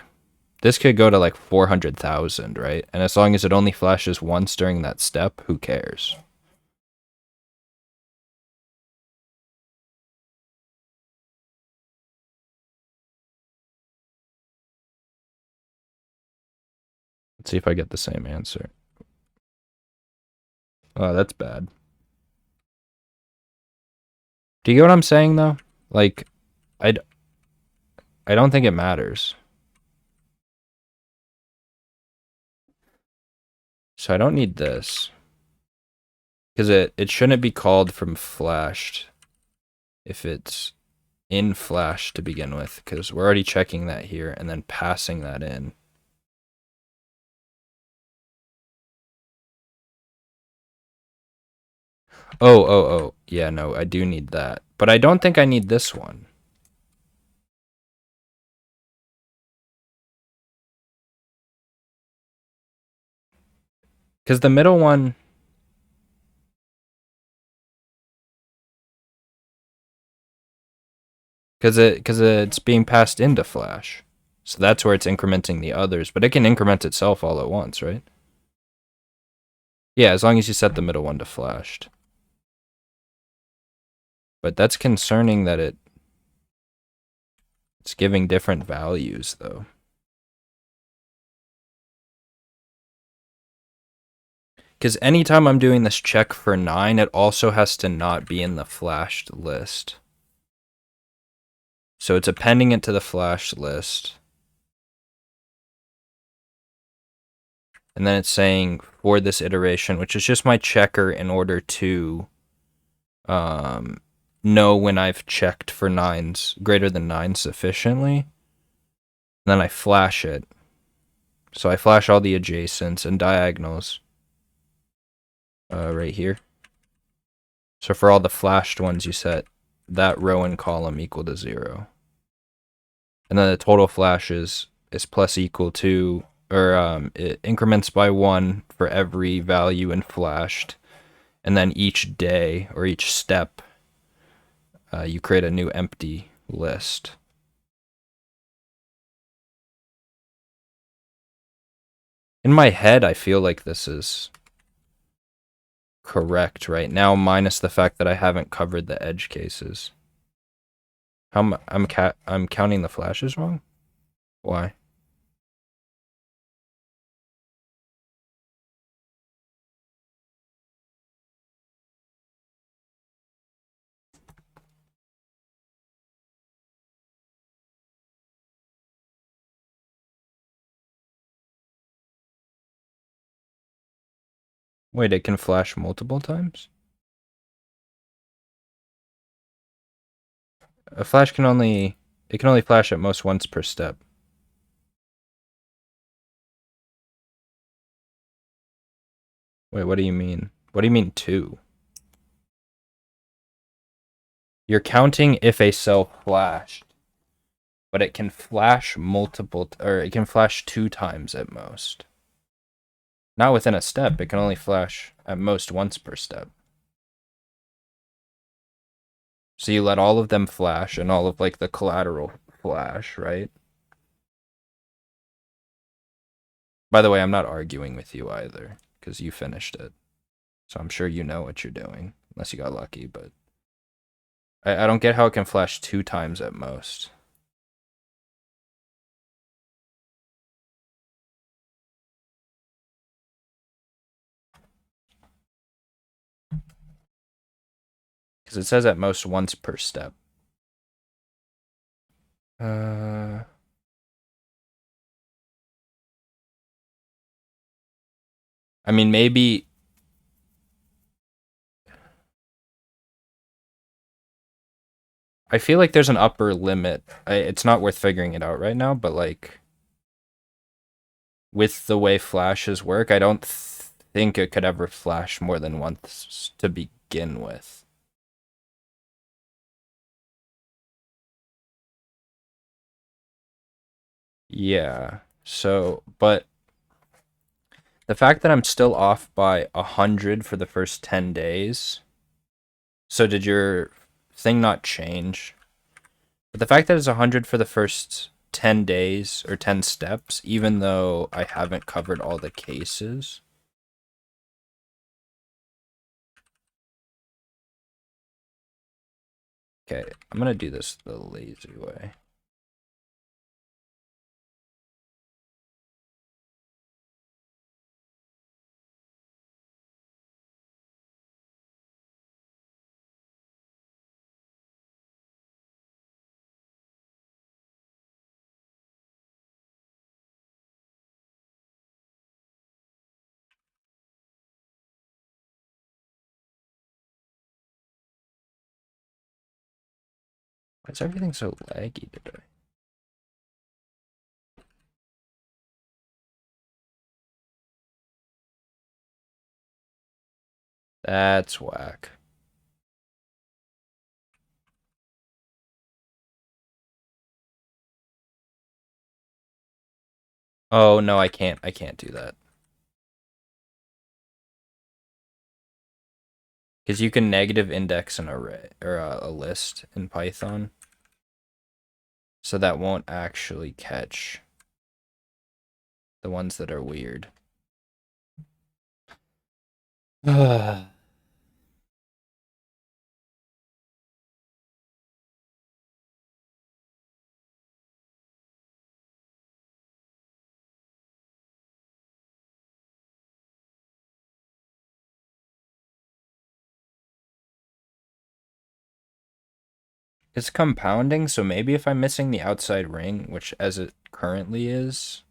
this could go to like 400,000, right? And as long as it only flashes once during that step, who cares? Let's see if I get the same answer. Oh, that's bad. Do you get what I'm saying, though? Like, I don't think it matters. So I don't need this. Because it shouldn't be called from flashed if it's in flash to begin with. Because we're already checking that here and then passing that in. Oh. Yeah, no, I do need that. But I don't think I need this one. Because the middle one... Because it's being passed into flash. So that's where it's incrementing the others. But it can increment itself all at once, right? Yeah, as long as you set the middle one to flashed. But that's concerning that it's giving different values, though. Because anytime I'm doing this check for 9, it also has to not be in the flashed list. So it's appending it to the flashed list. And then it's saying for this iteration, which is just my checker in order to know when I've checked for 9s greater than 9 sufficiently. And then I flash it. So I flash all the adjacents and diagonals right here. So for all the flashed ones, you set that row and column equal to 0. And then the total flashes is plus equal to, or it increments by 1 for every value in flashed. And then each day or each step, you create a new empty list. In my head, I feel like this is correct right now, minus the fact that I haven't covered the edge cases. I'm counting the flashes wrong? Why? Wait, it can flash multiple times? A flash can only flash at most once per step. Wait, what do you mean? What do you mean two? You're counting if a cell flashed, but it can flash or it can flash two times at most. Not within a step, it can only flash at most once per step. So you let all of them flash and all of like the collateral flash, right? By the way, I'm not arguing with you either, because you finished it. So I'm sure you know what you're doing, unless you got lucky, but I don't get how it can flash two times at most. Because it says at most once per step. Uh, I mean, maybe. I feel like there's an upper limit. It's not worth figuring it out right now, but like with the way flashes work, I don't think it could ever flash more than once to begin with. Yeah. So, but the fact that I'm still off by 100 for the first 10 days. So did your thing not change? But the fact that it's 100 for the first 10 days or 10 steps, even though I haven't covered all the cases. Okay, I'm gonna do this the lazy way. Why is everything so laggy today? That's whack. Oh no, I can't do that. Because you can negative index an array or a list in Python. So that won't actually catch the ones that are weird. It's compounding, so maybe if I'm missing the outside ring, which as it currently is,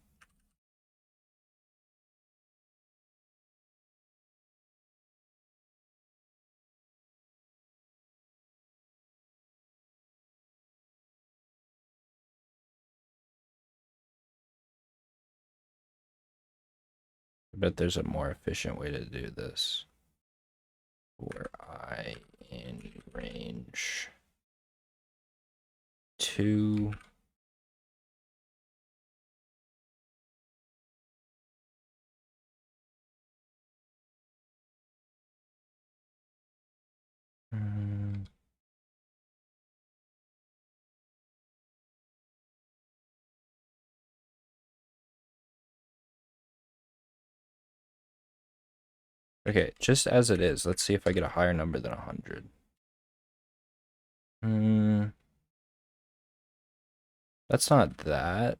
I bet there's a more efficient way to do this. For I in range 2. Okay, just as it is, let's see if I get a higher number than 100. That's not that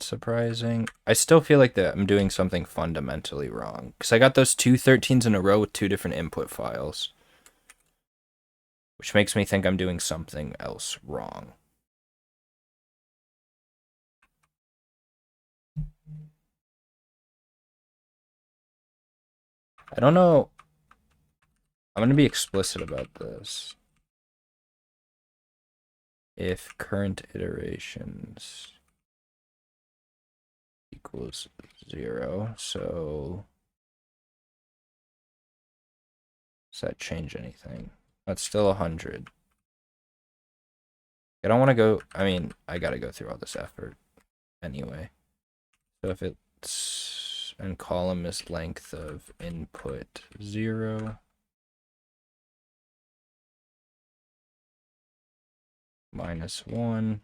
surprising. I still feel like that I'm doing something fundamentally wrong. Because I got those two 13s in a row with two different input files. Which makes me think I'm doing something else wrong. I don't know. I'm going to be explicit about this. If current iterations equals 0, so does that change anything? That's still 100. I don't want to go, I mean, I got to go through all this effort anyway. So if it's, and column is length of input 0 minus 1.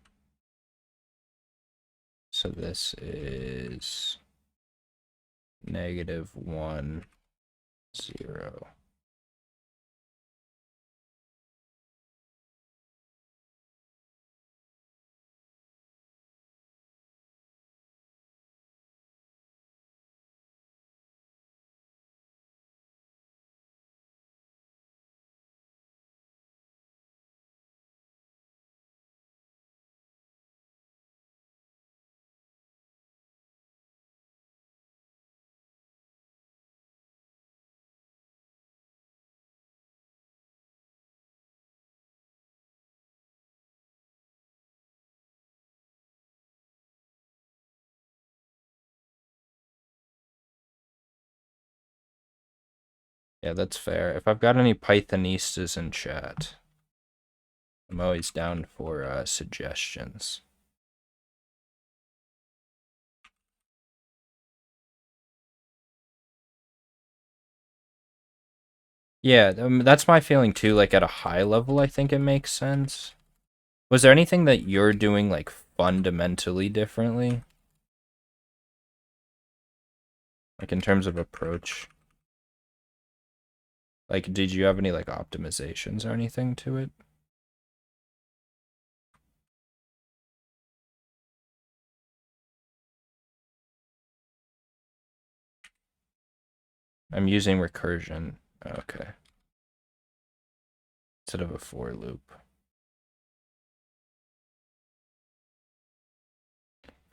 So this is -1, 0. Yeah, that's fair. If I've got any Pythonistas in chat, I'm always down for suggestions. Yeah, that's my feeling too. Like at a high level, I think it makes sense. Was there anything that you're doing like fundamentally differently? Like in terms of approach? Like, did you have any like optimizations or anything to it? I'm using recursion. Okay. Instead of a for loop.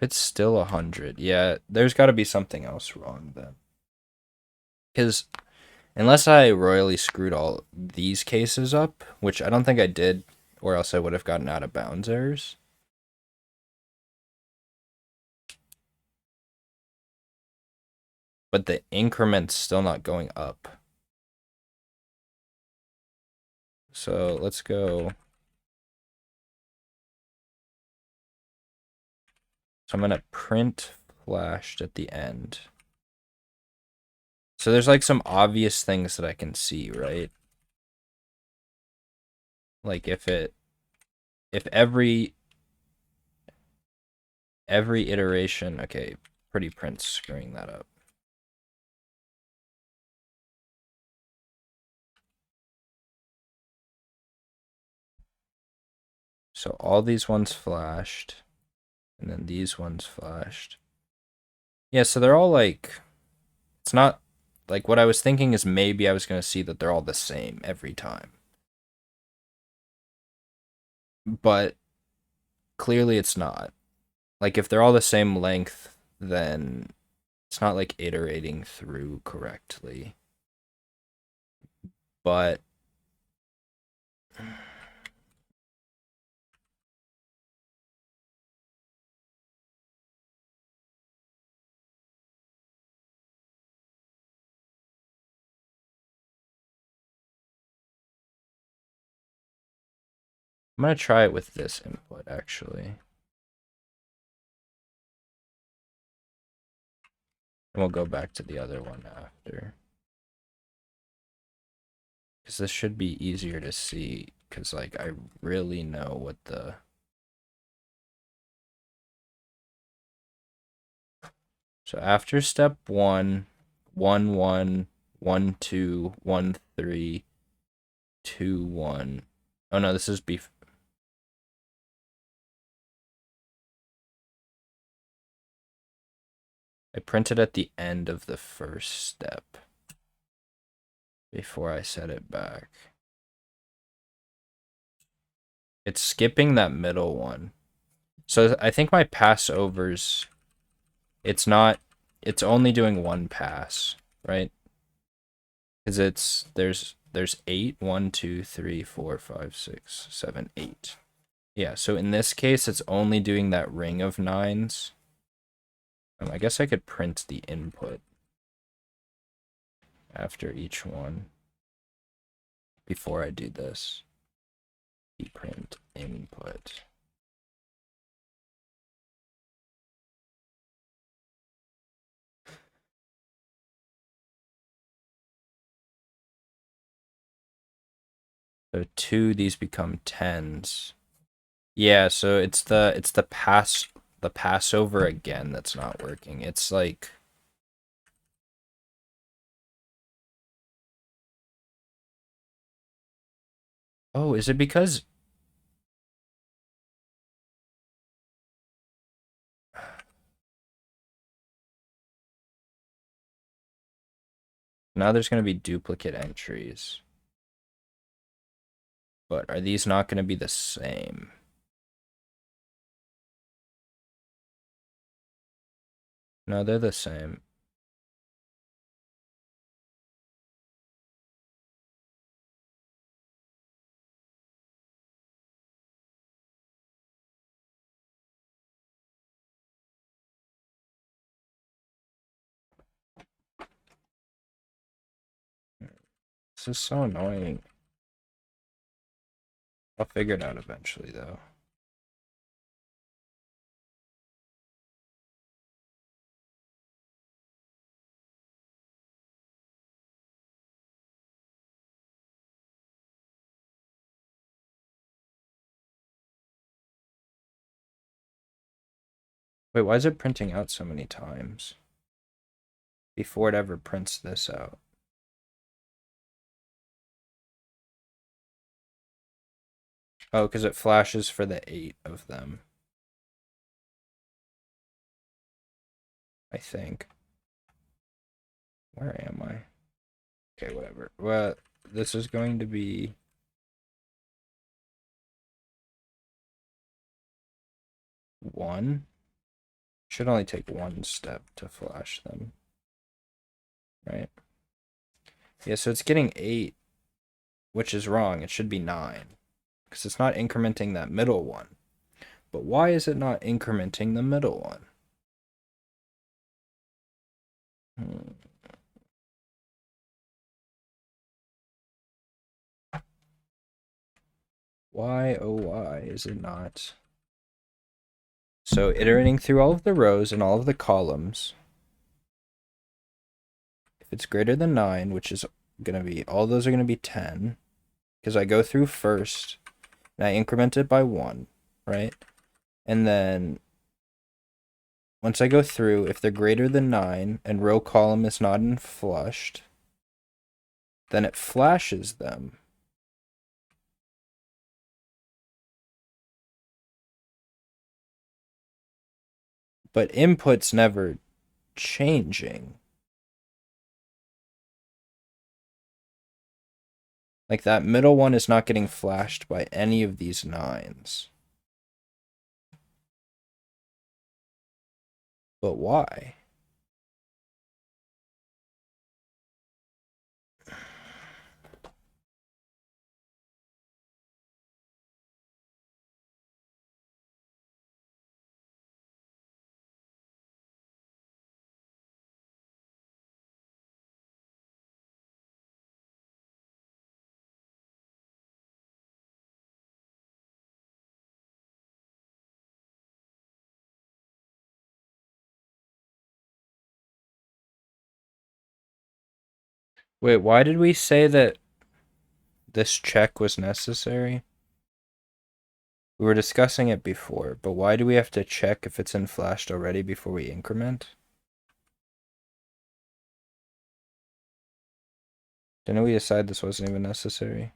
It's still 100. Yeah, there's got to be something else wrong then. Because unless I royally screwed all these cases up, which I don't think I did, or else I would have gotten out of bounds errors. But the increment's still not going up. So let's go. So I'm going to print flashed at the end. So there's like some obvious things that I can see, right? Like if every iteration, okay, pretty print's screwing that up. So all these ones flashed, and then these ones flashed. Yeah, so they're all like, it's not like what I was thinking is maybe I was going to see that they're all the same every time. But clearly it's not. Like if they're all the same length, then it's not like iterating through correctly. But I'm going to try it with this input actually. And we'll go back to the other one after. Because this should be easier to see. Because, like, I really know what the... So after step 1, 1, 1, 1, 2, 1, 3, 2, 1. Oh, no, this is I printed at the end of the first step before I set it back. It's skipping that middle one. So I think my passovers, it's only doing one pass, right? Because there's 8, 1, 2, 3, 4, 5, 6, 7, 8. Yeah, so in this case, it's only doing that ring of 9s. I guess I could print the input after each one before I do this. Print input. So 2, these become 10s. Yeah, so it's the passover again that's not working. It's like, oh, is it because now there's going to be duplicate entries? But are these not going to be the same? No, they're the same. This is so annoying. I'll figure it out eventually, though. Wait, why is it printing out so many times before it ever prints this out? Oh, because it flashes for the 8 of them. I think. Where am I? Okay, whatever. Well, this is going to be 1. Should only take 1 step to flash them. Right? Yeah, so it's getting 8, which is wrong. It should be 9. Because it's not incrementing that middle one. But why is it not incrementing the middle one? Why, oh why is it not? So iterating through all of the rows and all of the columns. If it's greater than 9, which is going to be, all those are going to be 10. Because I go through first, and I increment it by 1, right? And then once I go through, if they're greater than 9 and row column is not flushed, then it flashes them. But input's never changing. Like that middle one is not getting flashed by any of these 9s. But why? Wait, why did we say that this check was necessary? We were discussing it before, but why do we have to check if it's in flashed already before we increment? Didn't we decide this wasn't even necessary?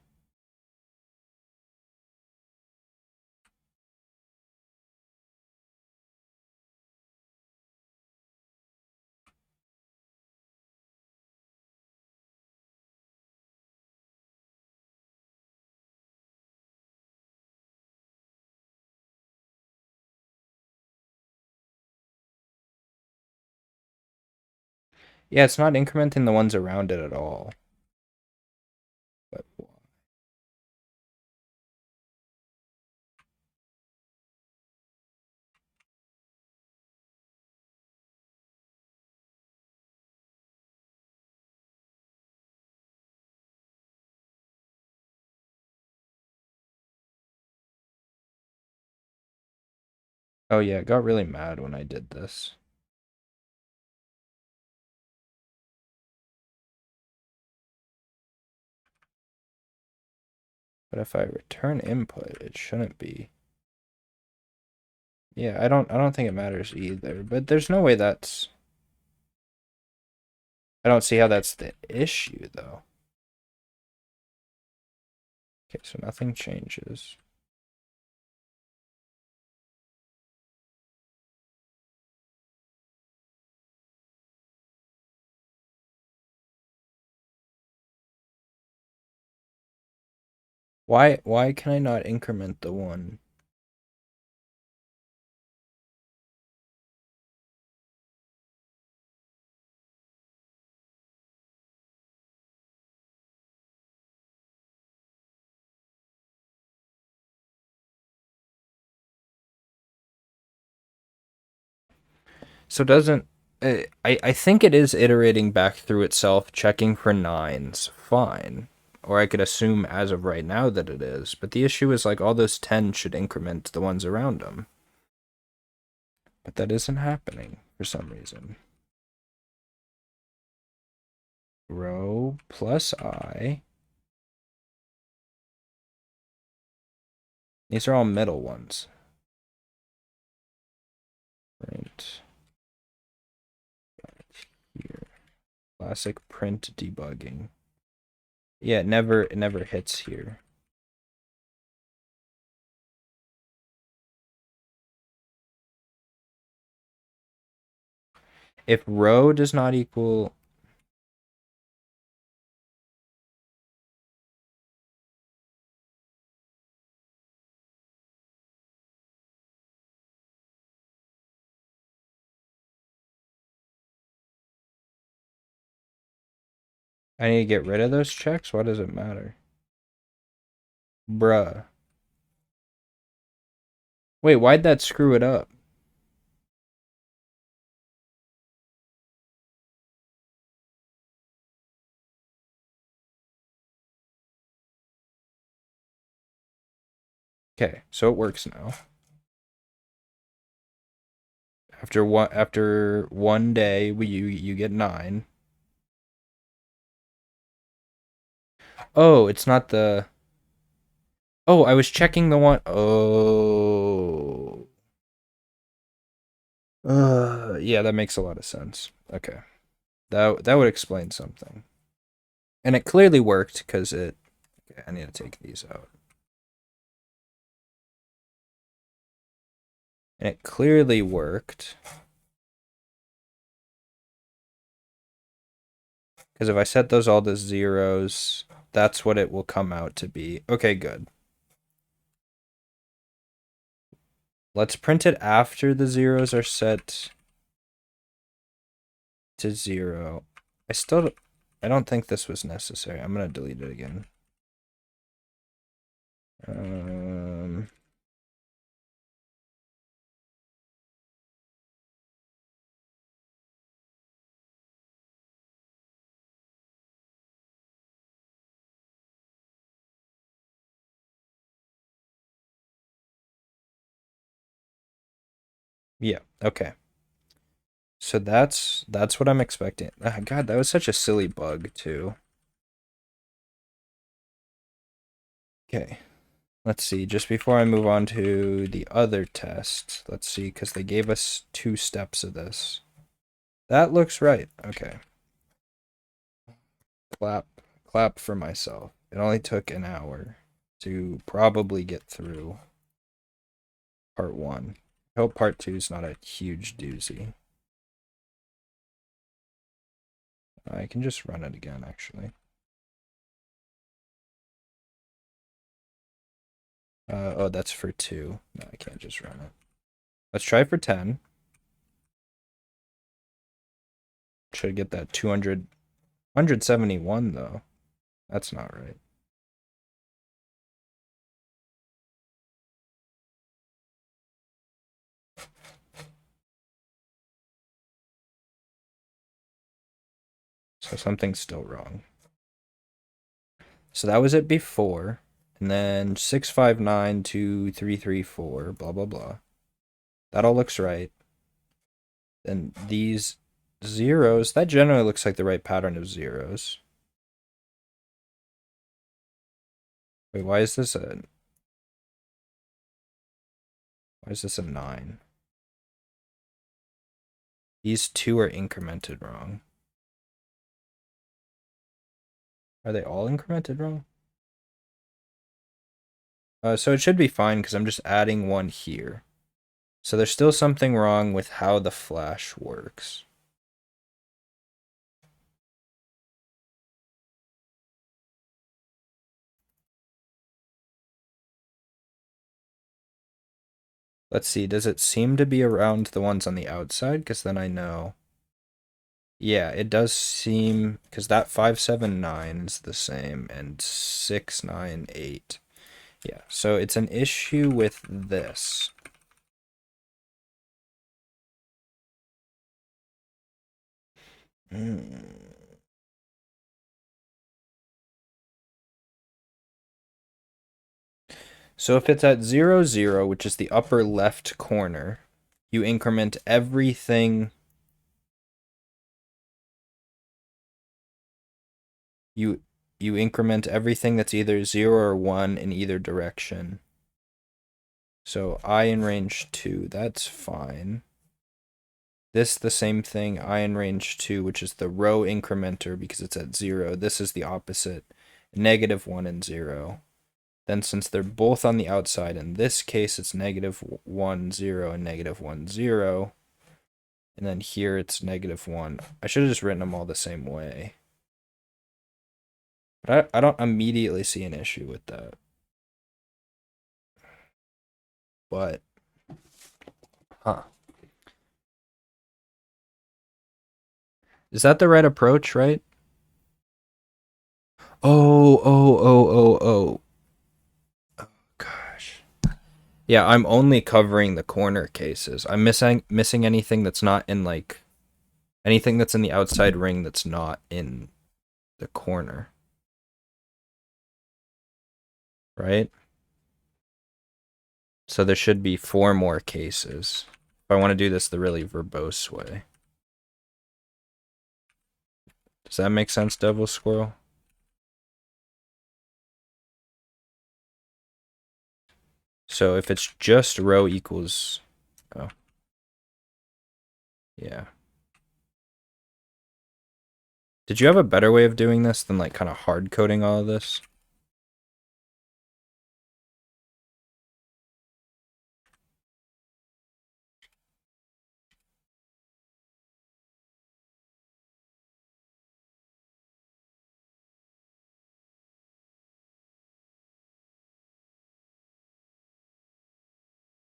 Yeah, it's not incrementing the ones around it at all. But oh yeah, it got really mad when I did this. But if I return input, it shouldn't be. Yeah, I don't think it matters either, but there's no way that's I don't see how that's the issue though. Okay, so nothing changes. Why can I not increment the one? So doesn't I think it is iterating back through itself, checking for nines, fine. Or I could assume as of right now that it is. But the issue is like all those 10 should increment the ones around them. But that isn't happening for some reason. Row plus I. These are all middle ones. Print here. Classic print debugging. Yeah, it never hits here. If row does not equal I need to get rid of those checks? Why does it matter? Bruh. Wait, why'd that screw it up? Okay, so it works now. After one day, you get 9. Oh, it's not the. Oh, I was checking the one. Oh. Yeah, that makes a lot of sense. Okay, that would explain something. And it clearly worked because it. Okay, I need to take these out. And it clearly worked. Because if I set those all to zeros, that's what it will come out to be. Okay, good. Let's print it after the zeros are set to 0. I don't think this was necessary. I'm gonna delete it again. Um, yeah, okay. So that's what I'm expecting. Ah, God, that was such a silly bug too. Okay. Let's see, just before I move on to the other test, let's see, because they gave us 2 steps of this. That looks right. Okay. Clap for myself. It only took an hour to probably get through part 1. I hope part 2 is not a huge doozy. I can just run it again, actually. Oh, that's for 2. No, I can't just run it. Let's try for 10. Should get that 200, 171 though. That's not right. So something's still wrong. So that was it before. And then 6592334, blah, blah, blah. That all looks right. And these zeros, that generally looks like the right pattern of zeros. Wait, why is this a 9? These two are incremented wrong. Are they all incremented wrong? So it should be fine because I'm just adding one here. So there's still something wrong with how the flash works. Let's see, does it seem to be around the ones on the outside? Because then I know. Yeah, it does seem, because that 579 is the same, and 698. Yeah, so it's an issue with this. So if it's at 0, 0, which is the upper left corner, you increment everything. You increment everything that's either 0 or 1 in either direction. So I in range 2, that's fine. This, the same thing, I in range 2, which is the row incrementer because it's at 0. This is the opposite, -1 and 0. Then since they're both on the outside, in this case it's -1, 0, and -1, 0. And then here it's -1. I should have just written them all the same way. But I don't immediately see an issue with that. But, huh. Is that the right approach, right? Oh. Oh, gosh. Yeah, I'm only covering the corner cases. I'm missing anything that's not in, like, anything that's in the outside ring that's not in the corner. Right? So there should be 4 more cases. If I want to do this the really verbose way. Does that make sense, Devil Squirrel? So if it's just row equals... Oh. Yeah. Did you have a better way of doing this than, like, kind of hard coding all of this?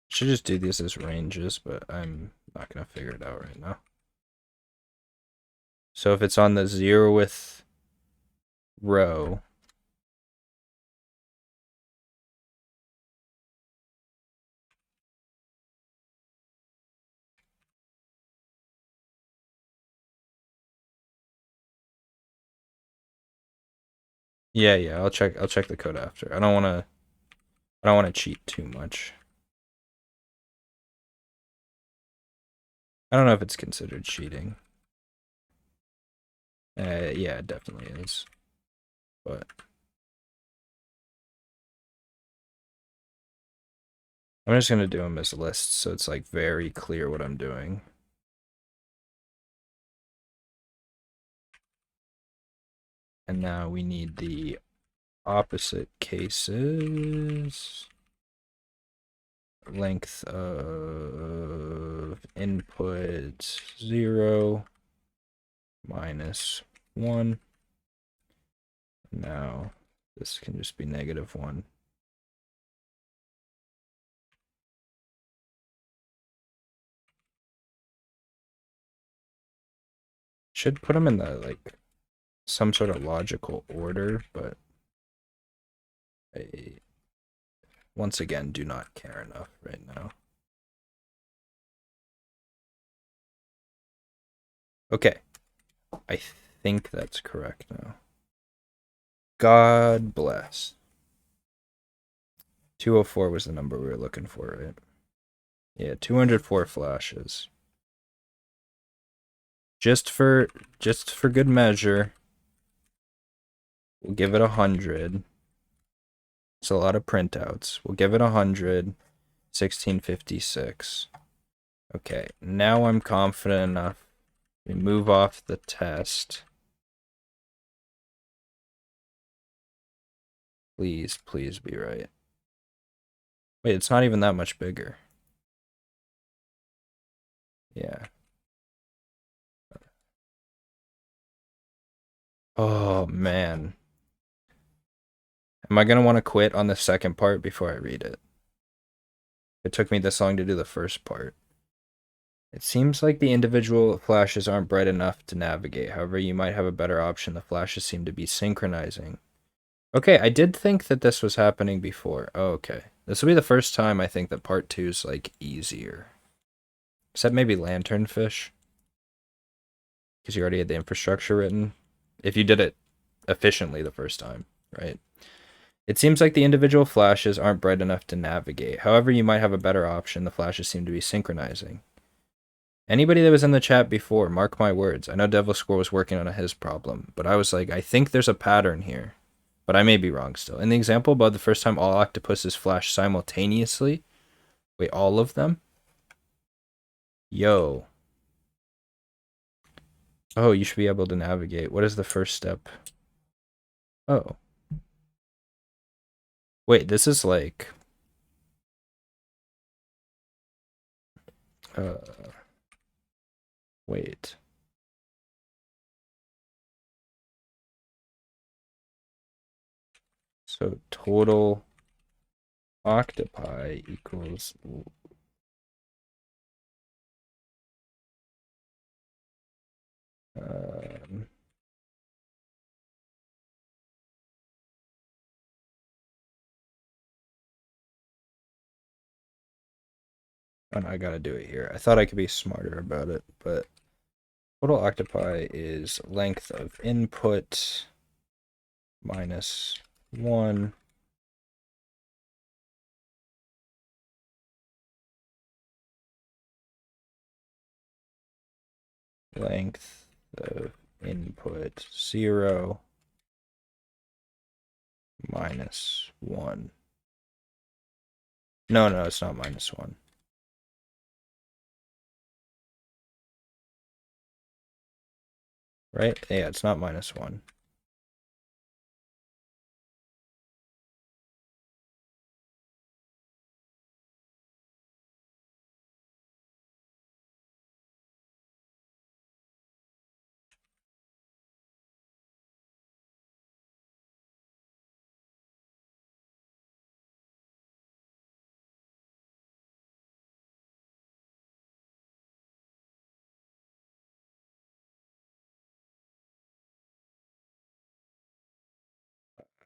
Should just do these as ranges, but I'm not going to figure it out right now. So if it's on the 0th row, yeah, I'll check the code after. I don't want to cheat too much. I don't know if it's considered cheating. Yeah, it definitely is. But I'm just gonna do them as lists, so it's like very clear what I'm doing. And now we need the opposite cases. Length of input 0 minus 1. Now this can just be -1. Should put them in the, like, some sort of logical order, but I, once again, do not care enough right now. Okay. I think that's correct now. God bless. 204 was the number we were looking for, right? Yeah, 204 flashes. Just for good measure, we'll give it 100. It's a lot of printouts. We'll give it 100. 1656. Okay, now I'm confident enough. We move off the test. Please, please be right. Wait, it's not even that much bigger. Yeah. Oh, man. Am I going to want to quit on the second part before I read it? It took me this long to do the first part. It seems like the individual flashes aren't bright enough to navigate. However, you might have a better option. The flashes seem to be synchronizing. Okay, I did think that this was happening before. Oh, okay. This will be the first time I think that part 2 is, like, easier. Except maybe lanternfish. Because you already had the infrastructure written. If you did it efficiently the first time, right? It seems like the individual flashes aren't bright enough to navigate. However, you might have a better option. The flashes seem to be synchronizing. Anybody that was in the chat before, mark my words. I know Devil Squirrel was working on his problem, but I was like, I think there's a pattern here. But I may be wrong still. In the example above, the first time all octopuses flash simultaneously. Wait, all of them? Yo. Oh, you should be able to navigate. What is the first step? Oh. Wait, this is like... wait. So total octopi equals... and I gotta do it here. I thought I could be smarter about it, but total octopi is length of input minus 1 length of input 0 minus 1. No, it's not minus 1. Right? Yeah, it's not minus 1.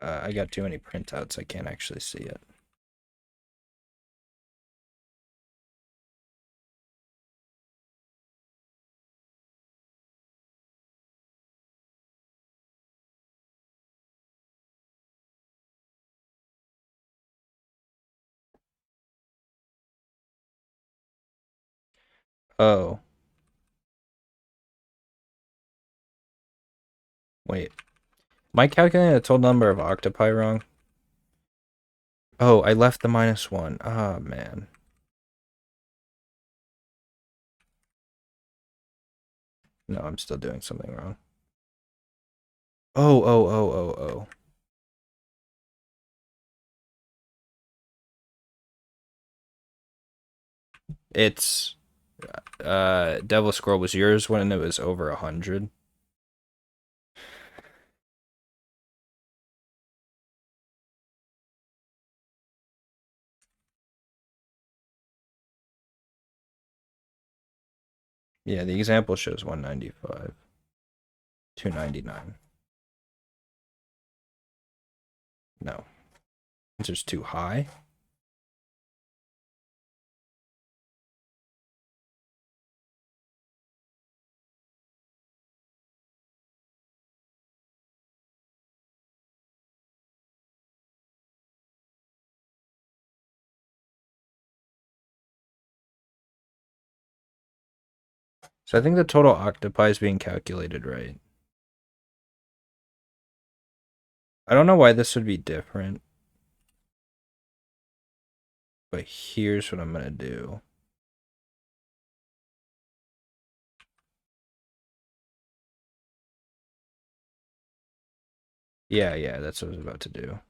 I got too many printouts. I can't actually see it. Oh. Wait. Am I calculating the total number of octopi wrong? Oh, I left the minus 1. Ah, man. No, I'm still doing something wrong. Oh. It's Devil Scroll was yours when it was over 100. Yeah, the example shows 195. 299. No. It's just too high. So I think the total octopi is being calculated right. I don't know why this would be different. But here's what I'm going to do. Yeah, that's what I was about to do.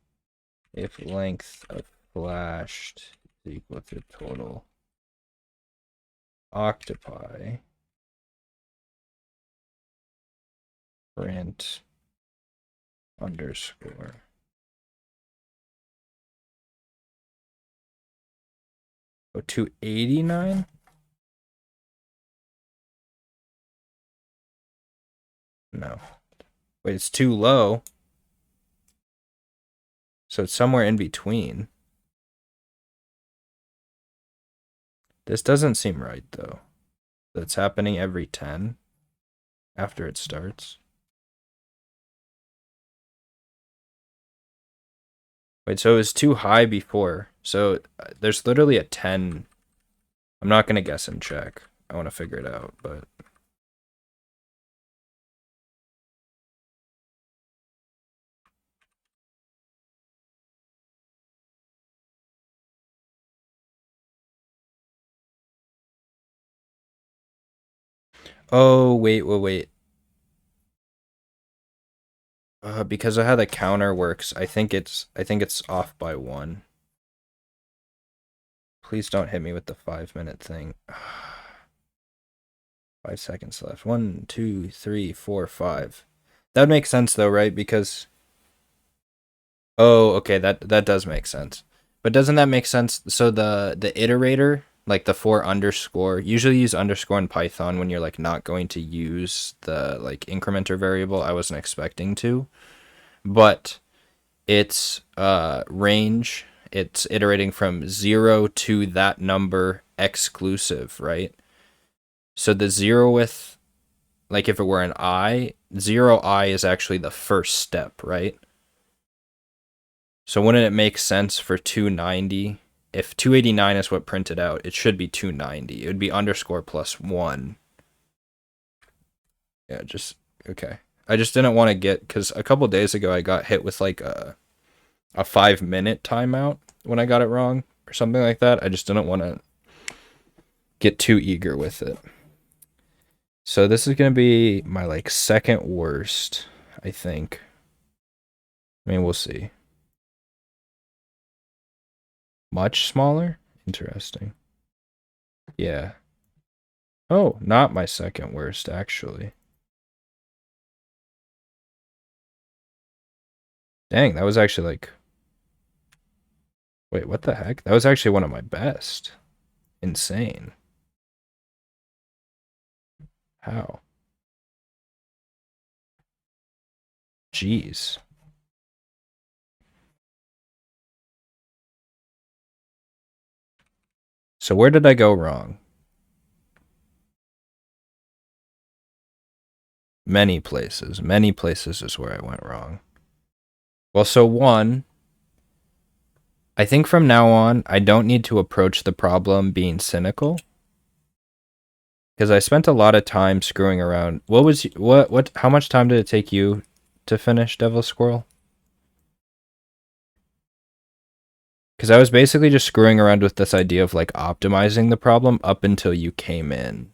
If length of flashed is equal to total octopi, print underscore. Oh, 289? No. Wait, it's too low. So it's somewhere in between. This doesn't seem right, though. That's happening every 10 after it starts. Wait, so it was too high before. So there's literally a 10. I'm not going to guess and check. I want to figure it out, but... Oh, wait. Because of how the counter works, I think it's off by 1. Please don't hit me with the 5-minute thing. 5 seconds left. 1, 2, 3, 4, 5. That would make sense though, right? Because okay, that does make sense. But doesn't that make sense? So the iterator, like the for underscore, usually use underscore in Python when you're like not going to use the like incrementer variable. I wasn't expecting to, but it's range. It's iterating from 0 to that number exclusive, right? So the 0th, like if it were an I, 0i is actually the first step, right? So wouldn't it make sense for 290? If 289 is what printed out, it should be 290. It would be underscore plus 1. Yeah, just, okay. I just didn't want to get, because a couple days ago I got hit with like a 5-minute timeout when I got it wrong or something like that. I just didn't want to get too eager with it. So this is going to be my like second worst, I think. I mean, we'll see. Much smaller? Interesting. Yeah. Oh, not my second worst, actually. Dang, that was actually like... Wait, what the heck? That was actually one of my best. Insane. How? Jeez. So where did I go wrong? Many places. Many places is where I went wrong. Well, so one, I think from now on, I don't need to approach the problem being cynical. Because I spent a lot of time screwing around. How much time did it take you to finish Devil Squirrel? Because I was basically just screwing around with this idea of like optimizing the problem up until you came in.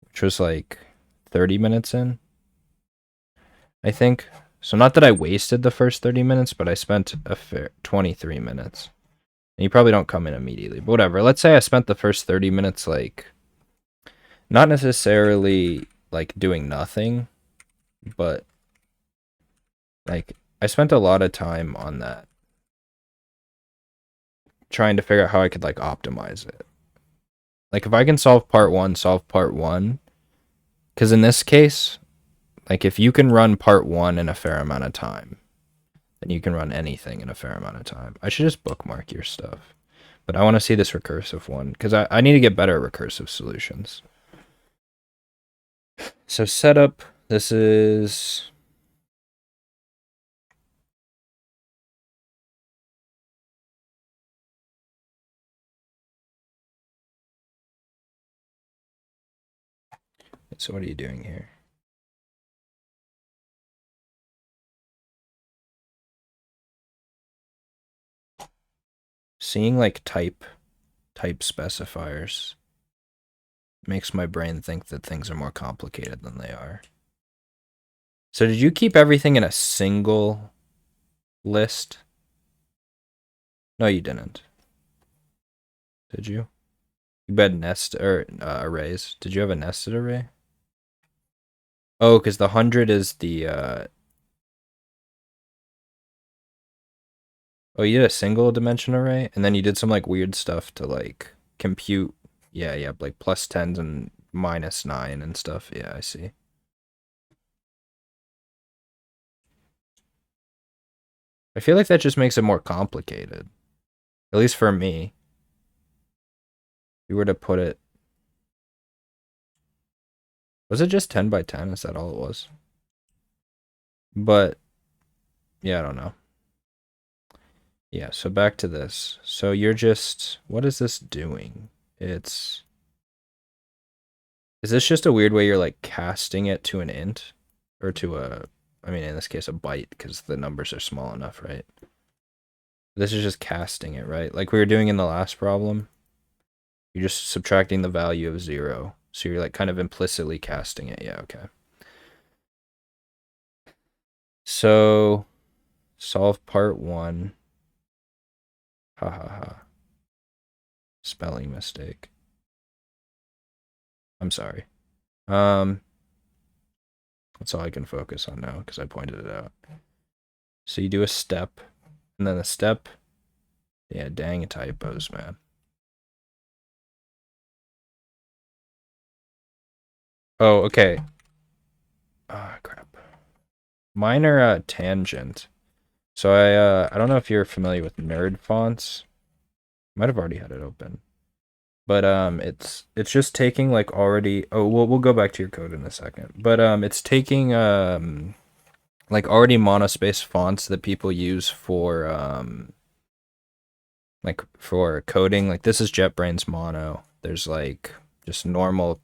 Which was like 30 minutes in, I think. So not that I wasted the first 30 minutes, but I spent a fair 23 minutes. And you probably don't come in immediately, but whatever. Let's say I spent the first 30 minutes like not necessarily like doing nothing, but like I spent a lot of time on that, trying to figure out how I could like optimize it. Like if I can solve part one, Because in this case, like if you can run part 1 in a fair amount of time, then you can run anything in a fair amount of time. I should just bookmark your stuff. But I want to see this recursive one, because I need to get better at recursive solutions. So setup, this is... So what are you doing here? Seeing like type specifiers makes my brain think that things are more complicated than they are. So did you keep everything in a single list? No, you didn't. Did you? You had nest or arrays. Did you have a nested array? Oh, because the 100 is the oh, you did a single dimension array, and then you did some like weird stuff to like compute. Yeah, like plus 10s and minus 9 and stuff. Yeah, I see. I feel like that just makes it more complicated. At least for me. If you were to put it... Was it just 10 by 10? Is that all it was? But, yeah, I don't know. Yeah, so back to this. So you're just... What is this doing? It's... Is this just a weird way you're, like, casting it to an int? Or to a... I mean, in this case, a byte, because the numbers are small enough, right? This is just casting it, right? Like we were doing in the last problem. You're just subtracting the value of 0. So you're, like, kind of implicitly casting it. Yeah, okay. So, solve part 1. Ha ha ha. Spelling mistake. I'm sorry. That's all I can focus on now because I pointed it out. So you do a step, and then a step. Yeah, dang typos, man. Oh, okay. Ah, crap. Minor tangent. So I don't know if you're familiar with nerd fonts. Might have already had it open. But it's just taking like already... Oh, we'll go back to your code in a second. But it's taking like already monospace fonts that people use for like for coding. Like this is JetBrains Mono. There's like just normal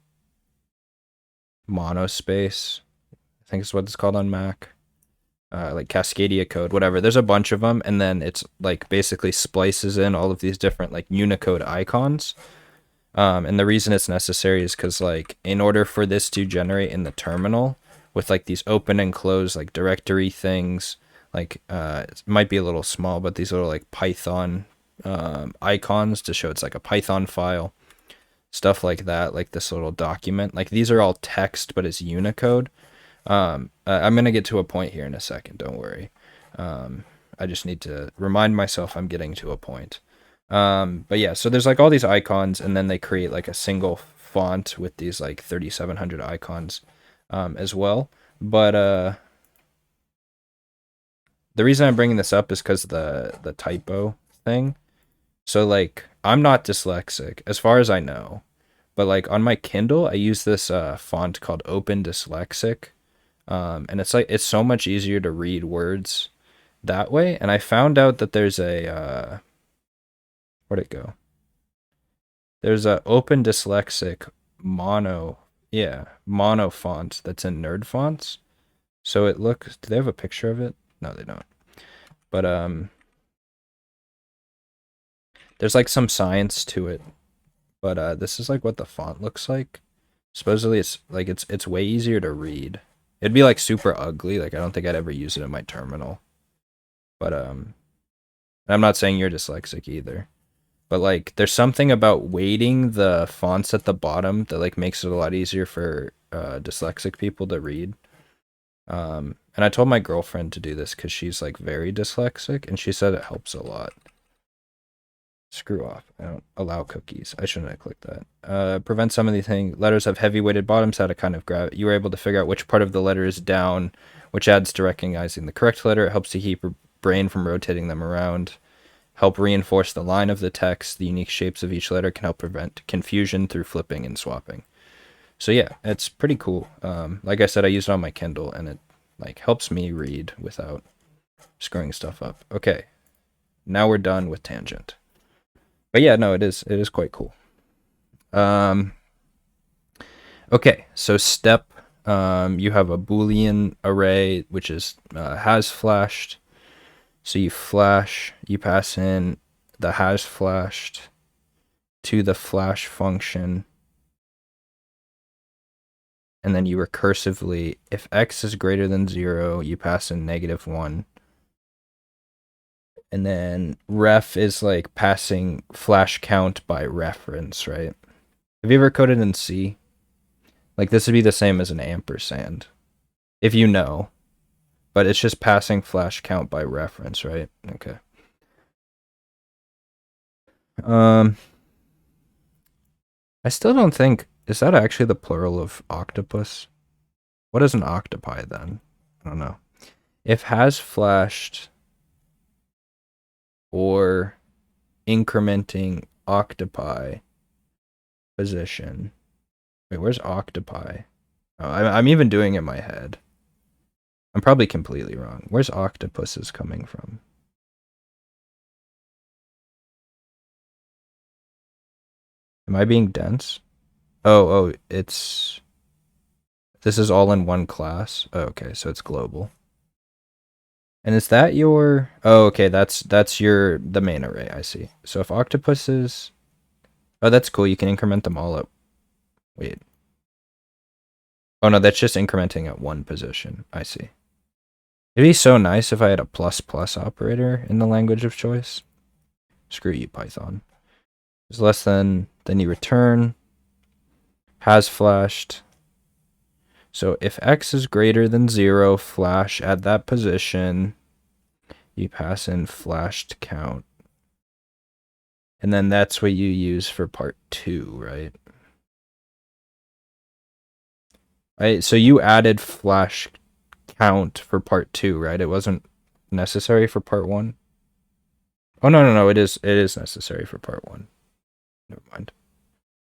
monospace. I think it's what it's called on Mac. Like Cascadia code, whatever. There's a bunch of them, and then it's like basically splices in all of these different like Unicode icons. And the reason it's necessary is because like in order for this to generate in the terminal with like these open and close like directory things, like it might be a little small, but these little like Python icons to show it's like a Python file, stuff like that, like this little document. Like these are all text, but it's Unicode. I'm gonna get to a point here in a second. Don't worry. I just need to remind myself I'm getting to a point. But yeah, so there's like all these icons, and then they create like a single font with these like 3,700 icons as well. But the reason I'm bringing this up is because the typo thing. So like I'm not dyslexic as far as I know, but like on my Kindle I use this font called Open Dyslexic, and it's like it's so much easier to read words that way. And I found out that there's a where'd it go? There's a Open Dyslexic mono, yeah, mono font that's in Nerd Fonts. So it looks... Do they have a picture of it? No, they don't. But there's like some science to it. But this is like what the font looks like. Supposedly it's like it's way easier to read. It'd be like super ugly. Like I don't think I'd ever use it in my terminal. But I'm not saying you're dyslexic either. But like there's something about weighting the fonts at the bottom that like makes it a lot easier for dyslexic people to read. And I told my girlfriend to do this because she's like very dyslexic, and she said it helps a lot. Screw off. I don't allow cookies. I shouldn't have clicked that. Prevent some of these things. Letters have heavy weighted bottoms. How to kind of grab it. You were able to figure out which part of the letter is down, which adds to recognizing the correct letter. It helps to keep your brain from rotating them around. Help reinforce the line of the text. The unique shapes of each letter can help prevent confusion through flipping and swapping. So yeah, it's pretty cool. Like I said, I use it on my Kindle, and it like helps me read without screwing stuff up. Okay, now we're done with tangent. But yeah, no, it is quite cool. Okay, so step, you have a Boolean array which is has flashed. So you pass in the has flashed to the flash function, and then you recursively, if x is greater than 0, you pass in -1. And then ref is like passing flash count by reference, right? Have you ever coded in C? Like this would be the same as an ampersand, if you know. But it's just passing flash count by reference, right? Okay. I still don't think, is that actually the plural of octopus? What is an octopi then? I don't know. If has flashed or incrementing octopi position. Wait, where's octopi? Oh, I'm even doing it in my head. I'm probably completely wrong. Where's octopuses coming from? Am I being dense? Oh, it's... This is all in one class? Oh, okay, so it's global. And is that your... Oh, okay, that's the main array, I see. So if octopuses... Oh, that's cool, you can increment them all up. Wait. Oh no, that's just incrementing at one position. I see. It'd be so nice if I had a plus plus operator in the language of choice. Screw you, Python. Is less than you return. Has flashed. So if x is greater than 0, flash at that position. You pass in flashed count. And then that's what you use for part 2, right? So you added flash count for part 2, right? It wasn't necessary for part 1? Oh, no, it is necessary for part 1. Never mind.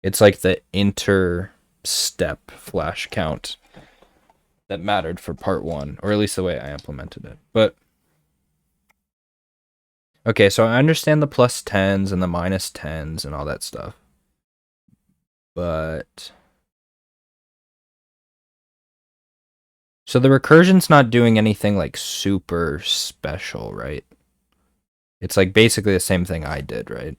It's like the inter-step flash count that mattered for part 1, or at least the way I implemented it. But okay, so I understand the plus 10s and the minus 10s and all that stuff. But so the recursion's not doing anything like super special, right? It's like basically the same thing I did, right?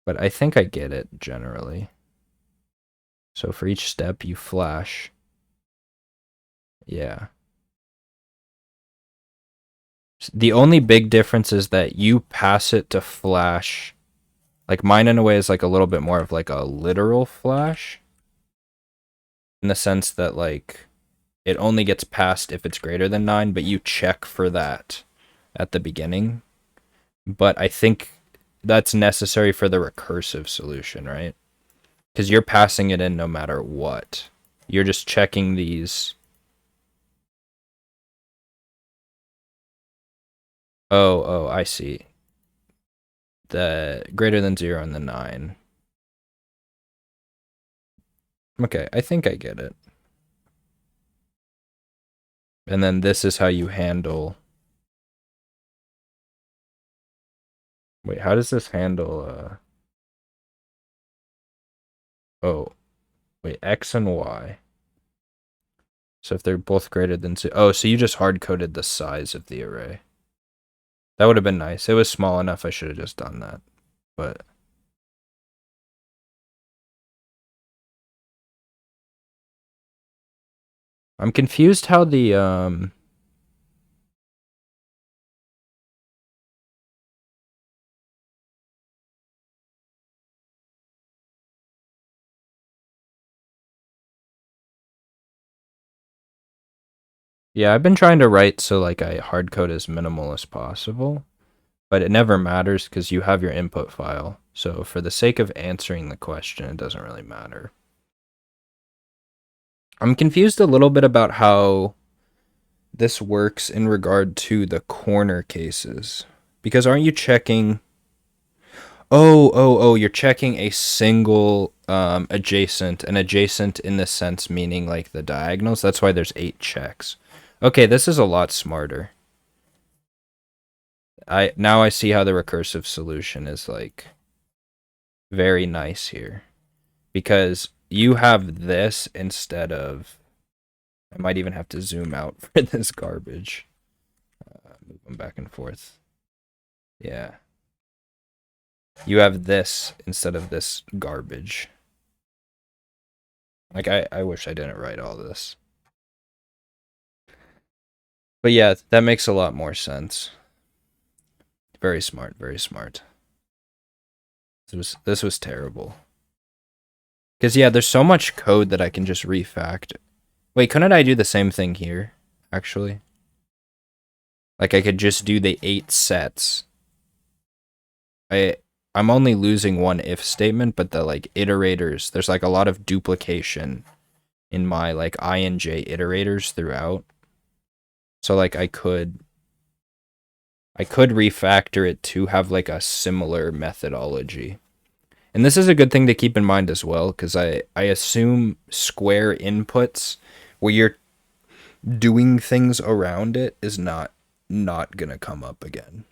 But I think I get it generally. So for each step you flash. Yeah. The only big difference is that you pass it to flash. Like mine in a way is like a little bit more of like a literal flash. In the sense that like it only gets passed if it's greater than 9, but you check for that at the beginning. But I think that's necessary for the recursive solution, right? Because you're passing it in no matter what. You're just checking these. Oh, I see. The greater than 0 and the 9. Okay, I think I get it. And then this is how you handle... Wait, how does this handle... Oh, wait, X and Y. So if they're both greater than... Oh, so you just hard-coded the size of the array. That would have been nice. It was small enough, I should have just done that. But... I'm confused how the... Yeah, I've been trying to write so like I hard code as minimal as possible. but it never matters because you have your input file. So for the sake of answering the question, it doesn't really matter. I'm confused a little bit about how this works in regard to the corner cases. Because aren't you checking... Oh, you're checking a single adjacent, and adjacent in this sense meaning like the diagonals. That's why there's 8 checks. Okay, this is a lot smarter. Now I see how the recursive solution is like very nice here. Because you have this instead of... I might even have to zoom out for this garbage. Move them back and forth. Yeah. You have this instead of this garbage. Like, I wish I didn't write all this. But yeah, that makes a lot more sense. Very smart, very smart. This was terrible. Because, yeah, there's so much code that I can just refactor. Wait, couldn't I do the same thing here, actually? Like, I could just do the 8 sets. I'm only losing one if statement, but the, like, iterators, there's, like, a lot of duplication in my, like, I and j iterators throughout. So, like, I could refactor it to have, like, a similar methodology. And this is a good thing to keep in mind as well, because I assume square inputs where you're doing things around it is not gonna come up again.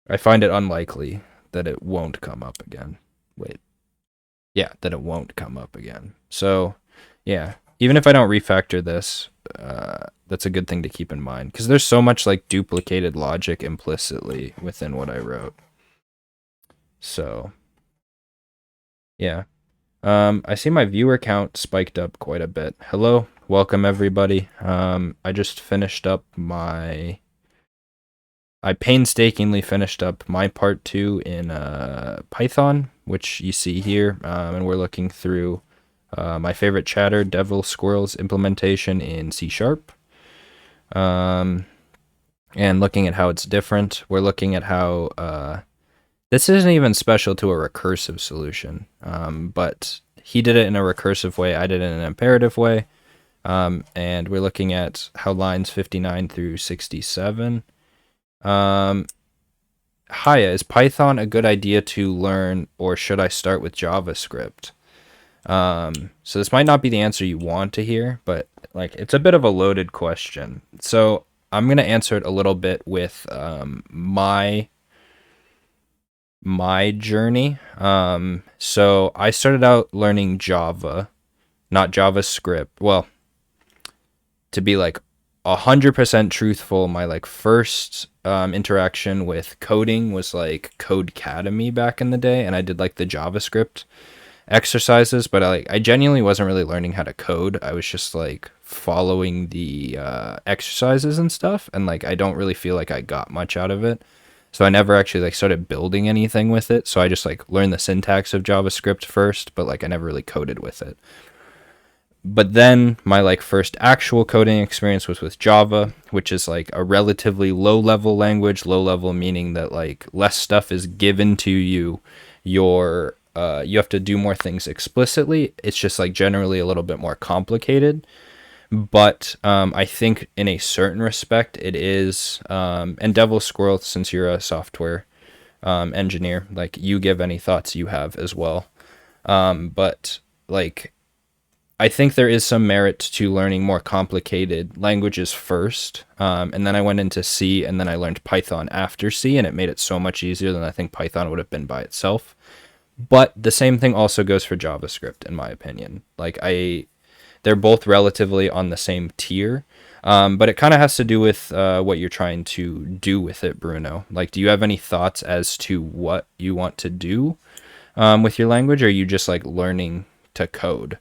I find it unlikely that it won't come up again. Wait. Yeah, that it won't come up again. So, yeah, even if I don't refactor this, that's a good thing to keep in mind, because there's so much, like, duplicated logic implicitly within what I wrote. So, yeah. I see my viewer count spiked up quite a bit. Hello, welcome everybody. I just finished up I painstakingly finished up my part 2 in Python, which you see here, and we're looking through my favorite chatter, Devil Squirrel's implementation in C#, and looking at how it's different. We're looking at how this isn't even special to a recursive solution, but he did it in a recursive way, I did it in an imperative way, and we're looking at how lines 59 through 67. Haya, is Python a good idea to learn, or should I start with JavaScript? So this might not be the answer you want to hear, but like it's a bit of a loaded question. So I'm gonna answer it a little bit with my journey. So I started out learning Java, not JavaScript. Well, to be like 100% truthful, my like first interaction with coding was like Codecademy back in the day, and I did like the JavaScript exercises, but I genuinely wasn't really learning how to code. I was just like following the exercises and stuff, and like I don't really feel like I got much out of it. So I never actually like started building anything with it. So I just like learned the syntax of JavaScript first, but like I never really coded with it. But then my like first actual coding experience was with Java, which is like a relatively low level language. Low level meaning that like less stuff is given to you. You have to do more things explicitly. It's just like generally a little bit more complicated. But I think in a certain respect it is, and Devil Squirrel, since you're a software engineer, like you give any thoughts you have as well. But like I think there is some merit to learning more complicated languages first, and then I went into C, and then I learned Python after C, and it made it so much easier than I think Python would have been by itself. But the same thing also goes for JavaScript, in my opinion. Like they're both relatively on the same tier, but it kind of has to do with what you're trying to do with it, Bruno. Like, do you have any thoughts as to what you want to do with your language, or are you just like learning to code?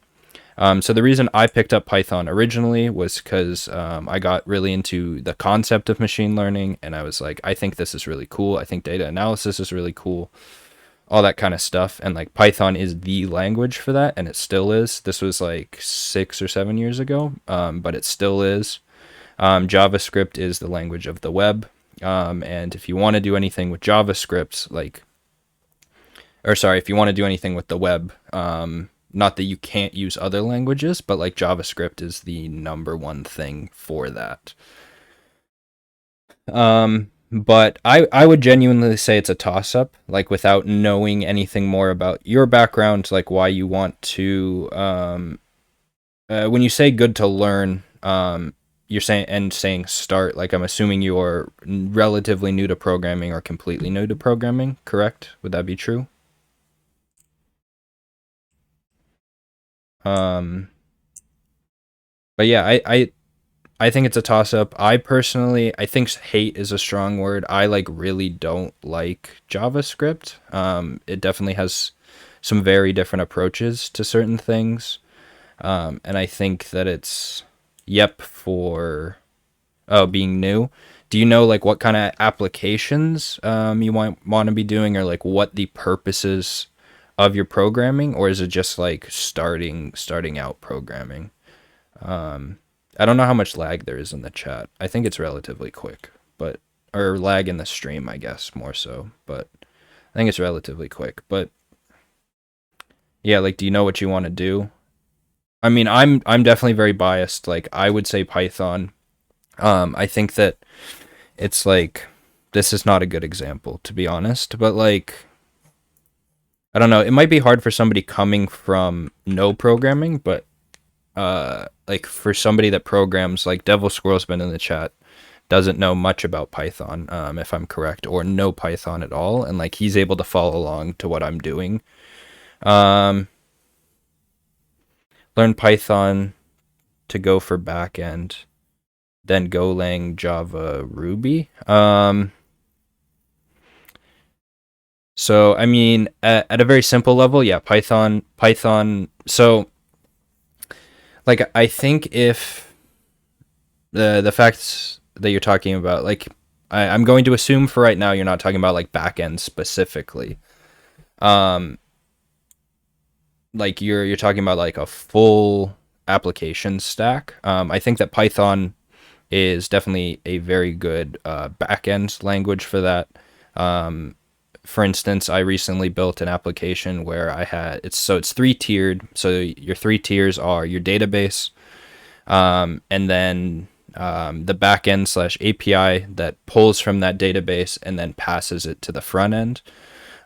So the reason I picked up Python originally was because I got really into the concept of machine learning, and I was like, I think this is really cool. I think data analysis is really cool, all that kind of stuff. And like Python is the language for that, and it still is. This was like 6 or 7 years ago, but it still is. JavaScript is the language of the web. And if you want to do anything with JavaScript, like, or sorry, if you want to do anything with the web, not that you can't use other languages, but like JavaScript is the number one thing for that. But I would genuinely say it's a toss up, like without knowing anything more about your background, like why you want to. When you say good to learn, you're saying start. Like I'm assuming you're relatively new to programming or completely new to programming. Correct? Would that be true? Um, but yeah, I think it's a toss up. I personally, I think hate is a strong word. I like really don't like JavaScript. It definitely has some very different approaches to certain things. And I think that it's yep for being new. Do you know like what kind of applications you want to be doing, or like what the purposes of your programming, or is it just like starting out programming? Um, I don't know how much lag there is in the chat. I think it's relatively quick, but or lag in the stream, I guess more so. But I think it's relatively quick. But yeah, like, do you know what you want to do? I mean, I'm definitely very biased. Like, I would say Python. I think that it's like this is not a good example to be honest, but like I don't know. It might be hard for somebody coming from no programming, but like for somebody that programs, like Devil Squirrel's been in the chat, doesn't know much about Python, if I'm correct, or no Python at all, and like he's able to follow along to what I'm doing. Um, Learn Python to go for backend, then Golang, Java, Ruby. So I mean, at a very simple level, yeah, Python. So like I think if the facts that you're talking about, like I'm going to assume for right now you're not talking about like backend specifically. Um, like you're talking about like a full application stack. I think that Python is definitely a very good backend language for that. Um, for instance, I recently built an application where it's three tiered. So your three tiers are your database, and then the backend slash API that pulls from that database and then passes it to the front end.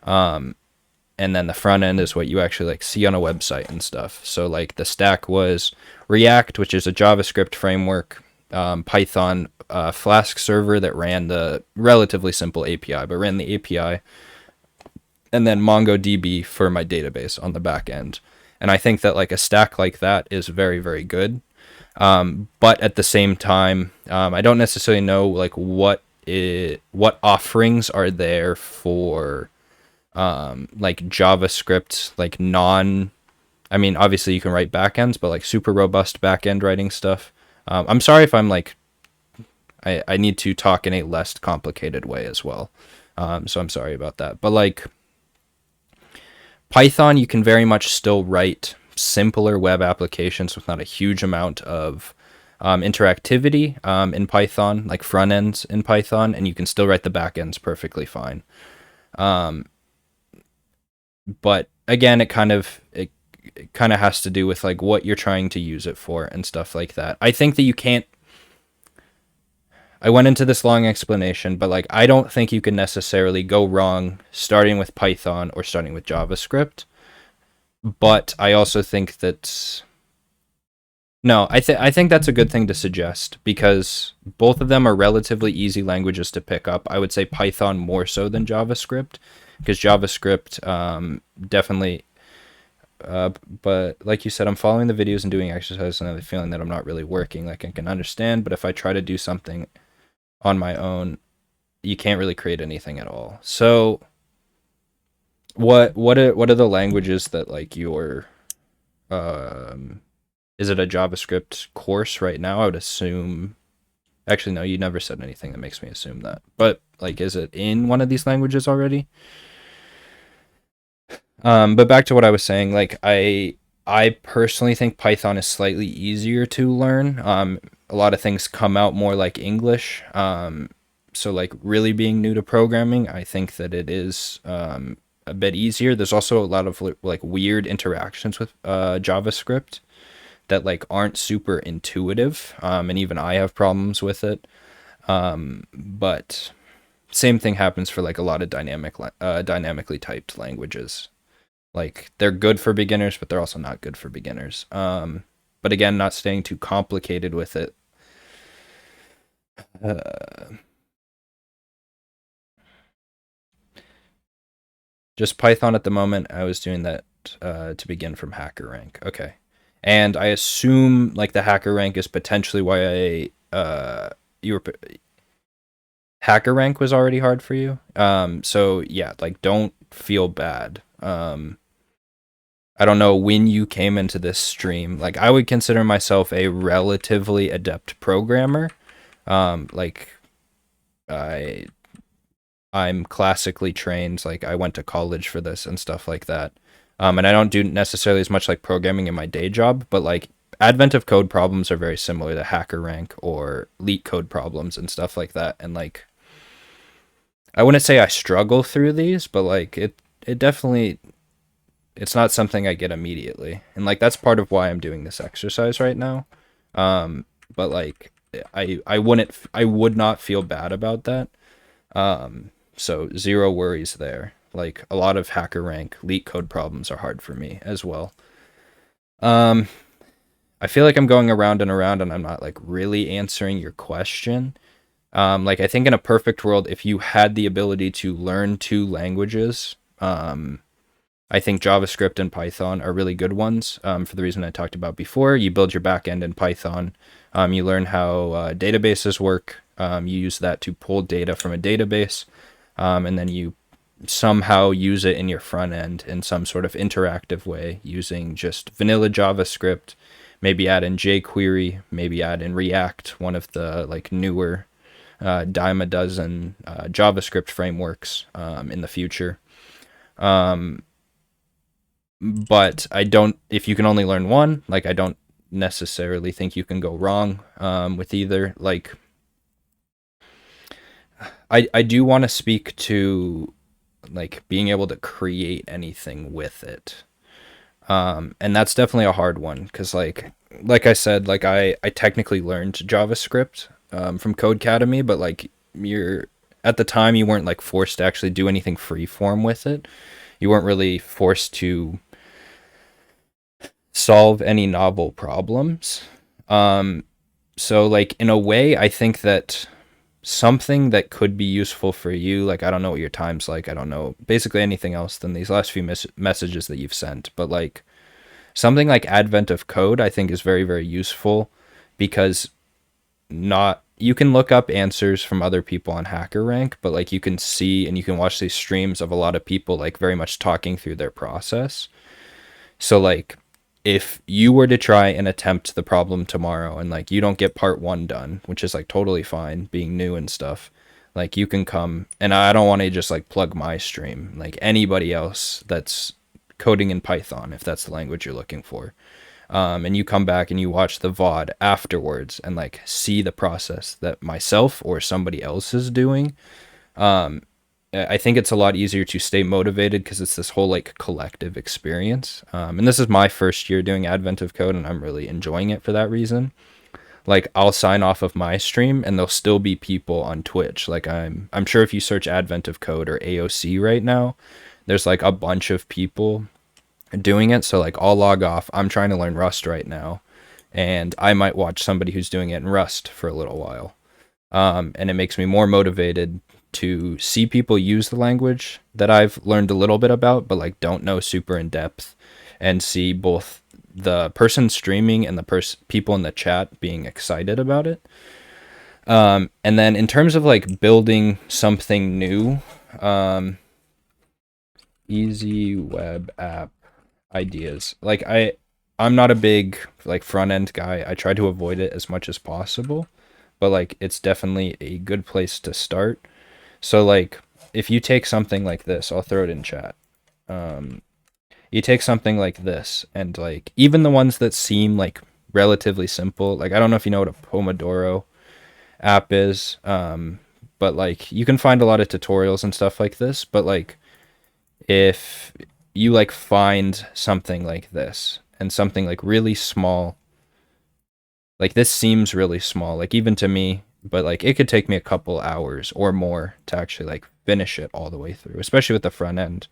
And then the front end is what you actually like see on a website and stuff. So like the stack was React, which is a JavaScript framework, Python, Flask server that ran the relatively simple API, but ran the API, and then MongoDB for my database on the back end. And I think that like a stack like that is very, very good. But at the same time, I don't necessarily know like what offerings are there for like JavaScript, like I mean, obviously you can write backends, but like super robust backend writing stuff. I'm sorry if I'm like, I need to talk in a less complicated way as well. So I'm sorry about that. But like Python, you can very much still write simpler web applications with not a huge amount of interactivity in Python, like front ends in Python, and you can still write the back ends perfectly fine. But again, it kind of has to do with like what you're trying to use it for and stuff like that. I think that you can't. I went into this long explanation, but like I don't think you can necessarily go wrong starting with Python or starting with JavaScript. But I also think that no, I think that's a good thing to suggest because both of them are relatively easy languages to pick up. I would say Python more so than JavaScript because JavaScript definitely. But like you said, I'm following the videos and doing exercise, and I have a feeling that I'm not really working. Like I can understand, but if I try to do something on my own, you can't really create anything at all. So, what are the languages that like your um is it a JavaScript course right now? I would assume. Actually, no, you never said anything that makes me assume that. But like, is it in one of these languages already? But back to what I was saying, like I personally think Python is slightly easier to learn. A lot of things come out more like English. So like really being new to programming, I think that it is a bit easier. There's also a lot of like weird interactions with JavaScript that like aren't super intuitive, and even I have problems with it. But same thing happens for like a lot of dynamically typed languages. Like they're good for beginners, but they're also not good for beginners. But again, not staying too complicated with it. Uh, just Python at the moment. I was doing that to begin from HackerRank. Okay, and I assume like the HackerRank is potentially why you were HackerRank was already hard for you. So yeah, like don't feel bad. I don't know when you came into this stream. Like I would consider myself a relatively adept programmer. Like I I'm classically trained. Like I went to college for this and stuff like that. And I don't do necessarily as much like programming in my day job, but like advent of code problems are very similar to HackerRank or leak code problems and stuff like that. And like I wouldn't say I struggle through these, but like it definitely it's not something I get immediately. And like that's part of why I'm doing this exercise right now. But like I would not feel bad about that. So zero worries there. Like a lot of HackerRank leak code problems are hard for me as well. Um, I feel like I'm going around and around and I'm not like really answering your question. Like I think in a perfect world, if you had the ability to learn two languages, I think JavaScript and Python are really good ones for the reason I talked about before. You build your backend in Python. You learn how databases work. You use that to pull data from a database, and then you somehow use it in your front end in some sort of interactive way using just vanilla JavaScript. Maybe add in jQuery. Maybe add in React, one of the like newer dime a dozen JavaScript frameworks in the future. But I don't. If you can only learn one, like I don't necessarily think you can go wrong with either. Like I do want to speak to like being able to create anything with it. And that's definitely a hard one because like I said, like I technically learned JavaScript from Codecademy, but like you're at the time you weren't like forced to actually do anything freeform with it. You weren't really forced to solve any novel problems. So like in a way, I think that something that could be useful for you, like I don't know what your time's like, I don't know basically anything else than these last few messages that you've sent, but like something like Advent of Code, I think is very very useful because not you can look up answers from other people on HackerRank, but like you can see and you can watch these streams of a lot of people like very much talking through their process. So like if you were to try and attempt the problem tomorrow and like you don't get part 1 done, which is like totally fine being new and stuff, like you can come and I don't want to just like plug my stream, like anybody else that's coding in Python if that's the language you're looking for. And you come back and you watch the VOD afterwards and like see the process that myself or somebody else is doing. I think it's a lot easier to stay motivated because it's this whole like collective experience. And this is my first year doing Advent of Code, and I'm really enjoying it for that reason. Like I'll sign off of my stream, and there'll still be people on Twitch. Like I'm sure if you search Advent of Code or AOC right now, there's like a bunch of people doing it. So like I'll log off. I'm trying to learn Rust right now, and I might watch somebody who's doing it in Rust for a little while. And it makes me more motivated to see people use the language that I've learned a little bit about, but like don't know super in depth, and see both the person streaming and the people in the chat being excited about it. And then in terms of like building something new, easy web app ideas. Like I'm not a big like front end guy. I try to avoid it as much as possible, but like it's definitely a good place to start. So like if you take something like this, I'll throw it in chat. You take something like this and like even the ones that seem like relatively simple, like I don't know if you know what a Pomodoro app is, but like you can find a lot of tutorials and stuff like this, but like if you like find something like this and something like really small, like this seems really small, like even to me, but like it could take me a couple hours or more to actually like finish it all the way through, especially with the front end,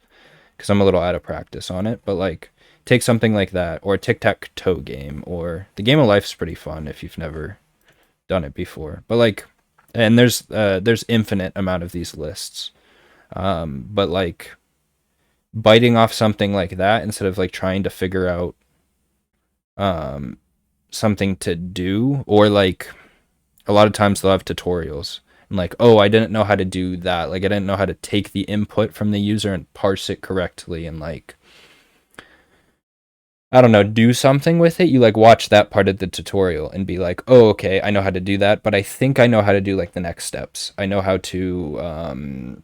because I'm a little out of practice on it. But like take something like that, or a tic-tac-toe game, or the game of life's pretty fun if you've never done it before. But like, and there's infinite amount of these lists. But like biting off something like that instead of like trying to figure out um something to do, or like a lot of times they'll have tutorials and like, oh, I didn't know how to do that, like I didn't know how to take the input from the user and parse it correctly and like, I don't know, do something with it. You like watch that part of the tutorial and be like, oh, okay, I know how to do that, but I think I know how to do like the next steps. I know how to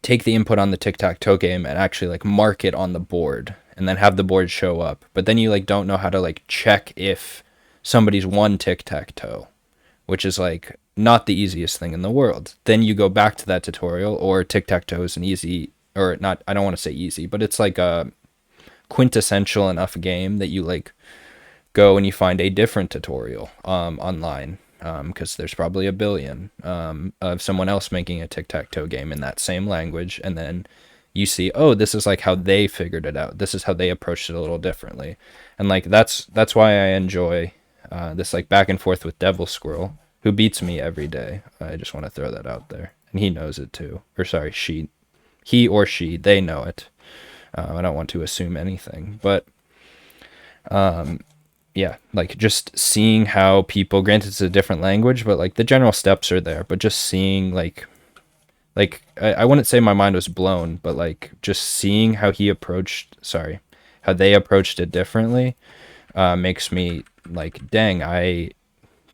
take the input on the tic-tac-toe game and actually like mark it on the board and then have the board show up. But then you like don't know how to like check if somebody's won tic-tac-toe, which is like not the easiest thing in the world. Then you go back to that tutorial, or tic-tac-toe is an easy, or not, I don't want to say easy, but it's like a quintessential enough game that you like go and you find a different tutorial online, because there's probably a billion of someone else making a tic-tac-toe game in that same language, and then you see, oh, this is like how they figured it out, this is how they approached it a little differently. And like that's why I enjoy this like back and forth with Devil Squirrel, who beats me every day. I just want to throw that out there, and he knows it too, or sorry, he or she, they know it. I don't want to assume anything, but yeah, like just seeing how people, granted it's a different language, but like the general steps are there, but just seeing like I wouldn't say my mind was blown, but like just seeing how how they approached it differently makes me like, dang, I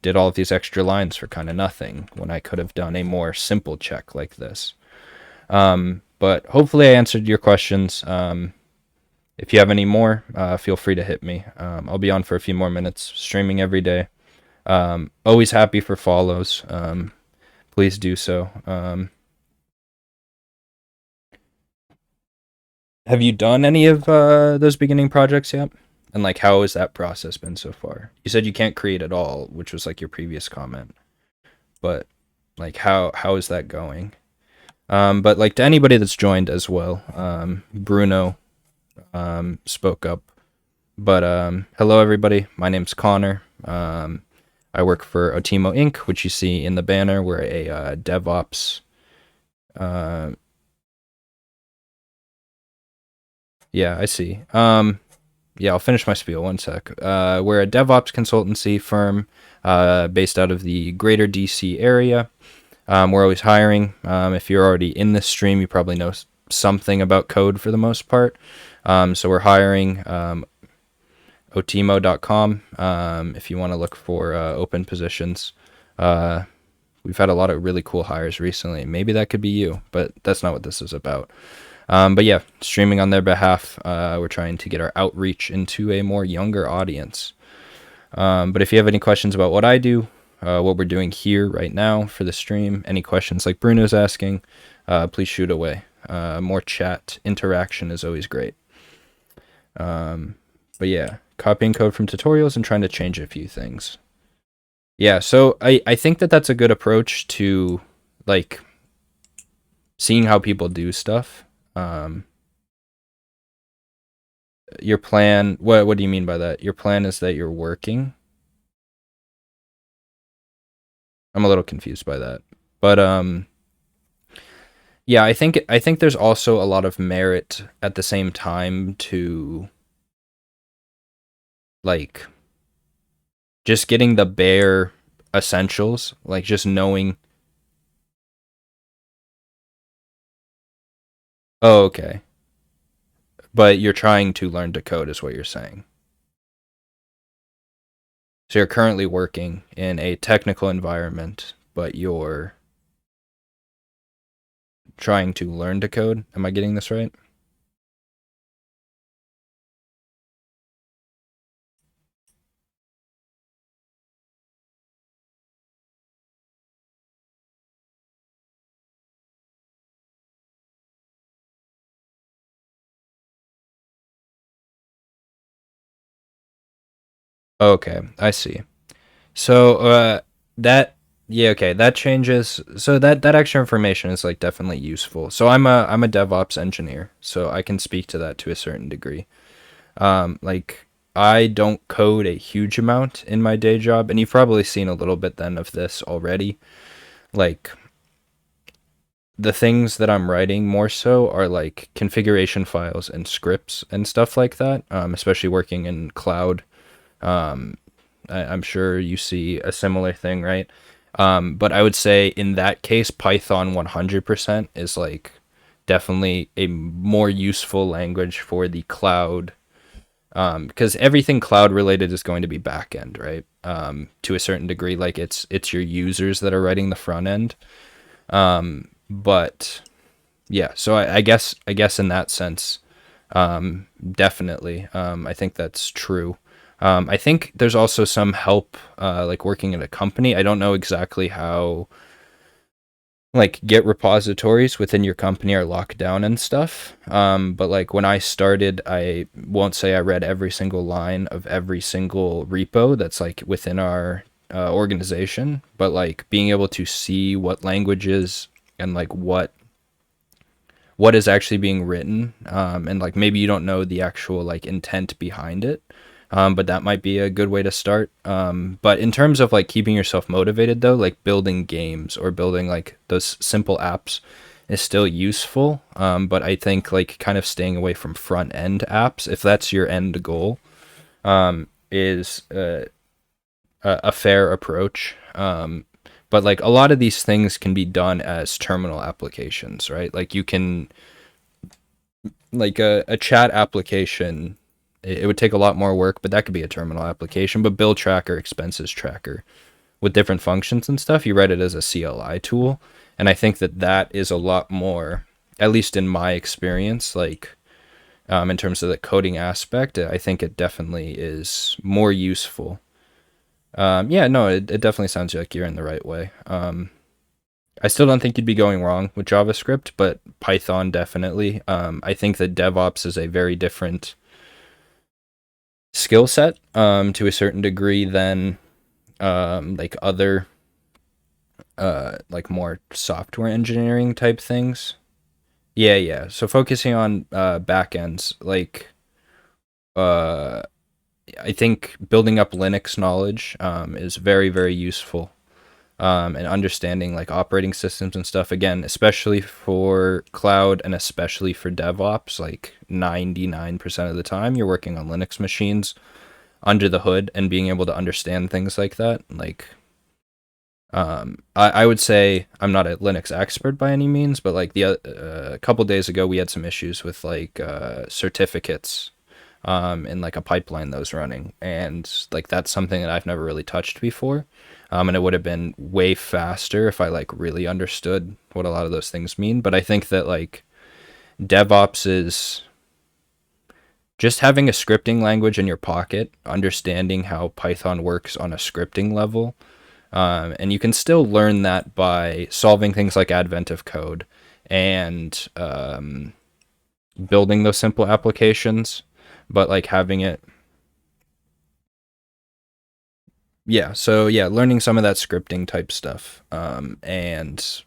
did all of these extra lines for kind of nothing when I could have done a more simple check like this. But hopefully I answered your questions. If you have any more, feel free to hit me. I'll be on for a few more minutes, streaming every day. Always happy for follows. Please do so. Have you done any of those beginning projects yet? And like, how has that process been so far? You said you can't create at all, which was like your previous comment. But like, how is that going? But like to anybody that's joined as well, Bruno spoke up. But hello everybody. My name's Connor. I work for Oteemo Inc., which you see in the banner. We're a DevOps. Uh, yeah, I see. Yeah, I'll finish my spiel. One sec. We're a DevOps consultancy firm based out of the greater DC area. We're always hiring. If you're already in this stream, you probably know something about code for the most part. So we're hiring. Oteemo.com if you want to look for open positions. We've had a lot of really cool hires recently. Maybe that could be you, but that's not what this is about. But yeah, streaming on their behalf. We're trying to get our outreach into a more younger audience. But if you have any questions about what I do, what we're doing here right now for the stream, any questions like Bruno's asking, please shoot away. More chat interaction is always great. But yeah, copying code from tutorials and trying to change a few things. Yeah, so I think that that's a good approach to like seeing how people do stuff. Your plan, what do you mean by that? Your plan is that you're working? I'm a little confused by that. But yeah, I think there's also a lot of merit at the same time to like just getting the bare essentials, like just knowing. Oh, okay. But you're trying to learn to code is what you're saying. So you're currently working in a technical environment, but you're trying to learn to code. Am I getting this right? Okay, I see. So that yeah, okay, that changes. So that extra information is like definitely useful. So I'm a DevOps engineer, so I can speak to that to a certain degree. Like I don't code a huge amount in my day job, and you've probably seen a little bit then of this already. Like the things that I'm writing more so are like configuration files and scripts and stuff like that. Especially working in cloud. Um, I'm sure you see a similar thing, right? But I would say in that case, Python 100% is like definitely a more useful language for the cloud, because everything cloud related is going to be back end, right? To a certain degree, like it's your users that are writing the front end. But yeah, so I guess in that sense, definitely, I think that's true. I think there's also some help, like working at a company. I don't know exactly how like Git repositories within your company are locked down and stuff. But like when I started, I won't say I read every single line of every single repo that's like within our organization, but like being able to see what languages and like what is actually being written, and like maybe you don't know the actual like intent behind it, but that might be a good way to start. But in terms of like keeping yourself motivated though, like building games or building like those simple apps is still useful. But I think like kind of staying away from front end apps, if that's your end goal, is a fair approach. But like a lot of these things can be done as terminal applications, right? Like you can like a chat application, it would take a lot more work, but that could be a terminal application. But bill tracker, expenses tracker with different functions and stuff, you write it as a CLI tool. And I think that that is a lot more, at least in my experience, like in terms of the coding aspect, I think it definitely is more useful. Yeah, no, it definitely sounds like you're in the right way. I still don't think you'd be going wrong with JavaScript, but Python definitely. I think that DevOps is a very different skill set, to a certain degree than like other like more software engineering type things. Yeah, yeah. So focusing on backends, like uh, I think building up Linux knowledge is very, very useful. And understanding like operating systems and stuff, again, especially for cloud and especially for DevOps, like 99% of the time you're working on Linux machines under the hood, and being able to understand things like that. Like I would say I'm not a Linux expert by any means, but like a couple days ago we had some issues with like certificates in like a pipeline that was running, and like that's something that I've never really touched before. And it would have been way faster if I like really understood what a lot of those things mean. But I think that like DevOps is just having a scripting language in your pocket, understanding how Python works on a scripting level. And you can still learn that by solving things like advent of code and building those simple applications, but like having it, yeah. So yeah, learning some of that scripting type stuff, and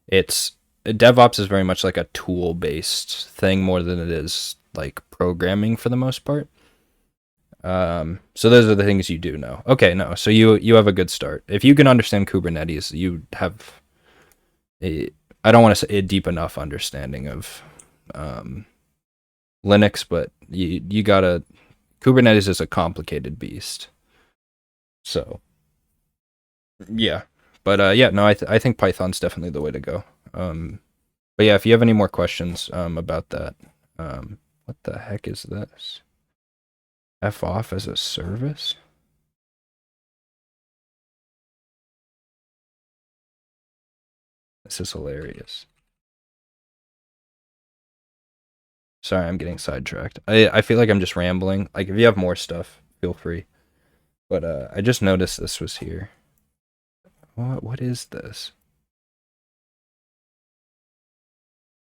it's DevOps is very much like a tool based thing more than it is like programming for the most part. So those are the things you do know. Okay, no, so you have a good start. If you can understand Kubernetes, you have a, I don't want to say a deep enough understanding of um, Linux, but you gotta, Kubernetes is a complicated beast. So yeah, but yeah, no, I think Python's definitely the way to go. But yeah, if you have any more questions about that, what the heck is this? F off as a service? This is hilarious. Sorry, I'm getting sidetracked. I feel like I'm just rambling. Like if you have more stuff, feel free. But I just noticed this was here. What is this?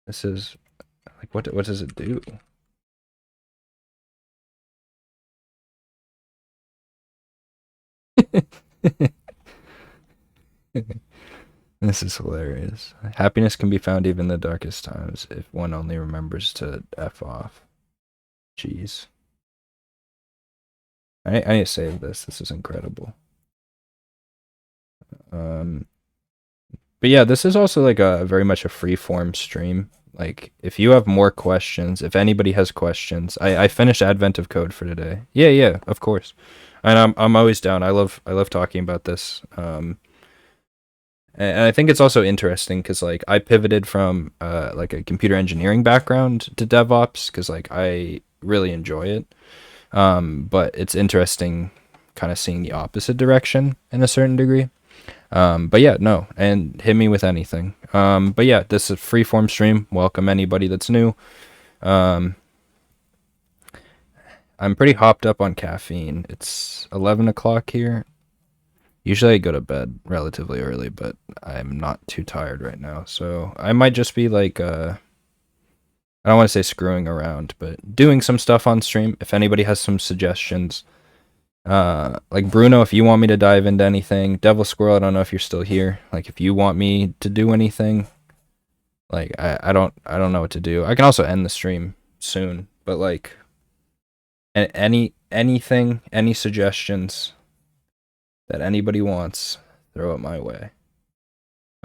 This is like what does it do? This is hilarious. Happiness can be found even in the darkest times if one only remembers to F off. Jeez. I need to save this. This is incredible. But yeah, this is also like a very much a free form stream. Like if you have more questions, if anybody has questions, I finished Advent of Code for today. Yeah, yeah, of course. And I'm always down. I love talking about this. And I think it's also interesting because like I pivoted from like a computer engineering background to DevOps because like I really enjoy it. But it's interesting kind of seeing the opposite direction in a certain degree. But yeah, no, and hit me with anything. But yeah, this is a freeform stream. Welcome anybody that's new. Um, I'm pretty hopped up on caffeine. It's 11 o'clock here. Usually I go to bed relatively early, but I'm not too tired right now. So I might just be like, I don't want to say screwing around, but doing some stuff on stream. If anybody has some suggestions, like Bruno, if you want me to dive into anything, Devil Squirrel, I don't know if you're still here. Like if you want me to do anything, like I don't know what to do. I can also end the stream soon, but like anything, any suggestions that anybody wants, throw it my way.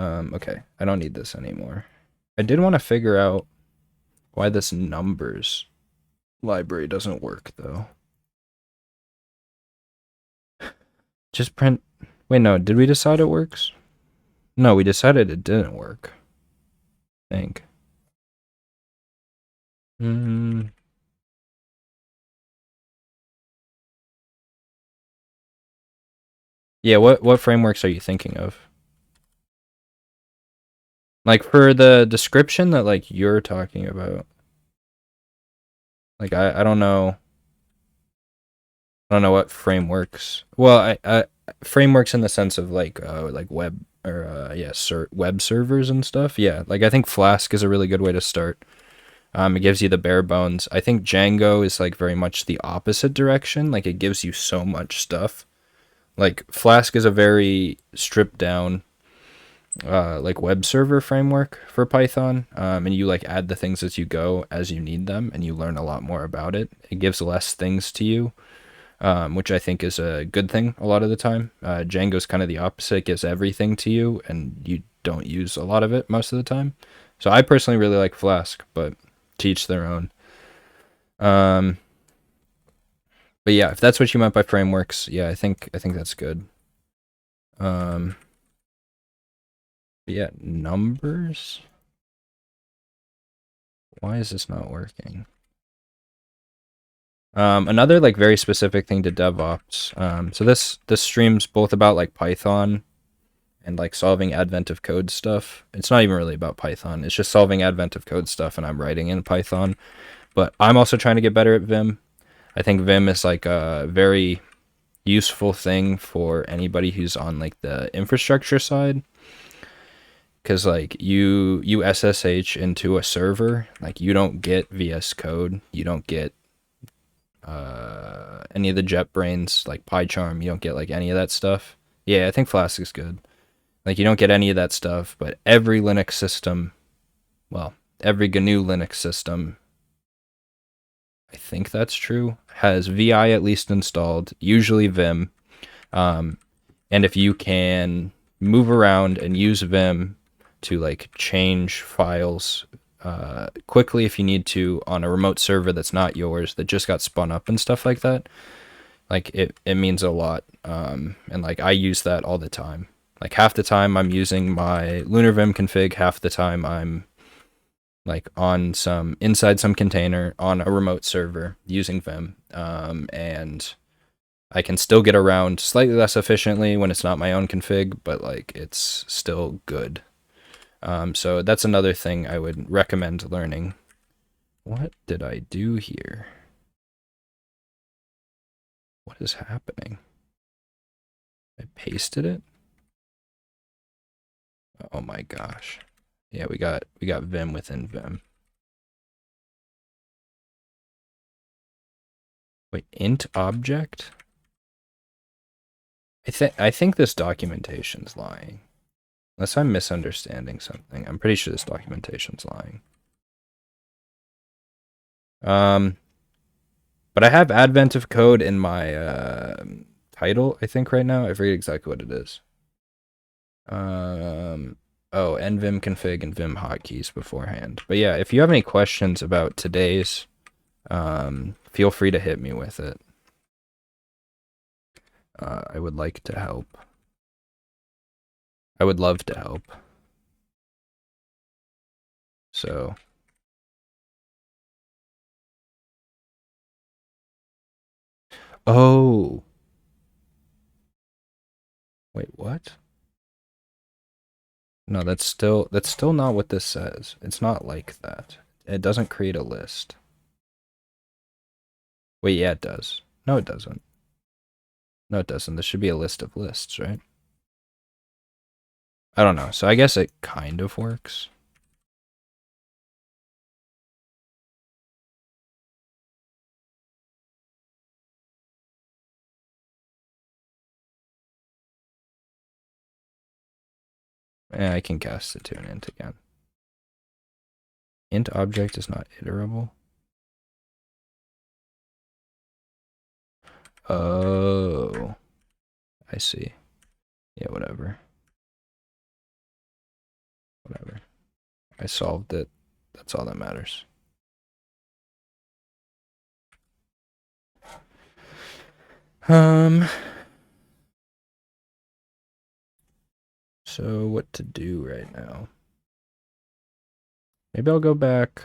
Okay, I don't need this anymore. I did want to figure out why this numbers library doesn't work though. Just print. Wait, no, did we decide it works? No, we decided it didn't work. I think. Hmm. Yeah, what frameworks are you thinking of? Like for the description that like you're talking about. Like I don't know. I don't know what frameworks. Well, I frameworks in the sense of like web or yeah, web servers and stuff. Yeah, like I think Flask is a really good way to start. It gives you the bare bones. I think Django is like very much the opposite direction. Like it gives you so much stuff. Like Flask is a very stripped down like web server framework for Python, and you like add the things as you go as you need them, and you learn a lot more about it. It gives less things to you, which I think is a good thing a lot of the time. Django's kind of the opposite; it gives everything to you, and you don't use a lot of it most of the time. So I personally really like Flask, but to each their own. Um, but yeah, if that's what you meant by frameworks, yeah, I think that's good. Um, but yeah, numbers. Why is this not working? Another like very specific thing to DevOps. So this stream's both about like Python and like solving advent of code stuff. It's not even really about Python. It's just solving advent of code stuff, and I'm writing in Python. But I'm also trying to get better at Vim. I think Vim is like a very useful thing for anybody who's on like the infrastructure side, because like you SSH into a server, like you don't get VS Code, you don't get any of the JetBrains like PyCharm, you don't get like any of that stuff. Yeah, I think Flask is good. Like you don't get any of that stuff, but every Linux system, well, every GNU Linux system, I think that's true, has VI at least installed, usually Vim. Um, and if you can move around and use Vim to like change files quickly if you need to on a remote server that's not yours that just got spun up and stuff like that, like it means a lot. And like I use that all the time. Like half the time I'm using my Lunar Vim config, half the time I'm like on some inside some container on a remote server using Vim. And I can still get around slightly less efficiently when it's not my own config, but like it's still good. So that's another thing I would recommend learning. What did I do here? What is happening? I pasted it? Oh my gosh. Yeah, we got Vim within Vim. Wait, int object? I think this documentation's lying. Unless I'm misunderstanding something. I'm pretty sure this documentation's lying. But I have advent of code in my title, I think, right now. I forget exactly what it is. Oh, nvim config and vim hotkeys beforehand. But yeah, if you have any questions about today's, feel free to hit me with it. I would like to help. I would love to help. So. Oh. Wait, what? No, that's still not what this says. It's not like that. It doesn't create a list. Wait, yeah, it does. No, it doesn't. No, it doesn't. This should be a list of lists, right? I don't know. So I guess it kind of works. Yeah, I can cast the tune int again. Int object is not iterable. Oh, I see. Yeah, whatever. Whatever. I solved it. That's all that matters. So what to do right now? Maybe I'll go back.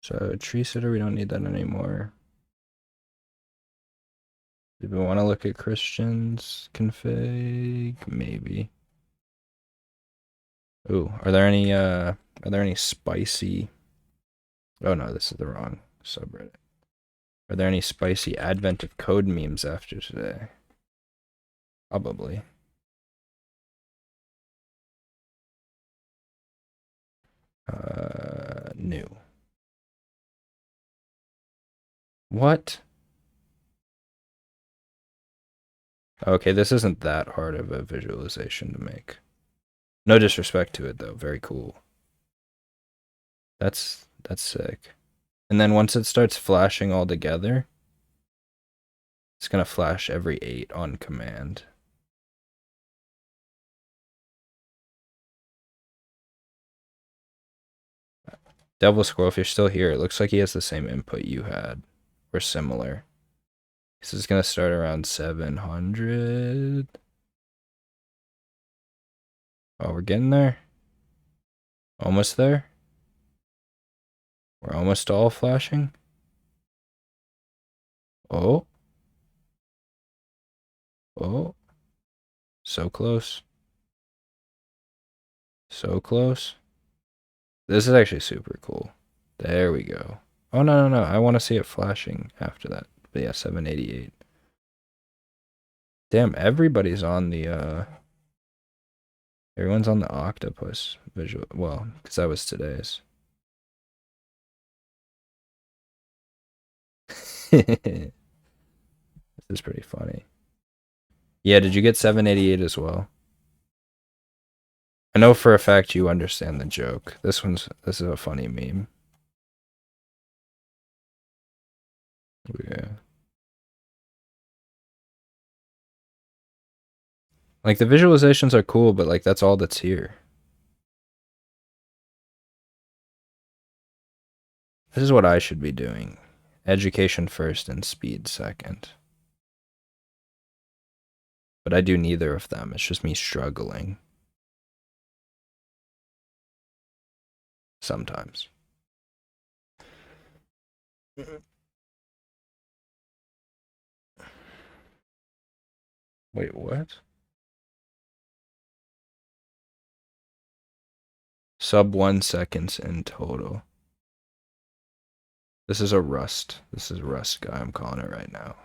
So tree sitter, we don't need that anymore. Do we want to look at Christian's config? Maybe. Ooh, are there any spicy? Oh no, this is the wrong subreddit. Are there any spicy advent of code memes after today? Probably. New. What? Okay, this isn't that hard of a visualization to make. No disrespect to it though, very cool. That's sick. And then once it starts flashing all together, it's gonna flash every 8 on command. Devil Squirrel, if you're still here, it looks like he has the same input you had. Or similar. This is gonna start around 700. Oh, we're getting there. Almost there. We're almost all flashing. Oh. Oh. So close. So close. This is actually super cool. There we go. Oh, no. I want to see it flashing after that. But yeah, 788. Damn, everybody's on the, everyone's on the octopus visual. Well, because that was today's. This is pretty funny. Yeah, did you get 788 as well? I know for a fact you understand the joke. This is a funny meme. Yeah. Like the visualizations are cool, but like that's all that's here. This is what I should be doing. Education first and speed second. But I do neither of them. It's just me struggling. Sometimes. Wait, what? Sub 1 seconds in total. This is a Rust. This is Rust guy. I'm calling it right now.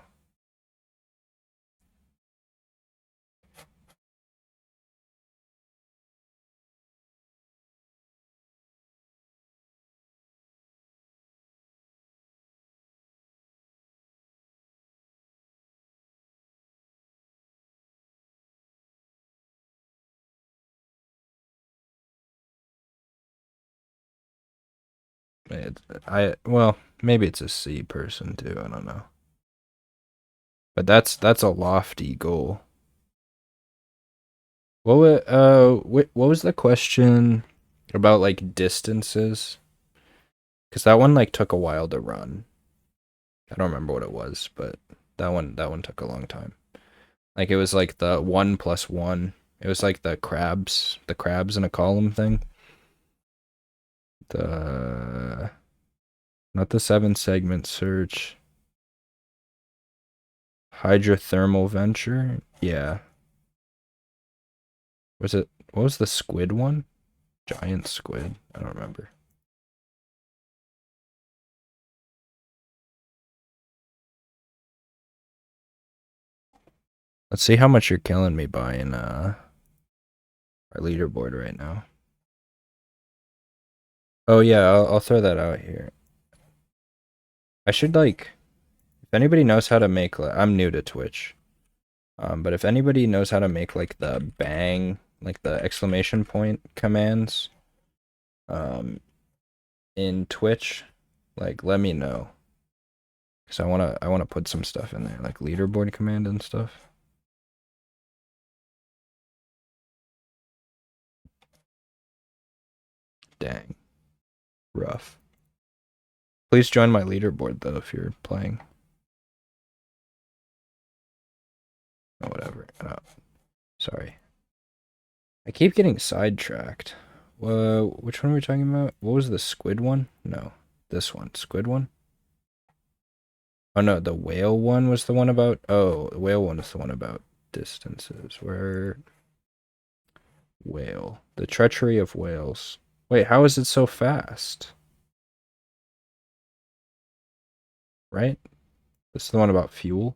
Well, maybe it's a C person too. I don't know. But that's a lofty goal. What was the question about like distances? Because that one like took a while to run. I don't remember what it was, but that one took a long time. Like it was like the 1+1. It was like the crabs in a column thing. The Not the 7 segment search. Hydrothermal venture. Yeah. What was the squid one? Giant squid. I don't remember. Let's see how much you're killing me by in our leaderboard right now. Oh yeah, I'll throw that out here. I should like, if anybody knows how to make, I'm new to Twitch. But if anybody knows how to make like the bang, like the exclamation point commands, in Twitch, like let me know. Cause I wanna put some stuff in there, like leaderboard command and stuff. Dang. Rough. Please join my leaderboard though if you're playing. Oh, whatever. Oh, sorry. I keep getting sidetracked. Which one were we talking about? What was the squid one? No, this one. Squid one? Oh no, the whale one was the one about. Oh, the whale one is the one about distances. Where whale? The treachery of whales. Wait, how is it so fast? Right? This is the one about fuel.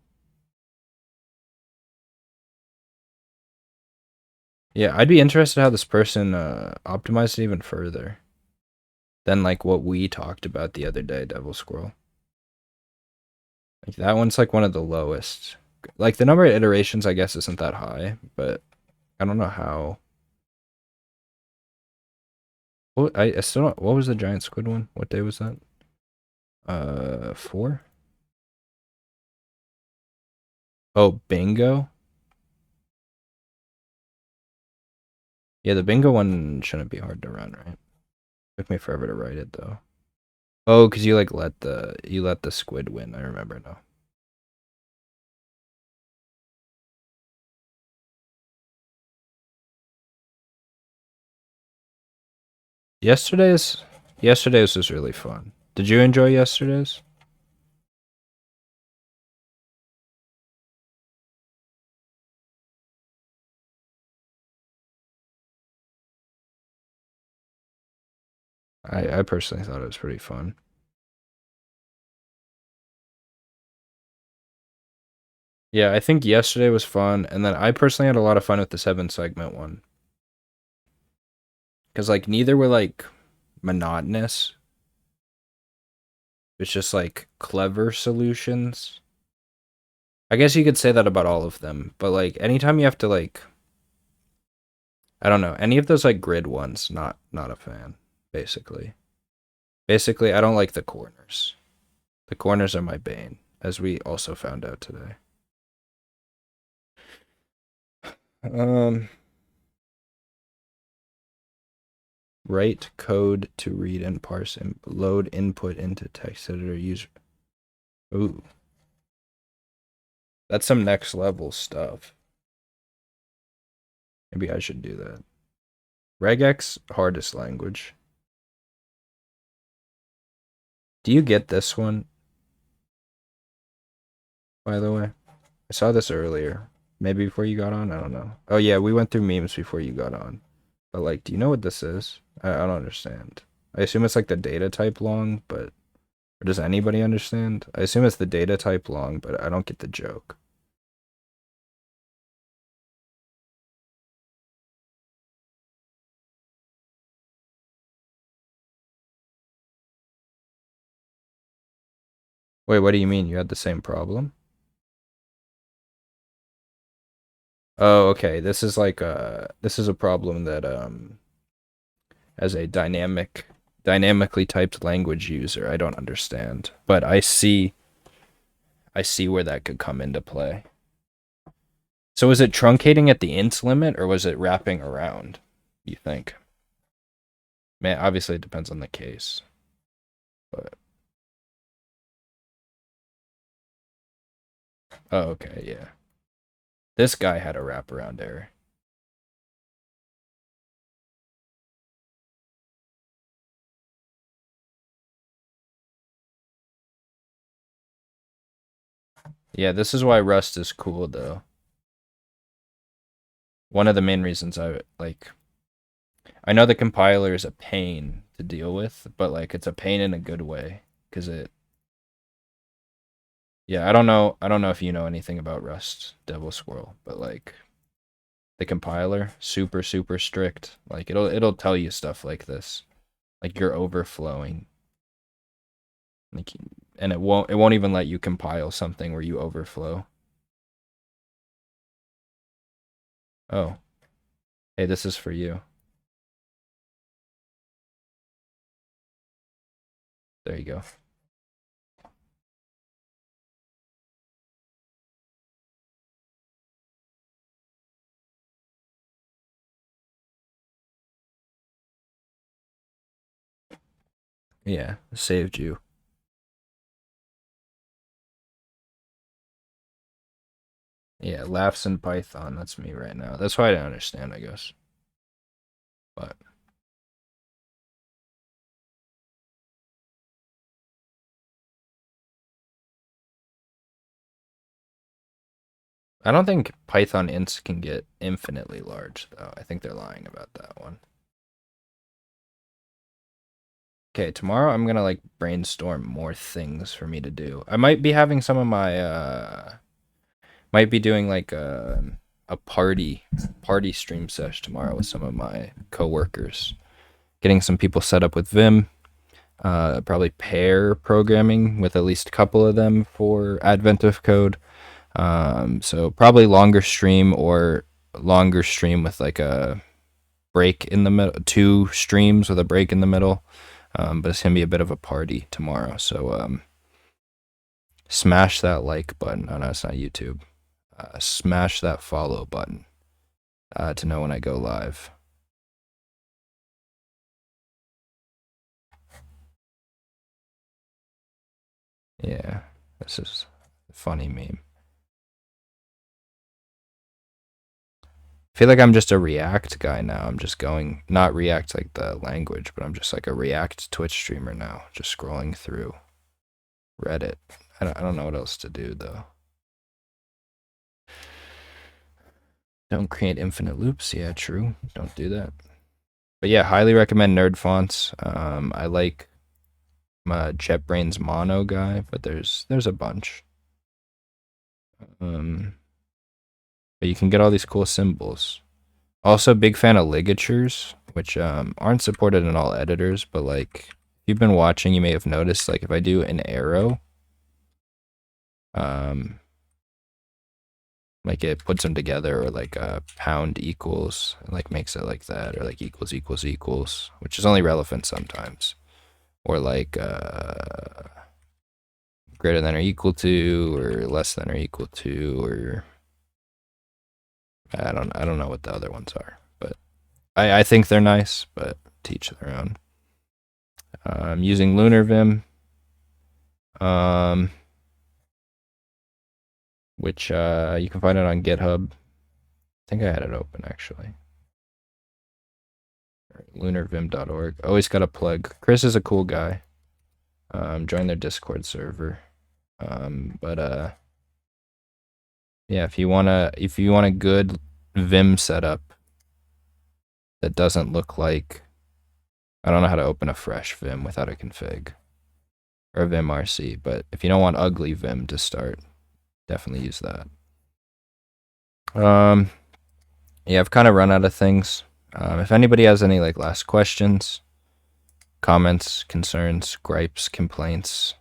Yeah, I'd be interested how this person optimized it even further than like what we talked about the other day, Devil Squirrel. Like that one's like one of the lowest. Like the number of iterations, I guess, isn't that high, but I don't know how. I still don't. What was the giant squid one? What day was that? 4. Oh, bingo. Yeah, the bingo one shouldn't be hard to run, right? Took me forever to write it though. Oh, because you let the squid win. I remember now. Yesterday's yesterday's was really fun. Did you enjoy yesterday's? I personally thought it was pretty fun. Yeah, I think yesterday was fun, and then I personally had a lot of fun with the 7 segment one. Because like neither were like monotonous. It's just like clever solutions. I guess you could say that about all of them, but like anytime you have to like, I don't know, any of those like grid ones, not a fan, basically. Basically, I don't like the corners. The corners are my bane, as we also found out today. Um Write code to read and parse and load input into text editor user. Ooh. That's some next level stuff. Maybe I should do that. Regex, hardest language. Do you get this one, by the way? I saw this earlier. Maybe before you got on? I don't know. Oh, yeah, we went through memes before you got on. But, like, do you know what this is? I don't understand. I assume it's like the data type long, but. Or does anybody understand? I assume it's the data type long, but I don't get the joke. Wait, what do you mean? You had the same problem? Oh, okay. This is like this is a problem that as a dynamic dynamically typed language user, I don't understand. But I see where that could come into play. So is it truncating at the int limit, or was it wrapping around, you think? Man, obviously it depends on the case. But oh, okay, yeah. This guy had a wraparound error. Yeah, this is why Rust is cool, though. One of the main reasons I know the compiler is a pain to deal with, but like it's a pain in a good way, because yeah, I don't know if you know anything about Rust, Devil Squirrel, but like the compiler, super strict. Like it'll tell you stuff like this, like you're overflowing, like, and it won't even let you compile something where you overflow. Oh, hey, this is for you. There you go. Yeah, saved you. Yeah, laughs in Python. That's me right now. That's why I don't understand, I guess. But I don't think Python ints can get infinitely large, though. I think they're lying about that one. Okay, tomorrow I'm gonna like brainstorm more things for me to do. I might be having some of my might be doing like a party stream sesh tomorrow with some of my coworkers. Getting some people set up with Vim. Probably pair programming with at least a couple of them for Advent of Code. So probably longer stream with like a break in the middle, 2 streams with a break in the middle. But it's gonna be a bit of a party tomorrow. So smash that like button. Oh no, it's not YouTube. Smash that follow button to know when I go live. Yeah, this is a funny meme. I feel like I'm just a React guy now. I'm just going, not React like the language, but I'm just like a React Twitch streamer now, just scrolling through Reddit. I don't know what else to do, though. Don't create infinite loops. Yeah, true. Don't do that. But yeah, highly recommend Nerd Fonts. I like my JetBrains Mono guy, but there's a bunch. But you can get all these cool symbols. Also, big fan of ligatures, which aren't supported in all editors, but like if you've been watching, you may have noticed like if I do an arrow, like it puts them together, or like a pound equals, like makes it like that, or like equals equals equals, which is only relevant sometimes, or like greater than or equal to, or less than or equal to, or I don't know what the other ones are, but I think they're nice, but to each their own. I'm using Lunar Vim, which you can find it on GitHub. I think I had it open actually. Lunarvim.org. Always got a plug. Chris is a cool guy. Join their Discord server. But yeah, if you want a good Vim setup that doesn't look like, I don't know how to open a fresh Vim without a config or a Vim RC, but if you don't want ugly Vim to start, definitely use that. Yeah, I've kind of run out of things. If anybody has any like last questions, comments, concerns, gripes, complaints,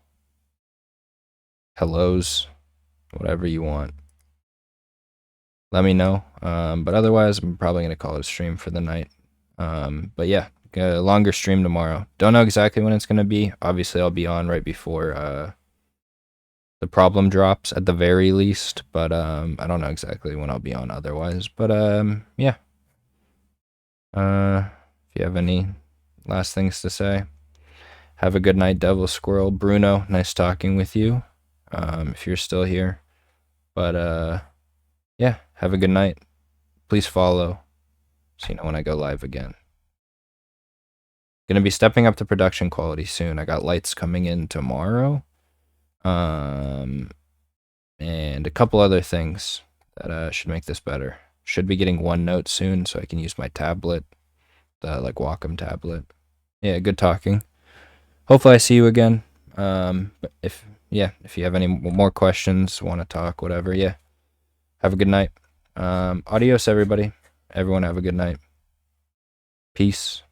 hellos, whatever you want, let me know. But otherwise, I'm probably going to call it a stream for the night. But yeah, a longer stream tomorrow. Don't know exactly when it's gonna be. Obviously, I'll be on right before the problem drops at the very least, but I don't know exactly when I'll be on otherwise. But yeah. If you have any last things to say, have a good night, Devil Squirrel. Bruno, nice talking with you. If you're still here, but yeah, have a good night. Please follow so you know when I go live again. Gonna be stepping up the production quality soon. I got lights coming in tomorrow. And a couple other things that should make this better. Should be getting OneNote soon so I can use my tablet, the like Wacom tablet. Yeah, good talking. Hopefully I see you again. But if you have any more questions, want to talk, whatever, yeah. Have a good night. Adios, everybody. Everyone have a good night. Peace.